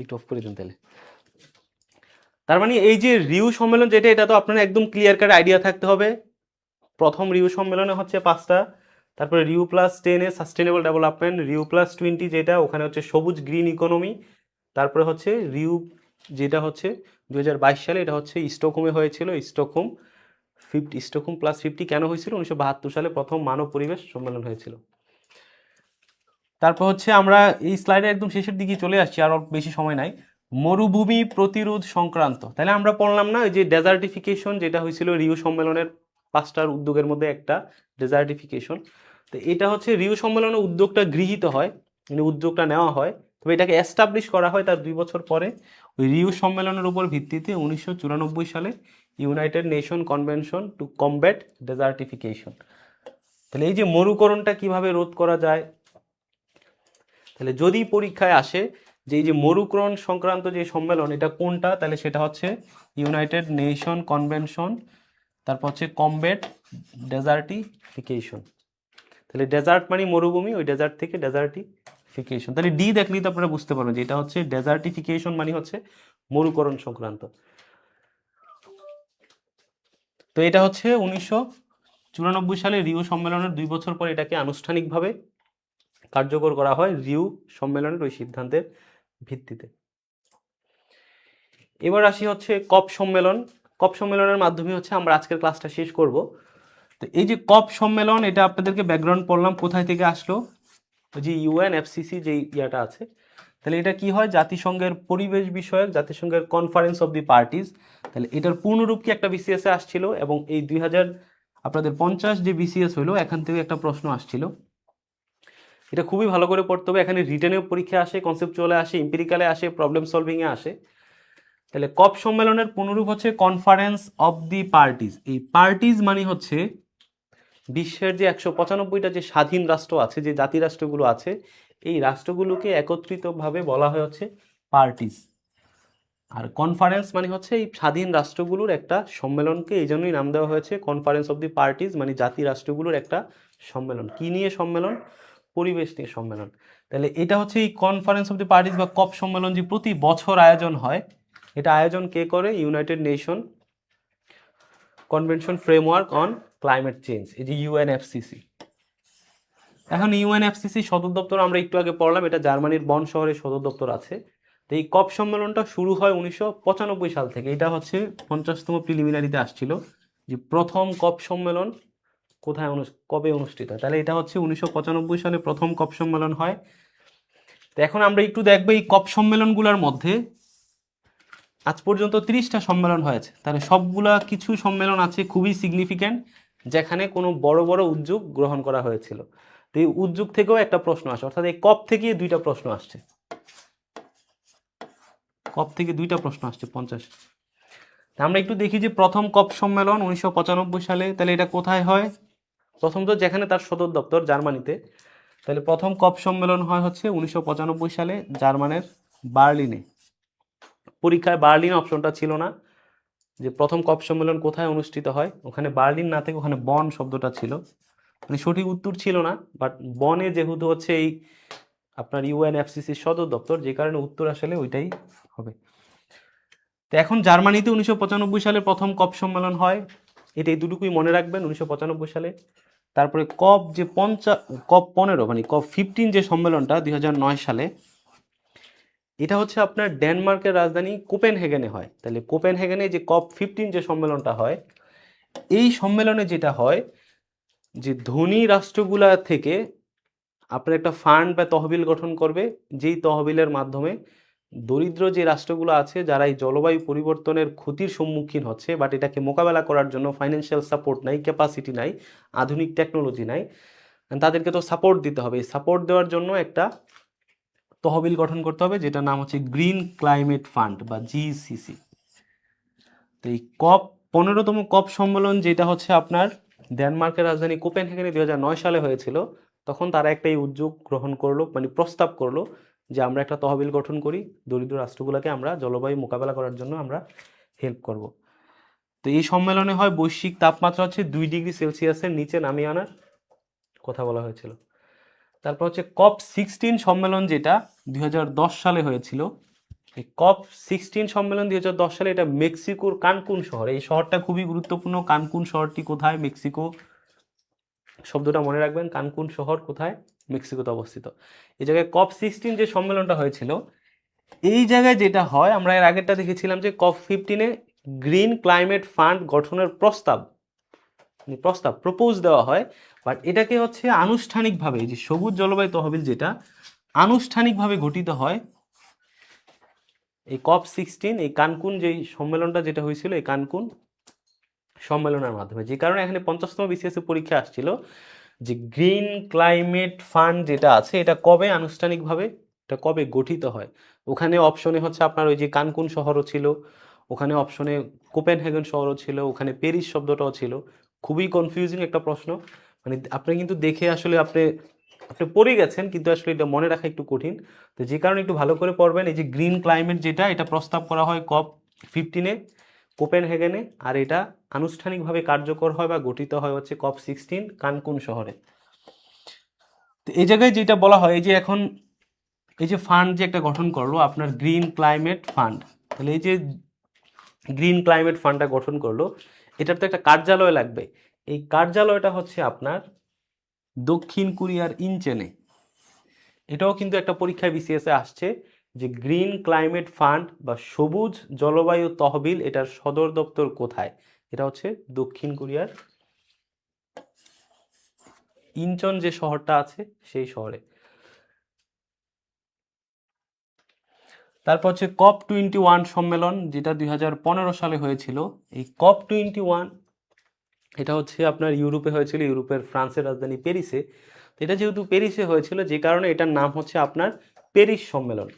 একটু অফ করে দিন তাহলে। তার মানে এই যে রিউ সম্মেলন যেটা, এটা তো আপনার একদম ক্লিয়ার কাট আইডিয়া থাকতে হবে। প্রথম রিউ সম্মেলনে হচ্ছে 5টা, তারপরে রিউ+10-এ সাস্টেনেবল ডেভেলপমেন্ট, রিউ+20 যেটা ওখানে হচ্ছে সবুজ গ্রিন ইকোনমি, তারপরে হচ্ছে রিউ যেটা হচ্ছে 2022 সালে, এটা হচ্ছে স্টকহোমে হয়েছিল স্টকহোম 50। স্টকহোম+50 কেন হয়েছিল? 1972 সালে প্রথম মানব পরিবেশ সম্মেলন হয়েছিল। তারপর হচ্ছে আমরা এই স্লাইডে একদম শেষের দিকে চলে আসছি, আর বেশি সময় নাই। মরুভূমি প্রতিরোধ সংক্রান্ত, তাহলে আমরা পড়লাম না ওই যে ডেজার্টিফিকেশন যেটা হয়েছিল রিও সম্মেলনের 5টার উদ্যোগের মধ্যে একটা ডেজার্টিফিকেশন। তো এটা হচ্ছে রিও সম্মেলনের উদ্যোগটা গৃহীত হয়, মানে উদ্যোগটা নেওয়া হয়, তবে এটাকে এস্টাবলিশ করা হয় তার 2 বছর পরে ওই রিও সম্মেলনের উপর ভিত্তিতে 1994 সালে United nation convention to combat ডেজার্টিফিকেশন। তাহলে এই যে মরুকরণটা কিভাবে রোধ করা যায়, তাহলে যদি পরীক্ষায় আসে যে এই যে মরুকরণ সংক্রান্ত যে সম্মেলন এটা কোনটা, তাহলে সেটা হচ্ছে ইউনাইটেড নেশন কনভেনশন, তারপর হচ্ছে কমব্যাট ডেজার্টিফিকেশন। তাহলে ডেজার্ট মানে মরুভূমি, ওই ডেজার্ট থেকে ডেজার্টিফিকেশন। তাহলে ডি দেখলেই তো আপনারা বুঝতে পারবেন যে এটা হচ্ছে ডেজার্টিফিকেশন মানে হচ্ছে মরুকরণ সংক্রান্ত। তো এটা হচ্ছে 1994 সালে রিও সম্মেলনের 2 বছর পর এটাকে আনুষ্ঠানিকভাবে কার্যকর করা হয় রিও সম্মেলনের ওই সিদ্ধান্তের ভিত্তিতে। এবার আসি হচ্ছে কপ সম্মেলন। কপ সম্মেলনের মাধ্যমে হচ্ছে আমরা আজকের ক্লাসটা শেষ করব। তো এই যে কপ সম্মেলন, এটা আপনাদেরকে ব্যাকগ্রাউন্ড পড়লাম কোথায় থেকে আসলো, যে ইউএনএফসিসি যে ইয়াটা আছে। তাহলে এটা কি হয়, জাতিসংঘের পরিবেশ বিষয়ক জাতিসংঘের কনফারেন্স অফ দি পার্টিজ। তাহলে এটার পূর্ণরূপ কি একটা বিসিএস এ আসছিল, এবং এই 2000 আপনাদের 50 যে বিসিএস হলো এখান থেকে একটা প্রশ্ন আসছিল। এটা খুবই ভালো করে পড়তে হবে, এখানে রিটেনেও পরীক্ষা আসে, কনসেপচুয়ালে আসে, এম্পিরিক্যালে আসে, প্রবলেম সলভিংয়ে আসে। তাহলে কপ সম্মেলনের পুনরূপ হচ্ছে কনফারেন্স অফ দি পার্টিজ। এই পার্টিজ মানে হচ্ছে বিশ্বের যে 195টা যে স্বাধীন রাষ্ট্র আছে, যে জাতি রাষ্ট্রগুলো আছে, এই রাষ্ট্রগুলোকে একত্রিতভাবে বলা হয় হচ্ছে পার্টিজ। আর কনফারেন্স মানে হচ্ছে এই স্বাধীন রাষ্ট্রগুলোর একটা সম্মেলনকে এই জন্যই নাম দেওয়া হয়েছে কনফারেন্স অফ দি পার্টিজ, মানে জাতি রাষ্ট্রগুলোর একটা সম্মেলন। কি নিয়ে সম্মেলন? পরিবেশ নিয়ে সম্মেলন। তাহলে এটা হচ্ছে এই কনফারেন্স অফ দি পার্টিজ বা কপ সম্মেলন যে প্রতি বছর আয়োজন হয়, এটা আয়োজন কে করে? United nation convention framework on climate change, এই যে ইউএনএফসিসি। এখন ইউএনএফসিসি সদর দপ্তর আমরা একটু আগে পড়লাম, এটা জার্মানির বন শহরে সদর দপ্তর আছে। তো এই কপ সম্মেলনটা শুরু হয় 1995 সাল থেকে। এটা হচ্ছে 50তম প্রিলিমিনারিতে আসছিল যে প্রথম কপ সম্মেলন কোথায় কবে অনুষ্ঠিত হয়। তাহলে এটা হচ্ছে 1995 সালে প্রথম কপ সম্মেলন হয়। তো এখন আমরা একটু দেখবো এই কপ সম্মেলনগুলোর মধ্যে আজ পর্যন্ত 30টা সম্মেলন হয়েছে। তাহলে সবগুলা কিছু সম্মেলন আছে খুবই সিগনিফিক্যান্ট, যেখানে কোনো বড় বড় উদ্যোগ গ্রহণ করা হয়েছিল। তো এই উদ্যোগ থেকেও একটা প্রশ্ন আসে, অর্থাৎ এই কপ থেকে 2টা প্রশ্ন আসছে, কপ থেকে 2টা প্রশ্ন আসছে 50। আমরা একটু দেখি যে প্রথম কপ সম্মেলন 1995 সালে, তাহলে এটা কোথায় হয়? প্রথম তো যেখানে তার সদর দপ্তর জার্মানিতে। তাহলে প্রথম কপ সম্মেলন হয় হচ্ছে 1995 সালে জার্মানের বার্লিনে। পরীক্ষায় বার্লিন অপশনটা ছিল না, যে প্রথম কপ সম্মেলন কোথায় অনুষ্ঠিত হয়, ওখানে বার্লিন না থেকে ওখানে বন শব্দটা ছিল, মানে সঠিক উত্তর ছিল না। বাট বনে যেহেতু হচ্ছে এই আপনার ইউএনএফসিসির সদর দপ্তর, যে কারণে উত্তর আসলে ওইটাই হবে। তো এখন জার্মানিতে 1995 সালে প্রথম কপ সম্মেলন হয়, এটা এই দুটুকুই মনে রাখবেন 1995 সালে। তারপরে কপ যে কপ 15 মানে কপ 15 যে সম্মেলনটা 2009 সালে, এটা হচ্ছে আপনার ডেনমার্কের রাজধানী কোপেনহেগেনে হয়। তাহলে কোপেনহেগেনে যে কপ 15 যে সম্মেলনটা হয়, এই সম্মেলনে যেটা হয় যে ধনী রাষ্ট্রগুলা থেকে আপনার একটা ফান্ড বা তহবিল গঠন করবে, যেই তহবিলের মাধ্যমে দরিদ্র যে রাষ্ট্রগুলো আছে যারা এই জলবায়ু পরিবর্তনের ক্ষতির সম্মুখীন হচ্ছে, বাট এটাকে মোকাবেলা করার জন্য ফাইন্যান্সিয়াল সাপোর্ট নাই, ক্যাপাসিটি নাই, আধুনিক টেকনোলজি নাই, তাদেরকে তো সাপোর্ট দিতে হবে। এই সাপোর্ট দেওয়ার জন্য একটা তহবিল গঠন করতে হবে, যেটার নাম হচ্ছে গ্রিন ক্লাইমেট ফান্ড বা জিসিসি। তো এই কপ 15তম কপ সম্মেলন যেটা হচ্ছে আপনার ডেনমার্কের রাজধানী কোপেনহেগেনে 2009 সালে হয়েছিল, তখন তারা একটা এই উদ্যোগ গ্রহণ করলো, মানে প্রস্তাব করলো যে আমরা একটা তহবিল গঠন করি, দরিদ্র রাষ্ট্রগুলোকে আমরা জলবায়ু মোকাবেলা করার জন্য আমরা হেল্প করব। তো এই সম্মেলনে হয় বৈশ্বিক তাপমাত্রা হচ্ছে 2 ডিগ্রি সেলসিয়াসের নিচে নামিয়ে আনার কথা বলা হয়েছিল। তারপর হচ্ছে কপ 16 সম্মেলন যেটা 2010 সালে হয়েছিল। এই কপ 16 সম্মেলন 2010 সালে, এটা মেক্সিকোর কানকুন শহরে। এই শহরটা খুবই গুরুত্বপূর্ণ। কানকুন শহরটি কোথায়? মেক্সিকো, শব্দটা মনে রাখবেন, কানকুন শহর কোথায়? মেক্সিকোতে অবস্থিত। এই জায়গায় কপ 16 যে সম্মেলনটা হয়েছিল, এই জায়গায় যেটা হয়, আমরা এর আগেরটা দেখেছিলাম যে কপ 15-এ গ্রিন ক্লাইমেট ফান্ড গঠনের প্রস্তাব প্রস্তাব প্রপোজ দেওয়া হয়, বাট এটাকে হচ্ছে আনুষ্ঠানিকভাবে, এই যে সবুজ জলবায়ু তহবিল যেটা আনুষ্ঠানিকভাবে গঠিত হয় এই COP16, এই কানকুন যে সম্মেলনটা যেটা হয়েছিল এই কানকুন সম্মেলনের মাধ্যমে। যে কারণে এখানে 50তম বিসিএস পরীক্ষা আসছিল যে গ্রিন ক্লাইমেট ফান্ড যেটা আছে এটা কবে আনুষ্ঠানিকভাবে, এটা কবে গঠিত হয়। ওখানে অপশনে হচ্ছে আপনার ওই যে কানকুন শহরও ছিল, ওখানে অপশনে কোপেনহেগেন শহরও ছিল, ওখানে প্যারিস শব্দটাও ছিল। খুবই কনফিউজিং একটা প্রশ্ন, মানে আপনি কিন্তু দেখে আসলে আপনি আপনি পড়ে গেছেন কিন্তু আসলে এটা মনে রাখা একটু কঠিন। তো যে কারণে একটু ভালো করে পড়বেন। এই যে গ্রিন ক্লাইমেট যেটা এটা প্রস্তাব করা হয় COP15-এ কোপেনহেগেনে, আর এটা আনুষ্ঠানিকভাবে কার্যকর হয় বা গঠিত হয় হচ্ছে COP16 কানকুন শহরে। তো এই জায়গায় যেটা বলা হয়, এই যে এখন এই যে ফান্ড যে একটা গঠন করলো আপনার গ্রিন ক্লাইমেট ফান্ড, তাহলে এই যে গ্রিন ক্লাইমেট ফান্ডটা গঠন করলো এটার তো একটা কার্যালয় লাগবে। এই কার্যালয়টা হচ্ছে আপনার দক্ষিণ কোরিয়ার ইনচেনে। এটাও কিন্তু একটা পরীক্ষায় বিসিএসে আসছে যে গ্রিন ক্লাইমেট ফান্ড বা সবুজ জলবায়ু তহবিল এটার সদর দপ্তর কোথায়। এটা হচ্ছে দক্ষিণ কোরিয়ার ইনচন যে শহরটা আছে সেই শহরে। তারপর হচ্ছে COP21 সম্মেলন যেটা 2015 সালে হয়েছিল। এই COP21 এটা হচ্ছে আপনার ইউরোপে হয়েছিল, ইউরোপের ফ্রান্সের রাজধানী প্যারিসে। তো এটা যেহেতু প্যারিসে হয়েছিল যে কারণে এটার নাম হচ্ছে আপনার প্যারিস সম্মেলন।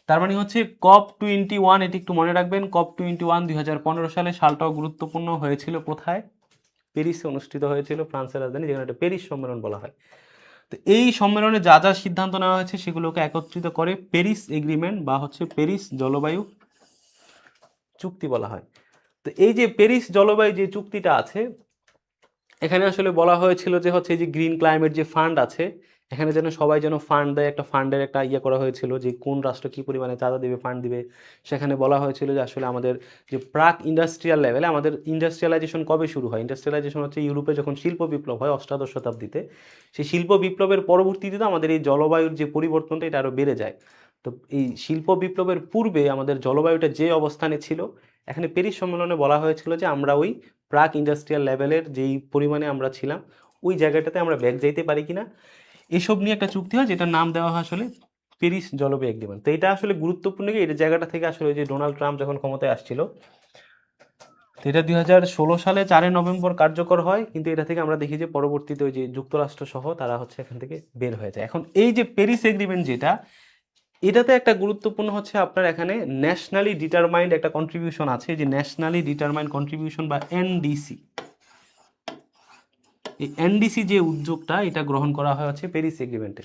তার মানে হচ্ছে COP21, এটি একটু মনে রাখবেন। COP21 2015 সালে, সালটাও গুরুত্বপূর্ণ, হয়েছিল কোথায়? প্যারিসে অনুষ্ঠিত হয়েছিল, ফ্রান্সের রাজধানী, যেখানে এটা প্যারিস সম্মেলন বলা হয়। তো এই সম্মেলনে যা যা সিদ্ধান্ত নেওয়া হয়েছে সেগুলোকে একত্রিত করে প্যারিস এগ্রিমেন্ট বা হচ্ছে প্যারিস জলবায়ু চুক্তি বলা হয়। তো এই যে প্যারিস জলবায়ু যে চুক্তিটা আছে এখানে আসলে বলা হয়েছিল যে হচ্ছে এই যে গ্রিন ক্লাইমেট যে ফান্ড আছে এখানে যেন সবাই যেন ফান্ড দেয়, একটা ফান্ডের একটা ইয়ে করা হয়েছিল যে কোন রাষ্ট্র কি পরিমাণে চাঁদা দেবে, ফান্ড দিবে। সেখানে বলা হয়েছিল যে আসলে আমাদের যে প্রাক ইন্ডাস্ট্রিয়াল লেভেলে আমাদের ইন্ডাস্ট্রিয়ালাইজেশন কবে শুরু হয়, ইন্ডাস্ট্রিয়ালাইজেশন হচ্ছে ইউরোপে যখন শিল্প বিপ্লব হয় অষ্টাদশ শতাব্দীতে। সেই শিল্প বিপ্লবের পরবর্তীতে আমাদের এই জলবায়ুর যে পরিবর্তনটা এটা আরও বেড়ে যায়। তো এই শিল্প বিপ্লবের পূর্বে আমাদের জলবায়ুটা যে অবস্থানে ছিল এখানে প্যারিস সম্মেলনে বলা হয়েছিল যে আমরা ওই প্রাক ইন্ডাস্ট্রিয়াল লেভেলের যেই পরিমাণে আমরা ছিলাম ওই জায়গাটাতে আমরা ব্যাক যাইতে পারি কিনা এসব নিয়ে একটা চুক্তি হয় যেটার নাম দেওয়া হয় আসলে প্যারিস জলবায়ু এগ্রিমেন্ট। তো এটা আসলে গুরুত্বপূর্ণ কি, এই জায়গাটা থেকে আসলে ওই যে ডোনাল্ড ট্রাম্প যখন ক্ষমতায় আসছিল তো এটা 2016 সালে 4 নভেম্বর কার্যকর হয়, কিন্তু এটা থেকে আমরা দেখি যে পরবর্তীতে ওই যে যুক্তরাষ্ট্র সহ তারা হচ্ছে এখান থেকে বের হয়ে যায়। এখন এই যে প্যারিস এগ্রিমেন্ট যেটা এটাতে একটা গুরুত্বপূর্ণ হচ্ছে আপনার এখানে ন্যাশনালি ডিটারমাইন্ড একটা কন্ট্রিবিউশন আছে, যে ন্যাশনালি ডিটারমাইন্ড কন্ট্রিবিউশন বা এনডিসি। এই এনডিসি যে উদ্যোগটা এটা গ্রহণ করা হয় হচ্ছে প্যারিস এগ্রিমেন্টে।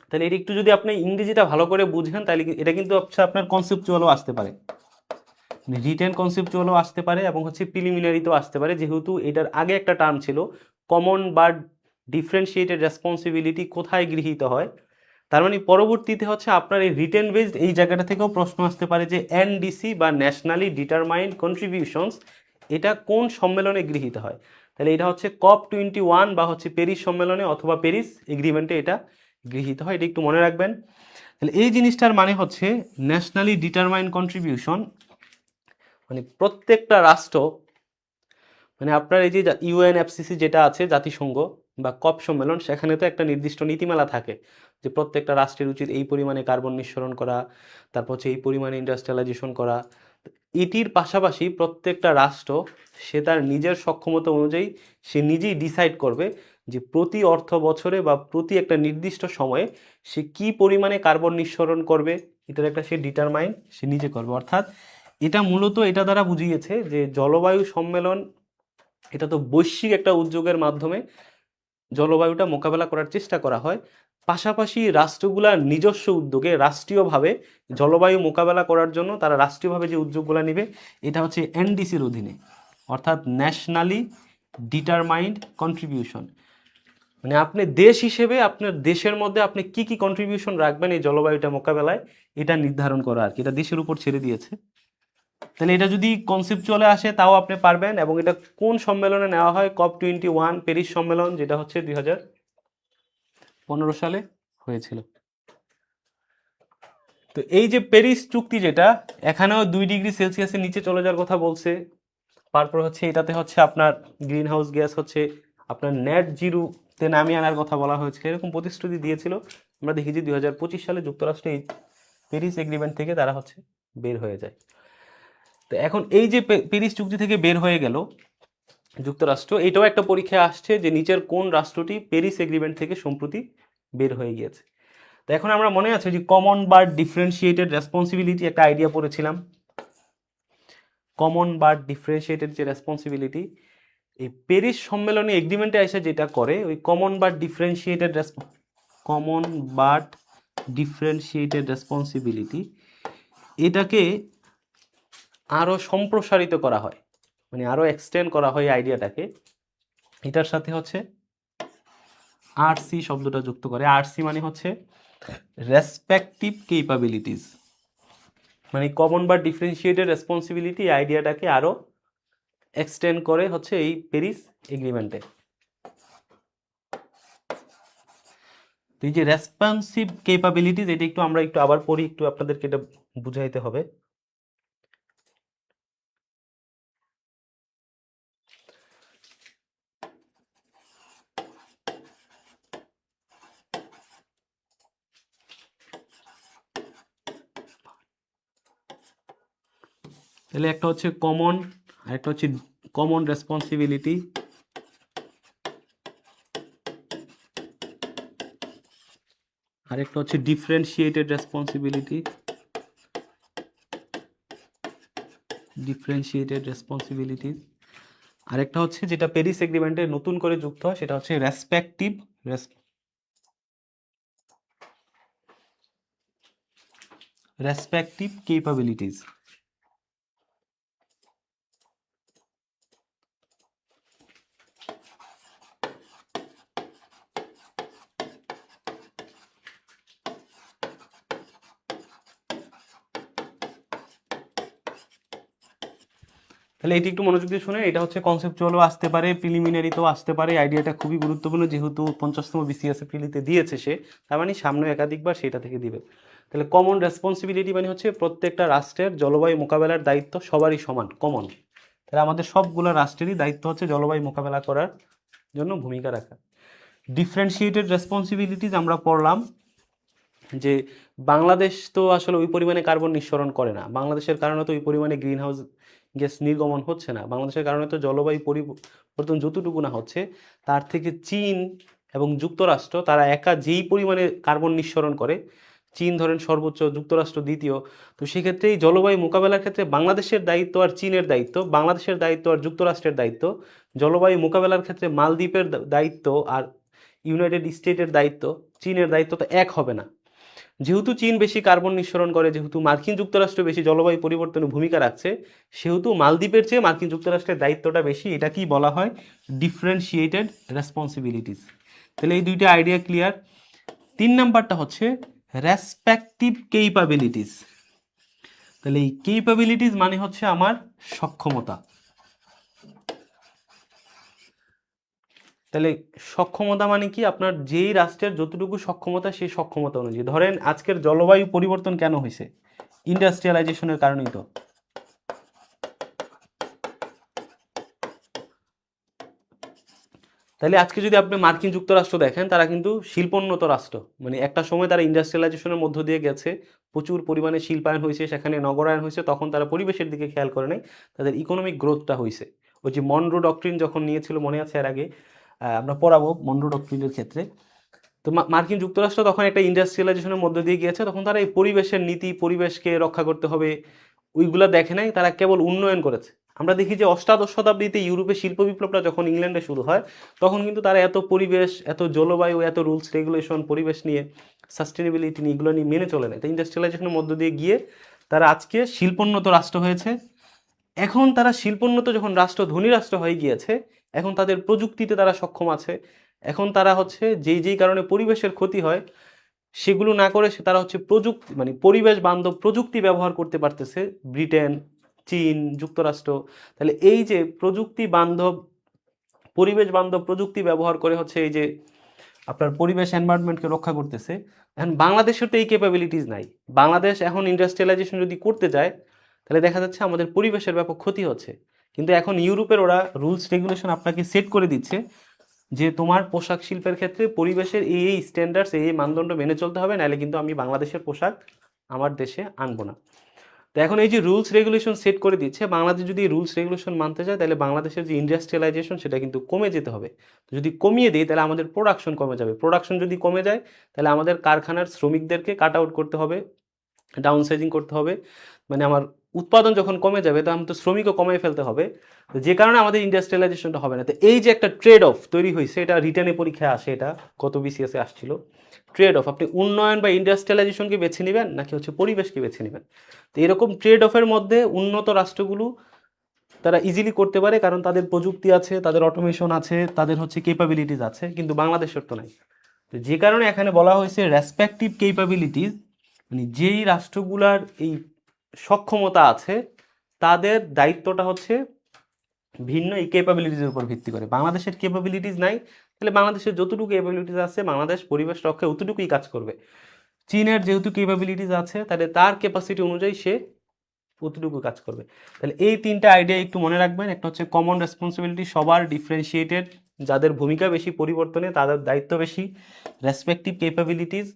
তাহলে এটা একটু যদি আপনি ইংরেজিটা ভালো করে বুঝেন তাহলে এটা কিন্তু হচ্ছে আপনার কনসেপচুয়ালও আসতে পারে, রিটেন কনসেপচুয়ালও আসতে পারে এবং হচ্ছে প্রিলিমিনারিতেও আসতে পারে, যেহেতু এটার আগে একটা টার্ম ছিল কমন বা ডিফারেন্সিয়েটেড রেসপন্সিবিলিটি কোথায় গৃহীত হয়। তার মানে পরবর্তীতে হচ্ছে আপনার এই রিটেন বেসড এই জায়গাটা থেকেও প্রশ্ন আসতে পারে যে এনডিসি বা ন্যাশনালি ডিটারমাইন্ড কন্ট্রিবিউশনস এটা কোন সম্মেলনে গৃহীত হয়। তাহলে এটা হচ্ছে COP21 বা হচ্ছে প্যারিস সম্মেলনে অথবা প্যারিস এগ্রিমেন্টে এটা গৃহীত হয়, এটা একটু মনে রাখবেন। তাহলে এই জিনিসটার মানে হচ্ছে ন্যাশনালি ডিটারমাইন্ড কন্ট্রিবিউশন মানে প্রত্যেকটা রাষ্ট্র, মানে আপনার এই যে ইউএনএফসিসি যেটা আছে জাতিসংঘ বা কপ সম্মেলন সেখানে তো একটা নির্দিষ্ট নীতিমালা থাকে যে প্রত্যেকটা রাষ্ট্রের উচিত এই পরিমাণে কার্বন নিঃসরণ করা, তারপর হচ্ছে এই পরিমাণে ইন্ডাস্ট্রিয়ালাইজেশন করা। এটির পাশাপাশি প্রত্যেকটা রাষ্ট্র সে তার নিজের সক্ষমতা অনুযায়ী সে নিজেই ডিসাইড করবে যে প্রতি অর্থ বছরে বা প্রতি একটা নির্দিষ্ট সময়ে সে কি পরিমাণে কার্বন নিঃসরণ করবে, এটার একটা সে ডিটারমাইন সে নিজে করবে। অর্থাৎ এটা মূলত এটা দ্বারা বুঝিয়েছে যে জলবায়ু সম্মেলন এটা তো বৈশ্বিক একটা উদ্যোগের মাধ্যমে জলবায়ুটা মোকাবেলা করার চেষ্টা করা হয়, পাশাপাশি রাষ্ট্রগুলার নিজস্ব উদ্যোগে রাষ্ট্রীয়ভাবে জলবায়ু মোকাবেলা করার জন্য তারা রাষ্ট্রীয়ভাবে যে উদ্যোগগুলো নেবে এটা হচ্ছে এনডিসির অধীনে, অর্থাৎ ন্যাশনালি ডিটারমাইন্ড কন্ট্রিবিউশন। মানে আপনি দেশ হিসেবে আপনার দেশের মধ্যে আপনি কি কি কন্ট্রিবিউশন রাখবেন এই জলবায়ুটা মোকাবেলায় এটা নির্ধারণ করা আর কি, এটা দেশের উপর ছেড়ে দিয়েছে। তাহলে এটা যদি কনসেপচুয়ালে আসে তাও আপনি পারবেন। এবং এটা কোন সম্মেলনে নেওয়া হয়? COP21 প্যারিস সম্মেলন, যেটা হচ্ছে 2015 সালে হয়েছিল। তো এই যে প্যারিস চুক্তি যেটা এখানেও 2 ডিগ্রি সেলসিয়াসের নিচে চলে যাওয়ার কথা বলছে, তারপর হচ্ছে এটাতে হচ্ছে আপনার গ্রিন হাউস গ্যাস হচ্ছে আপনার নেট জিরোতে নামিয়ে আনার কথা বলা হয়েছিল, এরকম প্রতিশ্রুতি দিয়েছিল। আমরা দেখি যে 2025 সালে যুক্তরাষ্ট্র এই প্যারিস এগ্রিমেন্ট থেকে তারা হচ্ছে বের হয়ে যায়। তো এখন এই যে প্যারিস চুক্তি থেকে বের হয়ে গেল যুক্তরাষ্ট্র, এটাও একটা পরীক্ষায় আসছে যে নিচের কোন রাষ্ট্রটি প্যারিস এগ্রিমেন্ট থেকে সম্প্রতি বের হয়ে গিয়েছে। তো এখন আমরা মনে আছে যে কমন বাট ডিফারেন্সিয়েটেড রেসপন্সিবিলিটি একটা আইডিয়া পড়েছিলাম। কমন বাট ডিফারেন্সিয়েটেড যে রেসপন্সিবিলিটি, এই প্যারিস সম্মেলনে এগ্রিমেন্টে এসে যেটা করে ওই কমন বাট ডিফারেন্সিয়েটেড রেসপন্সিবিলিটি এটাকে আরো সম্প্রসারিত করা হয়, মানে আরো এক্সটেন্ড করা হয় আইডিয়াটাকে। এটার সাথে হচ্ছে আরসি শব্দটা যুক্ত করে। আরসি মানে হচ্ছে রেসপেক্টিভ কেপাবিলিটিস, মানে কমন বা ডিফারেন্সিয়েটেড রেসপন্সিবিলিটি আইডিয়াটাকে আরো এক্সটেন্ড করে হচ্ছে এই প্যারিস এগ্রিমেন্টে। তো এই যে রেসপন্সিভ কেপাবিলিটিস, এটা একটু আমরা একটু আবার পড়ি, একটু আপনাদেরকে এটা বুঝাইতে হবে। তাহলে একটা হচ্ছে কমন, আর একটা হচ্ছে কমন রেসপন্সিবিলিটি, আর একটা হচ্ছে ডিফারেন্সিয়েটেড রেসপন্সিবিলিটি। আরেকটা হচ্ছে যেটা প্যারিস এগ্রিমেন্টে নতুন করে যুক্ত হয় সেটা হচ্ছে রেসপেক্টিভ কেপাবিলিটিস। তাহলে এটি একটু মনোযোগ দিয়ে শুনে, এটা হচ্ছে কনসেপচুয়ালও আসতে পারে, প্রিলিমিনারিতেও আসতে পারে। আইডিয়াটা খুবই গুরুত্বপূর্ণ, যেহেতু 50তম বিসিএস প্রিলিতে দিয়েছে সে, তার মানে সামনে একাধিকবার সেটা থেকে দিবে। তাহলে কমন রেসপন্সিবিলিটি মানে হচ্ছে প্রত্যেকটা রাষ্ট্রের জলবায়ু মোকাবেলার দায়িত্ব সবারই সমান, কমন। তাহলে আমাদের সবগুলো রাষ্ট্রেরই দায়িত্ব হচ্ছে জলবায়ু মোকাবেলা করার জন্য ভূমিকা রাখা। ডিফারেন্সিয়েটেড রেসপন্সিবিলিটিস আমরা পড়লাম যে বাংলাদেশ তো আসলে ওই পরিমাণে কার্বন নিঃসরণ করে না, বাংলাদেশের কারণে তো ওই পরিমাণে গ্রিন হাউস গ্যাস নির্গমন হচ্ছে না, বাংলাদেশের কারণে তো জলবায়ু পরিবর্তন যতটুকু না হচ্ছে তার থেকে চীন এবং যুক্তরাষ্ট্র তারা একা যেই পরিমাণে কার্বন নিঃসরণ করে, চীন ধরেন সর্বোচ্চ, যুক্তরাষ্ট্র দ্বিতীয়। তো সেক্ষেত্রে এই জলবায়ু মোকাবেলার ক্ষেত্রে বাংলাদেশের দায়িত্ব আর চীনের দায়িত্ব, বাংলাদেশের দায়িত্ব আর যুক্তরাষ্ট্রের দায়িত্ব, জলবায়ু মোকাবেলার ক্ষেত্রে মালদ্বীপের দায়িত্ব আর ইউনাইটেড স্টেটের দায়িত্ব, চীনের দায়িত্ব তো এক হবে না। যেহেতু চীন বেশি কার্বন নিঃসরণ করে, যেহেতু মার্কিন যুক্তরাষ্ট্র বেশি জলবায়ু পরিবর্তনে ভূমিকা রাখছে, সেহেতু মালদ্বীপের চেয়ে মার্কিন যুক্তরাষ্ট্রের দায়িত্বটা বেশি। এটা কি বলা হয়? Differentiated responsibilities. তাহলে এই দুইটা আইডিয়া ক্লিয়ার। 3 নাম্বারটা হচ্ছে রেসপেক্টিভ কেপাবিলিটিস। তাহলে এই কেপাবিলিটিস মানে হচ্ছে আমার সক্ষমতা। তাহলে সক্ষমতা মানে কি? আপনার যেই রাষ্ট্রের যতটুকু সক্ষমতা সেই সক্ষমতা অনুযায়ী। ধরেন আজকের জলবায়ু পরিবর্তন কেন হয়েছে? ইন্ডাস্ট্রিয়ালাইজেশনের কারণেই তো। তাহলে আজকে যদি আপনি মার্কিন যুক্তরাষ্ট্র দেখেন, তারা কিন্তু শিল্পোন্নত রাষ্ট্র, মানে একটা সময় তারা ইন্ডাস্ট্রিয়ালাইজেশনের মধ্য দিয়ে গেছে, প্রচুর পরিমাণে শিল্পায়ন হয়েছে, সেখানে নগরায়ন হয়েছে, তখন তারা পরিবেশের দিকে খেয়াল করে নাই, তাদের ইকোনমিক গ্রোথটা হয়েছে। ওই যে মনরো ডক্ট্রিন যখন নিয়েছিল মনে আছে এর আগে, আমরা পড়াবো মনরো ডক্ট্রিনের ক্ষেত্রে। তো মার্কিন যুক্তরাষ্ট্র তখন একটা ইন্ডাস্ট্রিয়ালাইজেশনের মধ্য দিয়ে গিয়েছে, তখন তারা এই পরিবেশের নীতি, পরিবেশকে রক্ষা করতে হবে, ওইগুলা দেখে নাই, তারা কেবল উন্নয়ন করেছে। আমরা দেখি যে অষ্টাদশ শতাব্দীতে ইউরোপে শিল্প বিপ্লবটা যখন ইংল্যান্ডে শুরু হয়, তখন কিন্তু তারা এত পরিবেশ, এত জলবায়ু, এত রুলস রেগুলেশন, পরিবেশ নিয়ে, সাস্টেনেবিলিটি নিয়ে, এগুলো নিয়ে মেনে চলে না। তো ইন্ডাস্ট্রিয়ালাইজেশনের মধ্য দিয়ে গিয়ে তারা আজকে শিল্পোন্নত রাষ্ট্র হয়েছে। এখন তারা শিল্পোন্নত যখন রাষ্ট্র, ধনী রাষ্ট্র হয়ে গিয়েছে, এখন তাদের প্রযুক্তিতে তারা সক্ষম আছে। এখন তারা হচ্ছে যেই যেই কারণে পরিবেশের ক্ষতি হয় সেগুলো না করে তারা হচ্ছে প্রযুক্তি, মানে পরিবেশ বান্ধব প্রযুক্তি ব্যবহার করতে পারতেছে, ব্রিটেন, চীন, যুক্তরাষ্ট্র। তাহলে এই যে প্রযুক্তি বান্ধব, পরিবেশ বান্ধব প্রযুক্তি ব্যবহার করে হচ্ছে এই যে আপনার পরিবেশ এনভায়রনমেন্টকে রক্ষা করতেছে। এখন বাংলাদেশের তো এই ক্যাপাবিলিটিস নাই। বাংলাদেশ এখন ইন্ডাস্ট্রিয়ালাইজেশন যদি করতে যায়, তাহলে দেখা যাচ্ছে আমাদের পরিবেশের ব্যাপক ক্ষতি হচ্ছে। কিন্তু এখন ইউরোপের ওরা রুলস রেগুলেশন আপনাকে সেট করে দিচ্ছে যে তোমার পোশাক শিল্পের ক্ষেত্রে পরিবেশের এই স্ট্যান্ডার্ডস এই মানদণ্ড মেনে চলতে হবে, নাহলে কিন্তু আমি বাংলাদেশের পোশাক আমার দেশে আনবো না। তো এখন এই যে রুলস রেগুলেশন সেট করে দিচ্ছে, বাংলাদেশ যদি রুলস রেগুলেশন মানতে চায় তাহলে বাংলাদেশের যে ইন্ডাস্ট্রিয়ালাইজেশন সেটা কিন্তু কমে যেতে হবে। তো যদি কমিয়ে দিই তাহলে আমাদের প্রোডাকশন কমে যাবে, প্রোডাকশন যদি কমে যায় তাহলে আমাদের কারখানার শ্রমিকদেরকে কাট আউট করতে হবে, ডাউন সাইজিং করতে হবে, মানে আমার উৎপাদন যখন কমে যাবে তখন তো শ্রমিকও কমিয়ে ফেলতে হবে, তো যে কারণে আমাদের ইন্ডাস্ট্রিয়ালাইজেশনটা হবে না। তো এই যে একটা ট্রেড অফ তৈরি হয়েছে, এটা রিটার্নে পরীক্ষায় আসে, এটা গত বিসিএসে আসছিল, ট্রেড অফ, আপনি উন্নয়ন বা ইন্ডাস্ট্রিয়ালাইজেশনকে বেছে নেবেন নাকি হচ্ছে পরিবেশকে বেছে নেবেন। তো এরকম ট্রেড অফের মধ্যে উন্নত রাষ্ট্রগুলো তারা ইজিলি করতে পারে, কারণ তাদের প্রযুক্তি আছে, তাদের অটোমেশন আছে, তাদের হচ্ছে কেপাবিলিটিস আছে, কিন্তু বাংলাদেশের তো নাই। তো যে কারণে এখানে বলা হয়েছে রেসপেক্টিভ কেপাবিলিটিস, মানে যেই রাষ্ট্রগুলার এই সক্ষমতা আছে তাদের দায়িত্বটা হচ্ছে ভিন্ন এই কেপাবিলিটিসের উপর ভিত্তি করে। বাংলাদেশের কেপাবিলিটিস নাই, তাহলে বাংলাদেশের যতটুকু কেপাবিলিটিস আছে বাংলাদেশ পরিবেশ রক্ষায় অতটুকুই কাজ করবে। চীনের যেহেতু কেপাবিলিটিস আছে তাহলে তার ক্যাপাসিটি অনুযায়ী সে অতটুকু কাজ করবে। তাহলে এই তিনটা আইডিয়া একটু মনে রাখবেন। একটা হচ্ছে কমন রেসপন্সিবিলিটি, সবার ডিফারেন্সিয়েটেড, যাদের ভূমিকা বেশি পরিবর্তনে তাদের দায়িত্ব বেশি। রেসপেক্টিভ কেপাবিলিটিস,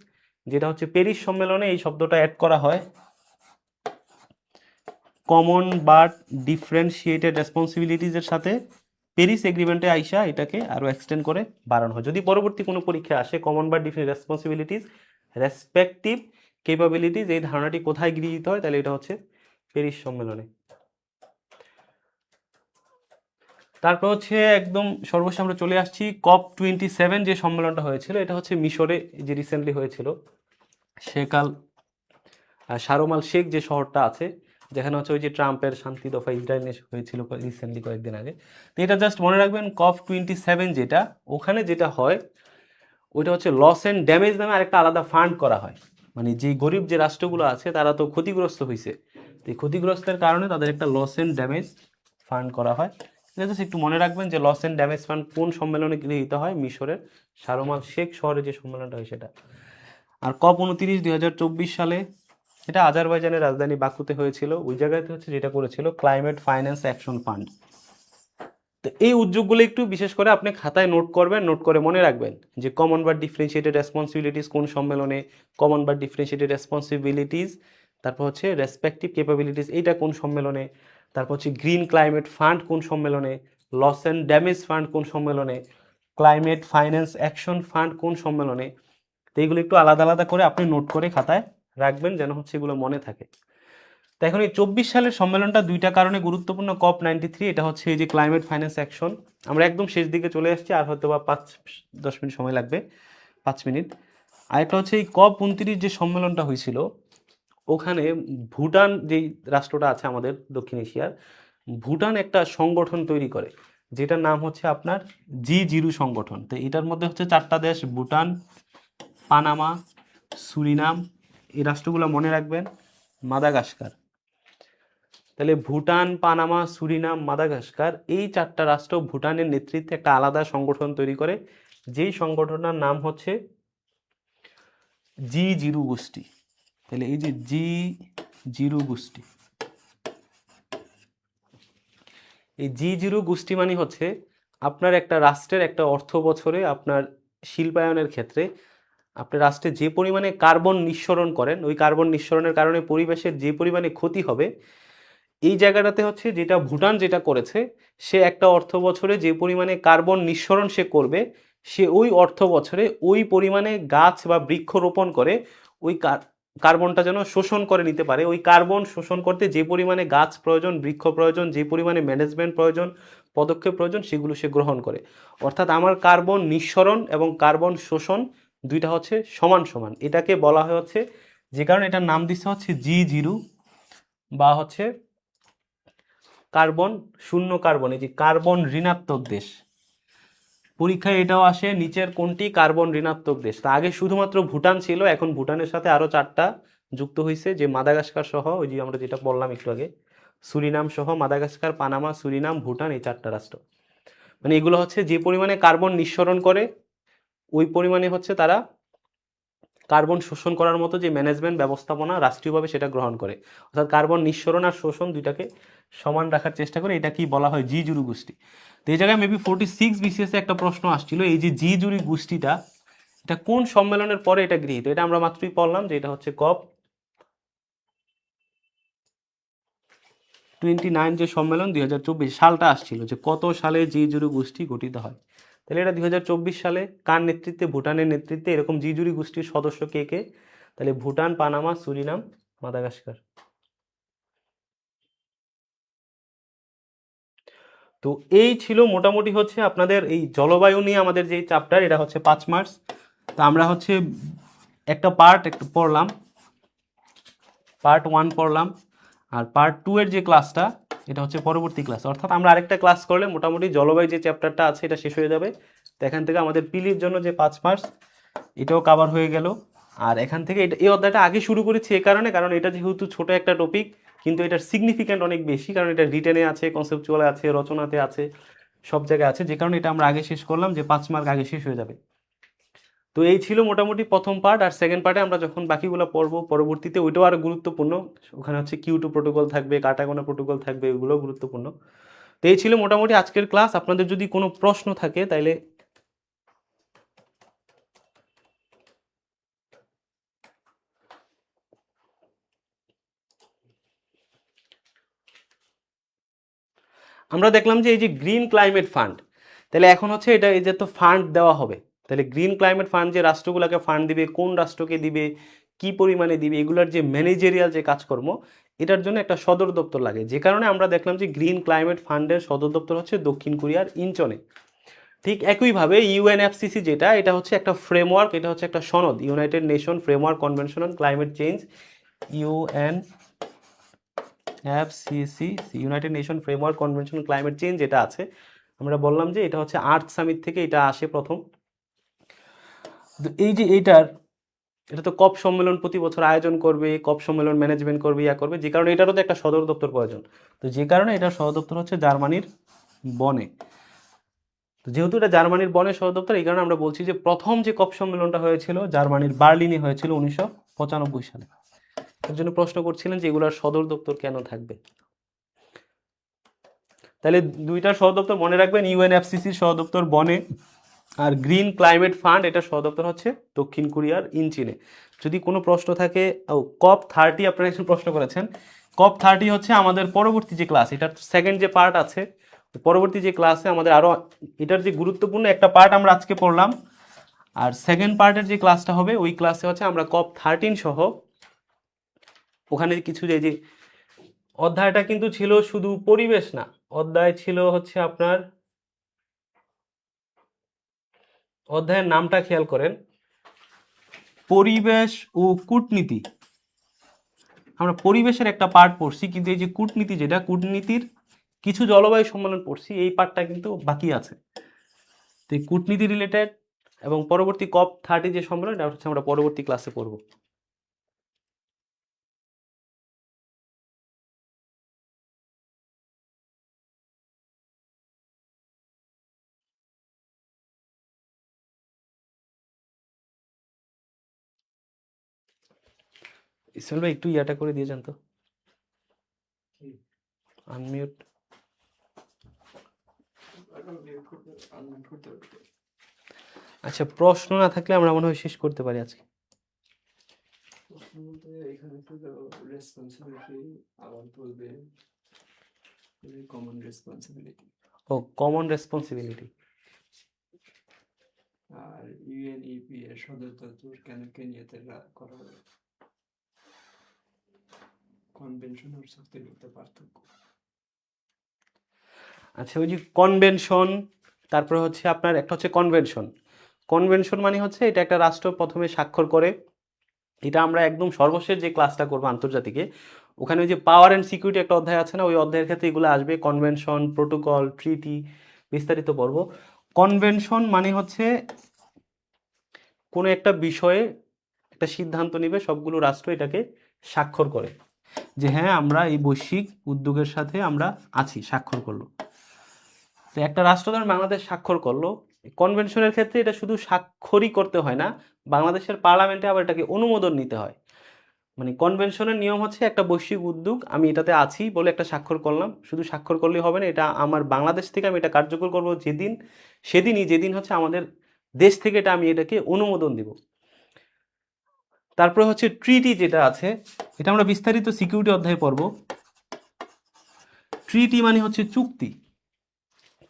যেটা হচ্ছে প্যারিস সম্মেলনে এই শব্দটা অ্যাড করা হয়, কমন বাট ডিফারেন্সিয়েটেড রেসপন্সিবিলিটিসের সাথে প্যারিস এগ্রিমেন্টে আইসা এটাকে আরও এক্সটেন্ড করে বাড়ানো হয়। যদি পরবর্তী কোনো পরীক্ষা আসে common but different responsibilities respective capabilities, এই ধারণাটি কোথায় গৃহীত হয়, তাহলে এটা হচ্ছে প্যারিস সম্মেলনে। তারপর হচ্ছে একদম সর্বশেষ আমরা চলে আসছি COP27, যে সম্মেলনটা হয়েছিল এটা হচ্ছে মিশরে, যে রিসেন্টলি হয়েছিল, শারম আল শেখ যে শহরটা আছে, যেখানে হচ্ছে ওই যে ট্রাম্পের শান্তি দফা ইসরায়েল নিয়ে হয়েছিল রিসেন্টলি কয়েকদিন আগে। তো এটা জাস্ট মনে রাখবেন, COP27 যেটা, ওখানে যেটা হয় ওইটা হচ্ছে লস অ্যান্ড ড্যামেজ নামে আরেকটা আলাদা ফান্ড করা হয়। মানে যে গরিব যে রাষ্ট্রগুলো আছে তারা তো ক্ষতিগ্রস্ত হয়েছে, তো এই ক্ষতিগ্রস্তের কারণে তাদের একটা লস অ্যান্ড ড্যামেজ ফান্ড করা হয়। এটা জাস্ট একটু মনে রাখবেন যে লস অ্যান্ড ড্যামেজ ফান্ড কোন সম্মেলনে গৃহীত হয়, মিশরের শারম আল শেখ শহরে যে সম্মেলনটা হয় সেটা। আর COP29 2024 সালে এটা আজারবাইজানের রাজধানী বাকুতে হয়েছিল, ওই জায়গাতে হচ্ছে যেটা করেছিল ক্লাইমেট ফাইন্যান্স অ্যাকশন ফান্ড। তো এই উদ্যোগগুলো একটু বিশেষ করে আপনি খাতায় নোট করবেন, নোট করে মনে রাখবেন যে কমন বাট ডিফারেন্সিয়েটেড রেসপন্সিবিলিটিস কোন সম্মেলনে, কমন বাট ডিফারেন্সিয়েটেড রেসপন্সিবিলিটিস, তারপর হচ্ছে রেসপেক্টিভ ক্যাপাবিলিটিস এইটা কোন সম্মেলনে, তারপর হচ্ছে গ্রিন ক্লাইমেট ফান্ড কোন সম্মেলনে, লস অ্যান্ড ড্যামেজ ফান্ড কোন সম্মেলনে, ক্লাইমেট ফাইন্যান্স অ্যাকশন ফান্ড কোন সম্মেলনে। তো এইগুলো একটু আলাদা আলাদা করে আপনি নোট করে খাতায় রাখবেন যেন হচ্ছে এগুলো মনে থাকে। তো এখন এই 24 সালের সম্মেলনটা দুইটা কারণে গুরুত্বপূর্ণ। COP93 এটা হচ্ছে এই যে ক্লাইমেট ফাইন্যান্স অ্যাকশন, আমরা একদম শেষ দিকে চলে আসছি, আর হয়তো বা 5-10 মিনিট সময় লাগবে, 5 মিনিট। আরেকটা হচ্ছে এই COP29 যে সম্মেলনটা হয়েছিল, ওখানে ভুটান যেই রাষ্ট্রটা আছে আমাদের দক্ষিণ এশিয়ার, ভুটান একটা সংগঠন তৈরি করে যেটার নাম হচ্ছে আপনার G0 সংগঠন। তো এটার মধ্যে হচ্ছে 4টা দেশ, ভুটান, পানামা, সুরিনাম, এই রাষ্ট্রগুলো মনে রাখবেন, মাদাগাস্কার। তাহলে ভুটান, পানামা, সুরিনাম, মাদাগাস্কার, এই 4টা রাষ্ট্র ভুটানের নেতৃত্বে একটা আলাদা সংগঠন তৈরি করে, যেই সংগঠনটার নাম হচ্ছে G0 গোষ্ঠী। তাহলে এই যে G0 গোষ্ঠী, এই G0 গোষ্ঠী মানে হচ্ছে আপনার একটা রাষ্ট্রের একটা অর্থ বছরে আপনার শিল্পায়নের ক্ষেত্রে আপনি রাষ্ট্রে যে পরিমাণে কার্বন নিঃসরণ করেন, ওই কার্বন নিঃসরণের কারণে পরিবেশের যে পরিমাণে ক্ষতি হবে, এই জায়গাটাতে হচ্ছে যেটা ভুটান যেটা করেছে, সে একটা অর্থ বছরে যে পরিমাণে কার্বন নিঃসরণ সে করবে, সে ওই অর্থ বছরে ওই পরিমাণে গাছ বা বৃক্ষ রোপণ করে ওই কার্বনটা যেন শোষণ করে নিতে পারে। ওই কার্বন শোষণ করতে যে পরিমাণে গাছ প্রয়োজন, বৃক্ষ প্রয়োজন, যে পরিমাণে ম্যানেজমেন্ট প্রয়োজন, পদক্ষেপ প্রয়োজন, সেগুলো সে গ্রহণ করে। অর্থাৎ আমার কার্বন নিঃসরণ এবং কার্বন শোষণ দুইটা হচ্ছে সমান সমান। এটাকে বলা হয় হচ্ছে, যে কারণে এটার নাম দিচ্ছে হচ্ছে G0, বা হচ্ছে কার্বন শূন্য কার্বন, এই যে কার্বন ঋণাত্মক দেশ। পরীক্ষায় এটাও আসে, নিচের কোনটি কার্বন ঋণাত্মক দেশ। তা আগে শুধুমাত্র ভুটান ছিল, এখন ভুটানের সাথে আরো 4টা যুক্ত হয়েছে, যে মাদাগাস্কার সহ, ওই যে আমরা যেটা বললাম একটু আগে, সুরিনাম সহ মাদাগাস্কার, পানামা, সুরিনাম, ভুটান, এই 4টা রাষ্ট্র। মানে এগুলো হচ্ছে যে পরিমাণে কার্বন নিঃসরণ করে ওই পরিমাণে হচ্ছে তারা কার্বন শোষণ করার মতো যে ম্যানেজমেন্ট ব্যবস্থাপনা রাষ্ট্রীয়ভাবে সেটা গ্রহণ করে, অর্থাৎ কার্বন নিঃসরণ আর শোষণ দুইটাকে সমান রাখার চেষ্টা করে, এটা কি বলা হয়, জি জুরি গোষ্ঠী। তো এই জায়গায় মেবি 46 বিসিএস একটা প্রশ্ন আসছিল, এই যে জি জুরি গোষ্ঠীটা এটা কোন সম্মেলনের পরে এটা গৃহীত, এটা আমরা মাত্রই পড়লাম যে এটা হচ্ছে COP 29 যে সম্মেলন 2024 সালটা আসছিল, যে কত সালে জি জুরি গোষ্ঠী গঠিত হয়। তাহলে এটা 2024 সালে কার নেতৃত্বে, ভুটানের নেতৃত্বে এরকম জি জুরি গোষ্ঠীর সদস্য কে কে, তাহলে ভুটান, পানামা, সুরিনাম, মাদাগাস্কার। তো এই ছিল মোটামুটি হচ্ছে আপনাদের এই জলবায়ু নিয়ে আমাদের যে চ্যাপ্টার, এটা হচ্ছে 5 মার্চ। তো আমরা হচ্ছে একটা পার্ট একটু পড়লাম, পার্ট 1 পড়লাম, আর পার্ট 2 এর যে ক্লাসটা এটা হচ্ছে পরবর্তী ক্লাস, অর্থাৎ আমরা আরেকটা ক্লাস করলে মোটামুটি জলবায়ু যে চ্যাপ্টারটা আছে এটা শেষ হয়ে যাবে। তো এখান থেকে আমাদের পিলির জন্য যে 5 মার্চ এটাও কভার হয়ে গেল। আর এখান থেকে এটা, এই অধ্যায়টা আগে শুরু করেছি এই কারণে, কারণ এটা যেহেতু ছোট একটা টপিক কিন্তু এটার সিগনিফিক্যান্ট অনেক বেশি, কারণ এটা রিটেনে আছে, কনসেপচুয়ালে আছে, রচনাতে আছে, সব জায়গায় আছে, যে কারণে এটা আমরা আগে শেষ করলাম, যে 5 মার্ক আগে শেষ হয়ে যাবে। তো এই ছিল মোটামুটি প্রথম পার্ট। আর সেকেন্ড পার্টে আমরা যখন বাকিগুলো পড়বো পরবর্তীতে, ওইটাও আরো গুরুত্বপূর্ণ, ওখানে হচ্ছে Q2 প্রোটোকল থাকবে, কাটাগোনা প্রোটোকল থাকবে, ওগুলো গুরুত্বপূর্ণ। তো এই ছিল মোটামুটি আজকের ক্লাস। আপনাদের যদি কোনো প্রশ্ন থাকে তাইলে আমরা দেখলাম যে এই যে গ্রিন ক্লাইমেট ফান্ড, তাহলে এখন হচ্ছে এটা, এই যে তো ফান্ড দেওয়া হবে, তাহলে গ্রিন ক্লাইমেট ফান্ড যে রাষ্ট্রগুলোকে ফান্ড দিবে, কোন রাষ্ট্রকে দিবে, কি পরিমাণে দিবে, এগুলোর যে ম্যানেজেরিয়াল যে কাজকর্ম, এটার জন্য একটা সদর দপ্তর লাগে, যে কারণে আমরা দেখলাম যে গ্রিন ক্লাইমেট ফান্ডের সদর দপ্তর হচ্ছে দক্ষিণ কোরিয়ার ইনচনে। ঠিক একইভাবে ইউএনএফসিসি যেটা, এটা হচ্ছে একটা ফ্রেমওয়ার্ক, এটা হচ্ছে একটা সনদ, United nation framework convention on climate change, ইউএনএফসিসি, United nation framework convention on climate change, যেটা আছে, আমরা বললাম যে এটা হচ্ছে আর্থ সামিট থেকে এটা আসে প্রথম। তো এই যে এইটার, এটা তো কপ সম্মেলন প্রতি বছর আয়োজন করবে, কপ সম্মেলন ম্যানেজমেন্ট করবে, ইয়া করবে, যে কারণে এটারও তো একটা সদর দপ্তর প্রয়োজন। তো যে কারণে এটার সদর দপ্তর হচ্ছে জার্মানির বনে। তো যেহেতু এটা জার্মানির বনের সদর দপ্তর, এই কারণে আমরা বলছি যে প্রথম যে কপ সম্মেলনটা হয়েছিল জার্মানির বার্লিনে হয়েছিল 1995 সালে। এর জন্য প্রশ্ন করছিলেন যে এগুলার সদর দপ্তর কেন থাকবে। তাহলে দুইটার সদর দপ্তর মনে রাখবেন, ইউএনএফসিসির সদর দপ্তর বনে, আর গ্রিন ক্লাইমেট ফান্ড এটার সদর দপ্তর হচ্ছে দক্ষিণ কোরিয়ার ইনচিনে। যদি কোনো প্রশ্ন থাকে, COP 30 আপনারা একজন প্রশ্ন করেছেন, COP 30 হচ্ছে আমাদের পরবর্তী যে ক্লাস, এটার সেকেন্ড যে পার্ট আছে, পরবর্তী যে ক্লাসে আমাদের আরও এটার যে গুরুত্বপূর্ণ একটা পার্ট আমরা আজকে পড়লাম, আর সেকেন্ড পার্টের যে ক্লাসটা হবে ওই ক্লাসে হচ্ছে আমরা COP 13 সহ ওখানে কিছু যে অধ্যায়টা কিন্তু ছিল শুধু পরিবেশ না, অধ্যায় ছিল হচ্ছে আপনার, অধ্যায়ের নামটা খেয়াল করেন, পরিবেশ ও কূটনীতি। আমরা পরিবেশের একটা পার্ট পড়ছি, কিন্তু এই যে কূটনীতি, যেটা কূটনীতির কিছু জলবায়ু সম্মেলন পড়ছি, এই পার্টটা কিন্তু বাকি আছে। তো এই কূটনীতি রিলেটেড এবং পরবর্তী COP 30 যে সম্মেলন, এটা হচ্ছে আমরা পরবর্তী ক্লাসে পড়ব। ইসমাইল ভাই একটু ইয়াটা করে দিয়ে যান তো, আনমিউট। আচ্ছা, প্রশ্ন না থাকলে আমরা মনে হয় শেষ করতে পারি আজকে। ও, কমন রেসপন্সিবিলিটি। আর ইউএনইপি এর সদর দপ্তর কেন কেনিয়াতে করা হলো? কনভেনশন আর চুক্তির মধ্যে পার্থক্য। আচ্ছা, ওই যে কনভেনশন, তারপরে হচ্ছে আপনার একটা হচ্ছে কনভেনশন। কনভেনশন মানে হচ্ছে এটা একটা রাষ্ট্র প্রথমে স্বাক্ষর করে, এটা আমরা একদম সর্বশেষ যে ক্লাসটা করবো আন্তর্জাতিকে, ওখানে ওই যে পাওয়ার অ্যান্ড সিকিউরিটি একটা অধ্যায় আছে না, ওই অধ্যায়ের ক্ষেত্রে এগুলো আসবে, কনভেনশন, প্রোটোকল, ট্রিটি, বিস্তারিত পর্ব। কনভেনশন মানে হচ্ছে কোনো একটা বিষয়ে একটা সিদ্ধান্ত নেবে, সবগুলো রাষ্ট্র এটাকে স্বাক্ষর করে, যে হ্যাঁ আমরা এই বৈশ্বিক উদ্যোগের সাথে আমরা আছি, স্বাক্ষর করলো। তো একটা রাষ্ট্র ধরেন বাংলাদেশ স্বাক্ষর করলো, কনভেনশনের ক্ষেত্রে এটা শুধু স্বাক্ষরই করতে হয় না, বাংলাদেশের পার্লামেন্টে আবার এটাকে অনুমোদন নিতে হয়। মানে কনভেনশনের নিয়ম হচ্ছে একটা বৈশ্বিক উদ্যোগ, আমি এটাতে আছি বলে একটা স্বাক্ষর করলাম, শুধু স্বাক্ষর করলেই হবে না, এটা আমার বাংলাদেশ থেকে আমি এটা কার্যকর করব যেদিন হচ্ছে আমাদের দেশ থেকে আমি এটাকে অনুমোদন দিব। তারপরে হচ্ছে ট্রিটি যেটা আছে, এটা আমরা বিস্তারিত সিকিউরিটি অধ্যায়ে পড়ব। ট্রিটি মানে হচ্ছে চুক্তি।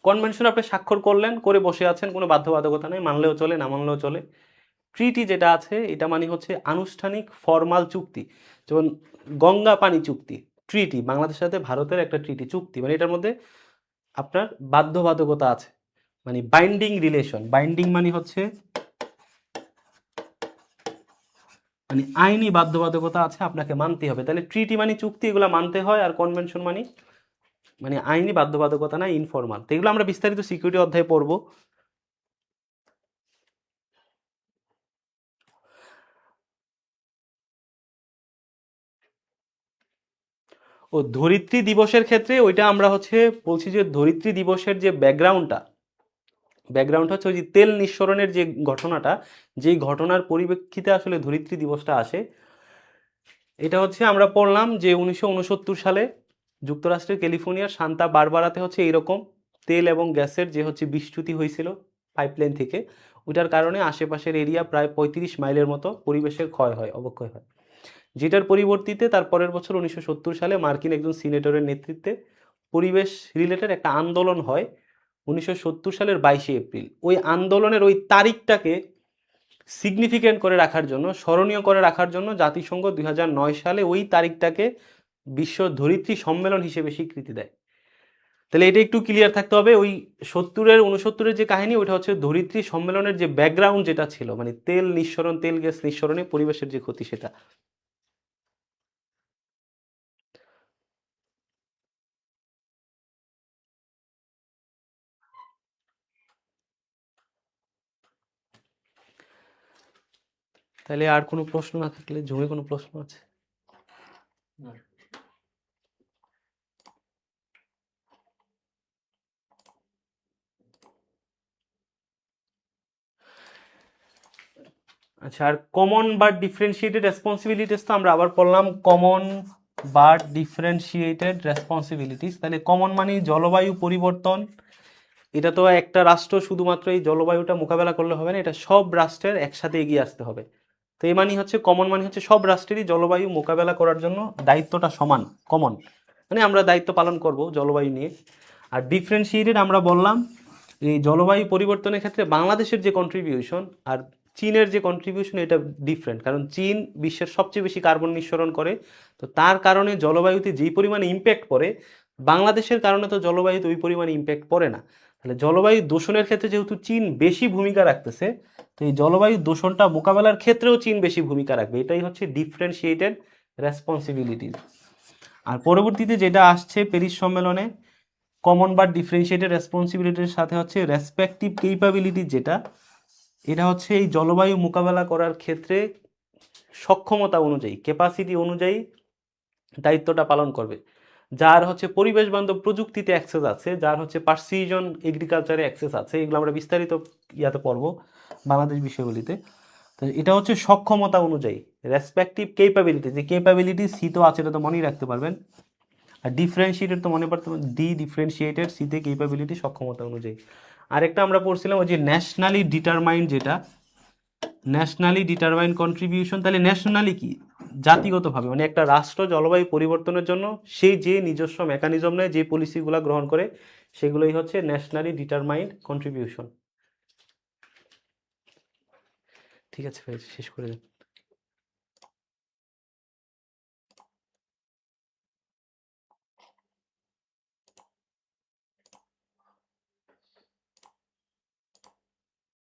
কনভেনশন আপনি স্বাক্ষর করলেন, করে বসে আছেন, কোনো বাধ্যবাধকতা নেই, মানলেও চলে না মানলেও চলে। ট্রিটি যেটা আছে এটা মানে হচ্ছে আনুষ্ঠানিক ফর্মাল চুক্তি, যেমন গঙ্গা পানি চুক্তি, ট্রিটি বাংলাদেশের সাথে ভারতের একটা ট্রিটি চুক্তি, মানে এটার মধ্যে আপনার বাধ্যবাধকতা আছে, মানে বাইন্ডিং রিলেশন। বাইন্ডিং মানে হচ্ছে মানে আইনি বাধ্যবাধকতা আছে, আপনাকে মানতে হবে। তাহলে ট্রিটি মানে চুক্তি, এগুলো মানতে হয়। আর কনভেনশন মানে আইনি বাধ্যবাধকতা না, ইনফর্মাল। তো এগুলো আমরা বিস্তারিত সিকিউরিটি অধ্যায়ে পড়বো। ও ধরিত্রী দিবসের ক্ষেত্রে ওইটা আমরা হচ্ছে বলছি যে ধরিত্রী দিবসের যে ব্যাকগ্রাউন্ড হচ্ছে ওই যে তেল নিঃসরণের যে ঘটনাটা, যেই ঘটনার পরিপ্রেক্ষিতে আসলে ধরিত্রী দিবসটা আসে। এটা হচ্ছে আমরা পড়লাম যে 1969 সালে যুক্তরাষ্ট্রের ক্যালিফোর্নিয়ার সান্তা বারবারাতে হচ্ছে এইরকম তেল এবং গ্যাসের যে হচ্ছে বিস্ফোরণ হয়েছিল পাইপলাইন থেকে, ওইটার কারণে আশেপাশের এরিয়া প্রায় 35 মাইলের মতো পরিবেশের অবক্ষয় হয়। যেটার পরিবর্তিতে তার পরের বছর 1970 সালে মার্কিন একজন সিনেটরের নেতৃত্বে পরিবেশ রিলেটেড একটা আন্দোলন হয় 1970 সালের 22শে এপ্রিল। ওই আন্দোলনের ওই তারিখটাকে সিগনিফিক্যান্ট করে রাখার জন্য, স্মরণীয় করে রাখার জন্য জাতিসংঘ 2009 সালে ওই তারিখটাকে বিশ্ব ধরিত্রী সম্মেলন হিসেবে স্বীকৃতি দেয়। তাহলে এটা একটু ক্লিয়ার থাকতে হবে, ওই 69-এর যে কাহিনী, ওইটা হচ্ছে ধরিত্রী সম্মেলনের যে ব্যাকগ্রাউন্ড যেটা ছিল, মানে তেল গ্যাস নিঃসরণে পরিবেশের যে ক্ষতি সেটা। তাহলে আর কোনো প্রশ্ন না থাকলে, জমে কোনো প্রশ্ন আছে? আর আচ্ছা, আর কমন বা ডিফারেন্সিয়েটেড রেসপন্সিবিলিটিস তো আমরা আবার পড়লাম। কমন বা ডিফারেন্সিয়েটেড রেসপন্সিবিলিটিস, তাহলে কমন মানে জলবায়ু পরিবর্তন। এটা তো একটা রাষ্ট্র শুধুমাত্র এই জলবায়ুটা মোকাবেলা করলে হবে না, এটা সব রাষ্ট্রের একসাথে এগিয়ে আসতে হবে। তো এই মানে হচ্ছে কমন, মানে হচ্ছে সব রাষ্ট্রেরই জলবায়ু মোকাবেলা করার জন্য দায়িত্বটা সমান, কমন মানে আমরা দায়িত্ব পালন করব জলবায়ু নিয়ে। আর ডিফারেন্সিয়েটেড আমরা বললাম এই জলবায়ু পরিবর্তনের ক্ষেত্রে বাংলাদেশের যে কন্ট্রিবিউশন আর চীনের যে কন্ট্রিবিউশন, এটা ডিফারেন্ট। কারণ চীন বিশ্বের সবচেয়ে বেশি কার্বন নিঃসরণ করে, তো তার কারণে জলবায়ুতে যেই পরিমাণে ইম্প্যাক্ট পড়ে, বাংলাদেশের কারণে তো জলবায়ুতে ওই পরিমাণে ইম্প্যাক্ট পড়ে না। তাহলে জলবায়ু দূষণের ক্ষেত্রে যেহেতু চীন বেশি ভূমিকা রাখতেছে, তো এই জলবায়ু দূষণটা মোকাবেলার ক্ষেত্রেও চীন বেশি ভূমিকা রাখবে। এটাই হচ্ছে ডিফারেন্সিয়েটেড রেসপন্সিবিলিটিস। আর পরবর্তীতে যেটা আসছে প্যারিস সম্মেলনে, কমন বা ডিফারেন্সিয়েটেড রেসপন্সিবিলিটির সাথে হচ্ছে রেসপেক্টিভ কেপাবিলিটি, যেটা এটা হচ্ছে এই জলবায়ু মোকাবেলা করার ক্ষেত্রে সক্ষমতা অনুযায়ী, ক্যাপাসিটি অনুযায়ী দায়িত্বটা পালন করবে। যার হচ্ছে পরিবেশ বান্ধব প্রযুক্তিতে অ্যাক্সেস আছে, যার হচ্ছে পার্সিজন এগ্রিকালচারে অ্যাক্সেস আছে, এগুলো আমরা বিস্তারিত ইয়াতে পড়ব বাংলাদেশ বিষয়গুলিতে। তো এটা হচ্ছে সক্ষমতা অনুযায়ী, রেসপেক্টিভ কেপাবিলিটি, যে কেপাবিলিটি সি তো আছে, এটা তো মনেই রাখতে পারবেন। আর ডিফারেন্সিয়েটেড তো মনে পড়তে ডিফারেন্সিয়েটেড সিতে কেপাবিলিটি সক্ষমতা অনুযায়ী। আরেকটা আমরা পড়ছিলাম ওই যে ন্যাশনালি ডিটারমাইন্ড, যেটা ন্যাশনালি ডিটারমাইন্ড কন্ট্রিবিউশন। তাহলে ন্যাশনালি কি, জাতিগতভাবে, মানে একটা রাষ্ট্র জলবায়ু পরিবর্তনের জন্য সেই যে নিজস্ব মেকানিজম নেয়, যে পলিসিগুলো গ্রহণ করে, সেগুলোই হচ্ছে ন্যাশনালি ডিটারমাইন্ড কন্ট্রিবিউশন। ঠিক আছে ভাই, শেষ করে দিন।